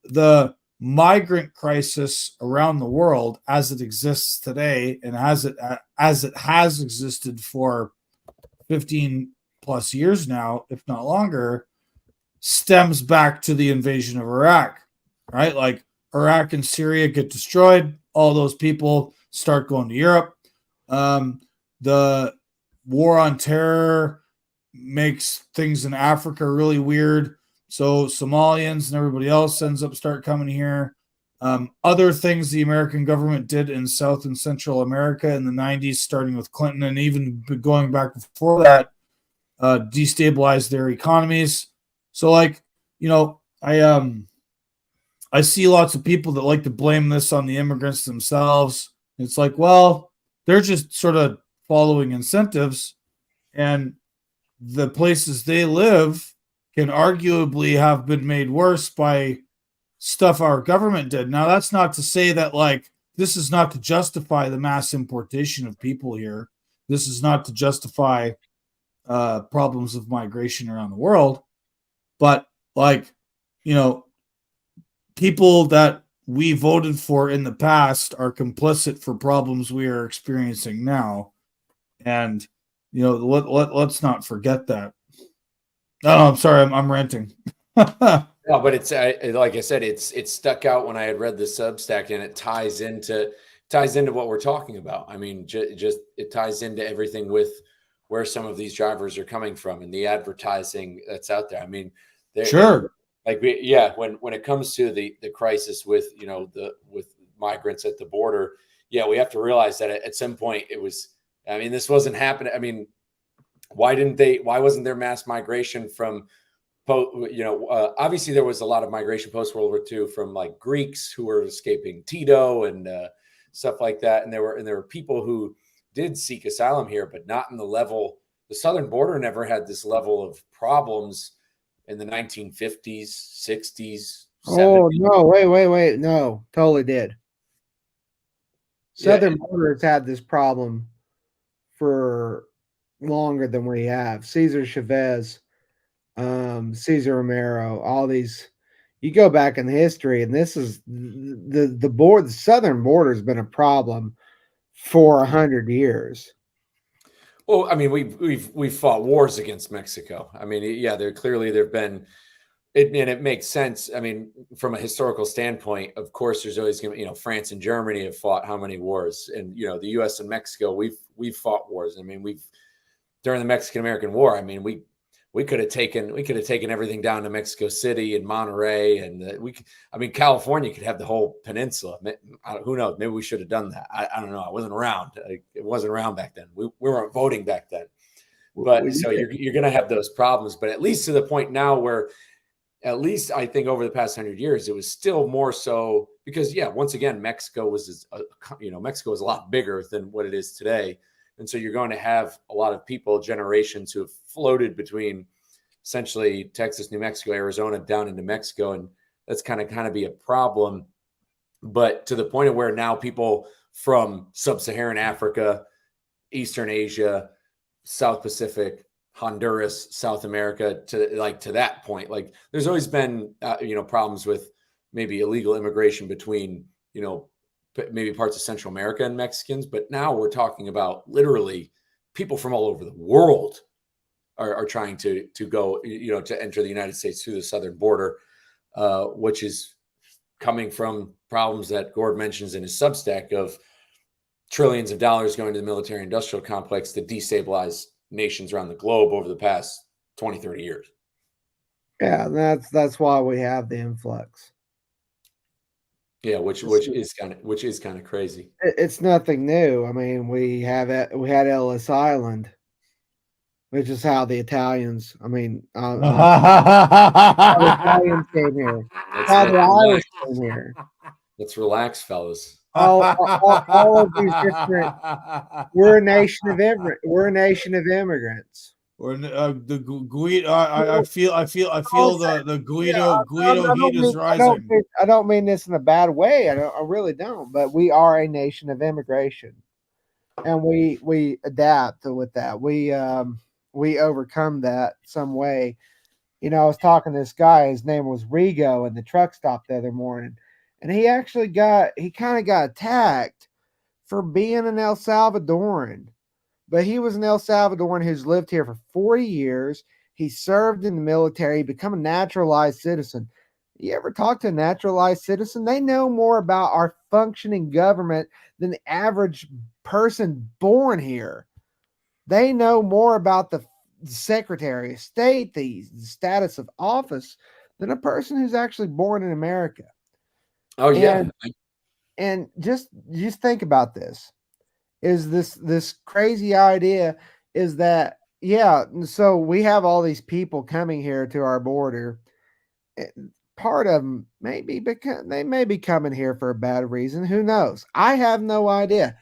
the migrant crisis around the world as it exists today, and as it has existed for 15 plus years now, if not longer, stems back to the invasion of Iraq, right? Like Iraq and Syria get destroyed. All those people start going to Europe. The war on terror makes things in Africa really weird. So Somalians and everybody else ends up start coming here. Other things the American government did in South and Central America in the 90s, starting with Clinton and even going back before that, destabilized their economies. So like, I see lots of people that like to blame this on the immigrants themselves. It's like, well, they're just sort of following incentives, and the places they live can arguably have been made worse by stuff our government did. Now, that's not to say that, like, this is not to justify the mass importation of people here. This is not to justify problems of migration around the world. But, like, people that we voted for in the past are complicit for problems we are experiencing now. And, let's not forget that. Oh, I'm sorry. I'm ranting. No, but it's like I said, it stuck out when I had read the Substack, and it ties into what we're talking about. I mean, just it ties into everything with where some of these drivers are coming from and the advertising that's out there. I mean, Sure. when it comes to the crisis with with migrants at the border, yeah, we have to realize that at some point it was. I mean, this wasn't happening. I mean, why wasn't there mass migration from obviously there was a lot of migration post World War II from like Greeks who were escaping Tito and stuff like that, and there were people who did seek asylum here, but not in the level. The southern border never had this level of problems in the 1950s, 60s, 70s. Oh no! Wait! No, totally did. Southern borders had this problem for longer than we have. Cesar Chavez, Cesar Romero, all these. You go back in history, and this is the southern border has been a problem for 100 years. Well, I mean, we've fought wars against Mexico. I mean, yeah, there've been, and it makes sense. I mean, from a historical standpoint, of course, there's always going to, France and Germany have fought how many wars, and the U.S. and Mexico, we've fought wars. I mean, during the Mexican-American War, I mean, we could have taken everything down to Mexico City and Monterrey, and California could have the whole peninsula. Who knows? Maybe we should have done that. I don't know. I wasn't around. It wasn't around back then. We weren't voting back then. But so you're going to have those problems. But at least to the point now where, at least I think over the past 100 years, it was still more so because, once again, Mexico was a lot bigger than what it is today. And so you're going to have a lot of people, generations who have floated between essentially Texas, New Mexico, Arizona, down into Mexico. And that's kind of be a problem. But to the point of where now people from sub-Saharan Africa, Eastern Asia, South Pacific, Honduras, South America, to that point, like there's always been, problems with maybe illegal immigration between, maybe parts of Central America and Mexicans, but now we're talking about literally people from all over the world are trying to go, to enter the United States through the southern border, which is coming from problems that Gord mentions in his Substack of trillions of dollars going to the military industrial complex to destabilize nations around the globe over the past 20, 30 years. Yeah, that's why we have the influx. Yeah, which is kind of crazy. It's nothing new. I mean, we had Ellis Island, which is how the Italians. I mean, how the Italians came here. How the Irish came here. Let's relax, fellas. All of these different. We're a nation of immigrants. Or the Guido. I feel the Guido heat is rising. I don't mean this in a bad way. I really don't. But we are a nation of immigration, and we adapt with that. We overcome that some way. I was talking to this guy. His name was Rigo, in the truck stop the other morning, and he kind of got attacked for being an El Salvadoran. But he was an El Salvadoran who's lived here for 40 years. He served in the military, become a naturalized citizen. You ever talk to a naturalized citizen? They know more about our functioning government than the average person born here. They know more about the Secretary of State, the status of office, than a person who's actually born in America. Oh, yeah. And just think about this. Is this crazy idea is that, so we have all these people coming here to our border. Part of them may be coming here for a bad reason. Who knows? I have no idea.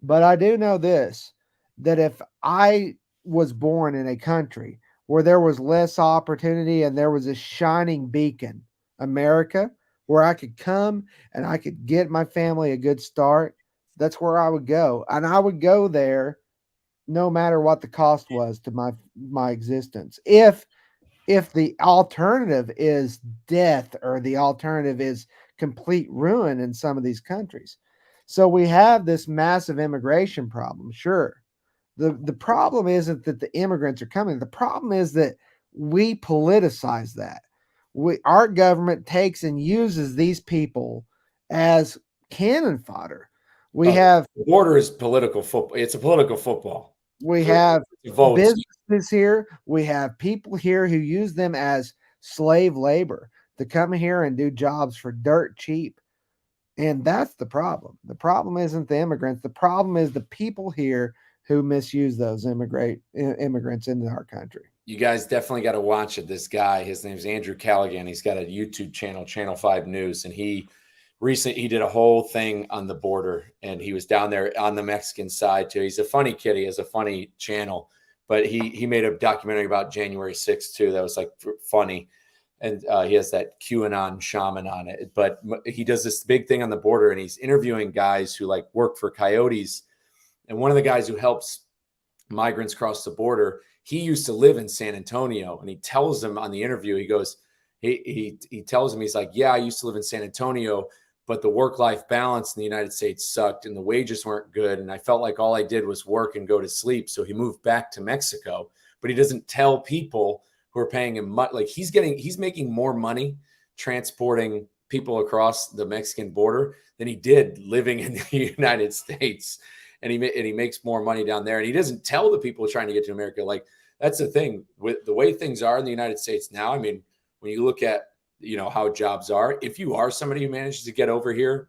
But I do know this, that if I was born in a country where there was less opportunity and there was a shining beacon, America, where I could come and I could get my family a good start, that's where I would go. And I would go there no matter what the cost was to my existence. If the alternative is death or the alternative is complete ruin in some of these countries. So we have this massive immigration problem. Sure. The problem isn't that the immigrants are coming. The problem is that we politicize that. our government takes and uses these people as cannon fodder. We have the border is political football. It's a political football. we have Votes. businesses here. We have people here who use them as slave labor to come here and do jobs for dirt cheap. And that's the problem. The problem isn't the immigrants. The problem is the people here who misuse those immigrants into our country. You guys definitely got to watch it. This guy, his name's Andrew Callaghan. He's got a YouTube channel, Channel 5 News, and he did a whole thing on the border, and he was down there on the Mexican side too. He's a funny kid. He has a funny channel, but he made a documentary about January 6th too. That was like funny. And he has that QAnon shaman on it. But he does this big thing on the border, and he's interviewing guys who like work for coyotes. And one of the guys who helps migrants cross the border, he used to live in San Antonio. And he tells him on the interview, he goes, he tells him, he's like, yeah, I used to live in San Antonio, but the work-life balance in the United States sucked and the wages weren't good. And I felt like all I did was work and go to sleep. So he moved back to Mexico. But he doesn't tell people who are paying him much. Like he's making more money transporting people across the Mexican border than he did living in the United States. And he makes more money down there. And he doesn't tell the people trying to get to America. Like, that's the thing with the way things are in the United States now. I mean, when you look at, how jobs are, if you are somebody who manages to get over here,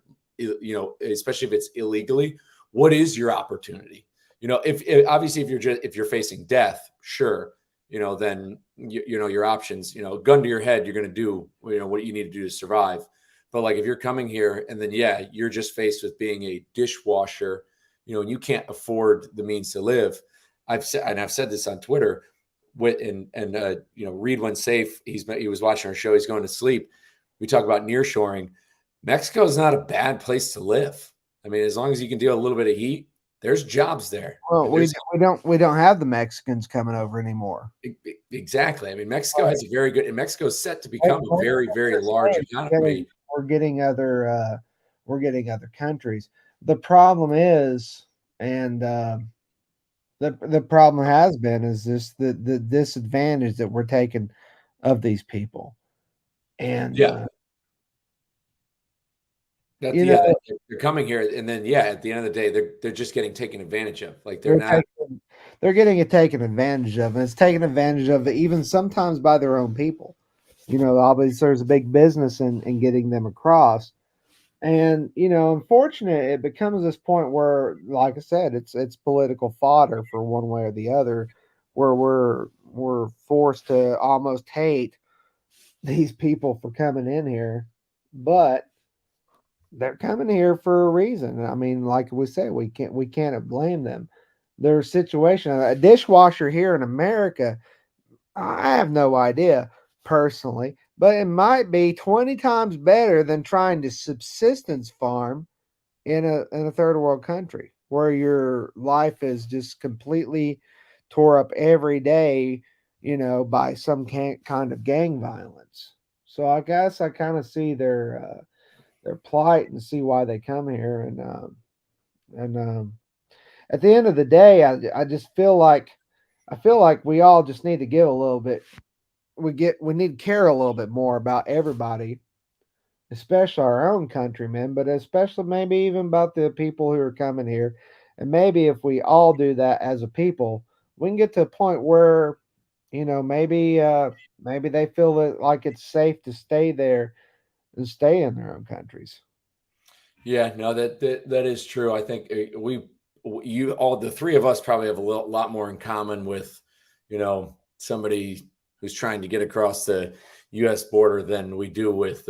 especially if it's illegally, what is your opportunity? If obviously if you're facing death, sure. Then your options, gun to your head, you're going to do, what you need to do to survive. But like, if you're coming here and then, you're just faced with being a dishwasher, and you can't afford the means to live. I've said this on Twitter Reed when safe, he was watching our show. He's going to sleep. We talk about nearshoring. Mexico is not a bad place to live. I mean, as long as you can deal a little bit of heat, there's jobs there. Well, we don't have the Mexicans coming over anymore. Exactly. I mean, Mexico has a very good, and Mexico's set to become a very, very large economy. We're getting other countries. The problem is, and the problem has been, is this the disadvantage that we're taking of these people, and they're coming here, and then at the end of the day, they're just getting taken advantage of. Like they're getting taken advantage of, and it's taken advantage of even sometimes by their own people. Obviously there's a big business in getting them across, and unfortunately, it becomes this point where, like I said, it's political fodder for one way or the other, where we're forced to almost hate these people for coming in here, but they're coming here for a reason. I mean, like we say, we can't blame them. Their situation, a dishwasher here in America, I have no idea personally, but it might be 20 times better than trying to subsistence farm in a third world country where your life is just completely tore up every day, by some kind of gang violence. So I guess I kind of see their plight and see why they come here. And at the end of the day, I just feel like we all just need to give a little bit. We need to care a little bit more about everybody, especially our own countrymen, but especially maybe even about the people who are coming here. And maybe if we all do that as a people, we can get to a point where, maybe they feel that like it's safe to stay there and stay in their own countries. Yeah, no, that is true. I think the three of us probably have a lot more in common with, somebody who's trying to get across the U.S. border than we do with,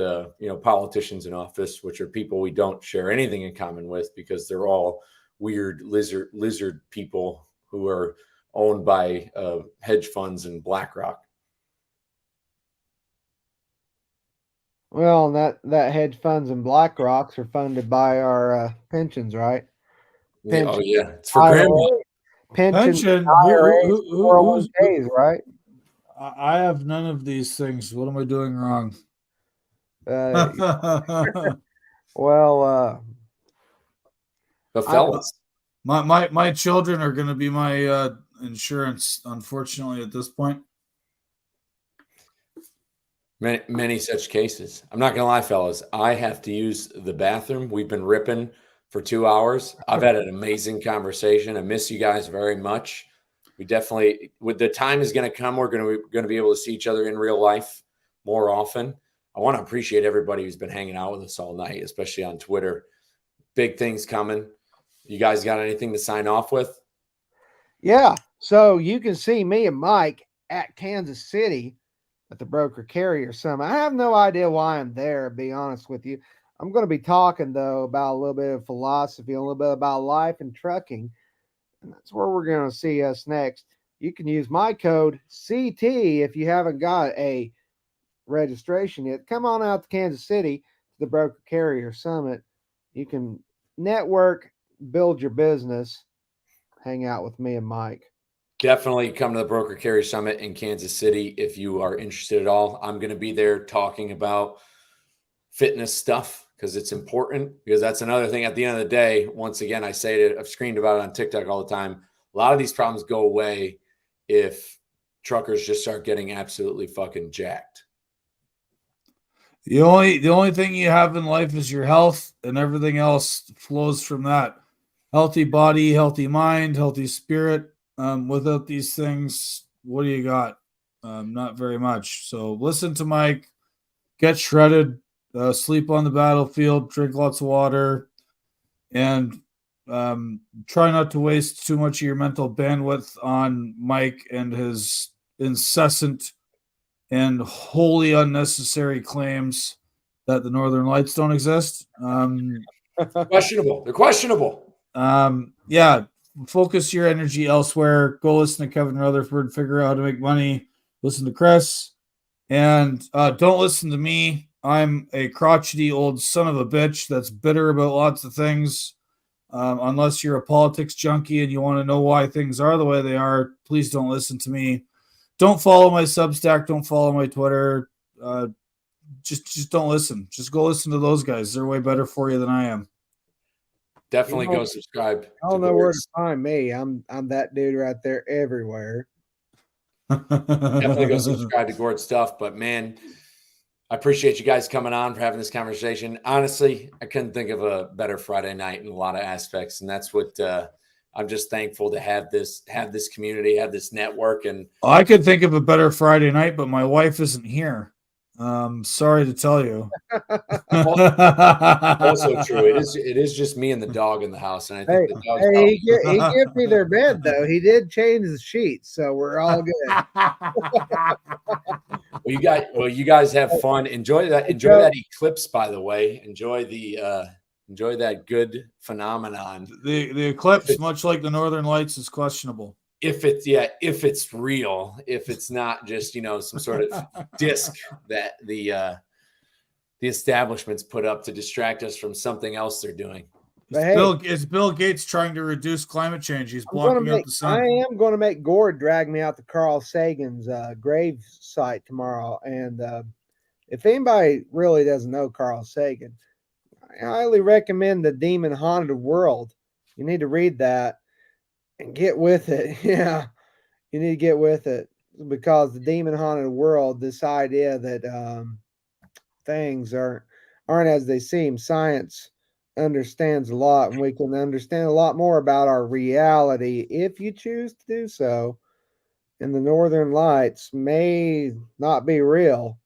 politicians in office, which are people we don't share anything in common with because they're all weird lizard people who are owned by hedge funds and BlackRock. Well, that hedge funds and BlackRocks are funded by our pensions, right? Pension. Oh yeah, it's for grandma. Pension. Who's 401ks, right? I have none of these things. What am I doing wrong? Well, the fellas. My children are going to be my insurance, unfortunately, at this point. Many such cases. I'm not gonna lie, fellas. I have to use the bathroom. We've been ripping for 2 hours. I've had an amazing conversation. I miss you guys very much. We definitely, with the time is going to come, we're going to be able to see each other in real life more often. I want to appreciate everybody who's been hanging out with us all night, especially on Twitter. Big things coming. You guys got anything to sign off with? Yeah. So you can see me and Mike at Kansas City at the Broker Carrier Summit. I have no idea why I'm there, to be honest with you. I'm going to be talking, though, about a little bit of philosophy, a little bit about life and trucking. And that's where we're going to see us next. You can use my code CT if you haven't got a registration yet. Come on out to Kansas City to the Broker Carrier Summit. You can network, build your business, hang out with me and Mike. Definitely come to the Broker Carrier Summit in Kansas City if you are interested at all. I'm going to be there talking about fitness stuff because it's important, because that's another thing at the end of the day. Once again, I say it, I've screamed about it on TikTok all the time. A lot of these problems go away if truckers just start getting absolutely fucking jacked. The only thing you have in life is your health, and everything else flows from that. Healthy body, healthy mind, healthy spirit. Without these things, what do you got? Not very much. So listen to Mike, get shredded, sleep on the battlefield, drink lots of water, and try not to waste too much of your mental bandwidth on Mike and his incessant and wholly unnecessary claims that the Northern Lights don't exist. Questionable. They're questionable. Yeah, focus your energy elsewhere. Go listen to Kevin Rutherford, figure out how to make money. Listen to Chris, and don't listen to me. I'm a crotchety old son of a bitch that's bitter about lots of things. Unless you're a politics junkie and you want to know why things are the way they are, please don't listen to me. Don't follow my Substack. Don't follow my Twitter. Just don't listen. Just go listen to those guys. They're way better for you than I am. Definitely go subscribe. I don't know where to find me. I'm that dude right there everywhere. Definitely go subscribe to Gord's stuff. But man, I appreciate you guys coming on for having this conversation. Honestly, I couldn't think of a better Friday night in a lot of aspects, and that's what I'm just thankful to have this community, have this network. And I could think of a better Friday night, but my wife isn't here. Sorry to tell you. Also true. It is just me and the dog in the house, and I think the dog's he gave me their bed though. He did change the sheets, so we're all good. Well, you guys have fun. Enjoy that eclipse, by the way. Enjoy that good phenomenon. The eclipse, much like the Northern Lights, is questionable. If it's real, if it's not just some sort of disc that the establishment's put up to distract us from something else they're doing. It's Bill Gates trying to reduce climate change. He's blocking out the sun. I am going to make Gord drag me out to Carl Sagan's grave site tomorrow. And if anybody really doesn't know Carl Sagan, I highly recommend The Demon Haunted World. You need to read that and get with it. Yeah, you need to get with it, because The Demon Haunted World, this idea that things aren't as they seem. Science understands a lot, and we can understand a lot more about our reality if you choose to do so. And the Northern Lights may not be real,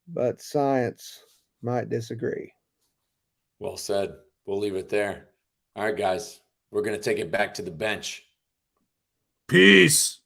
but science might disagree. Well said. We'll leave it there. All right, guys. We're going to take it back to the bench. Peace.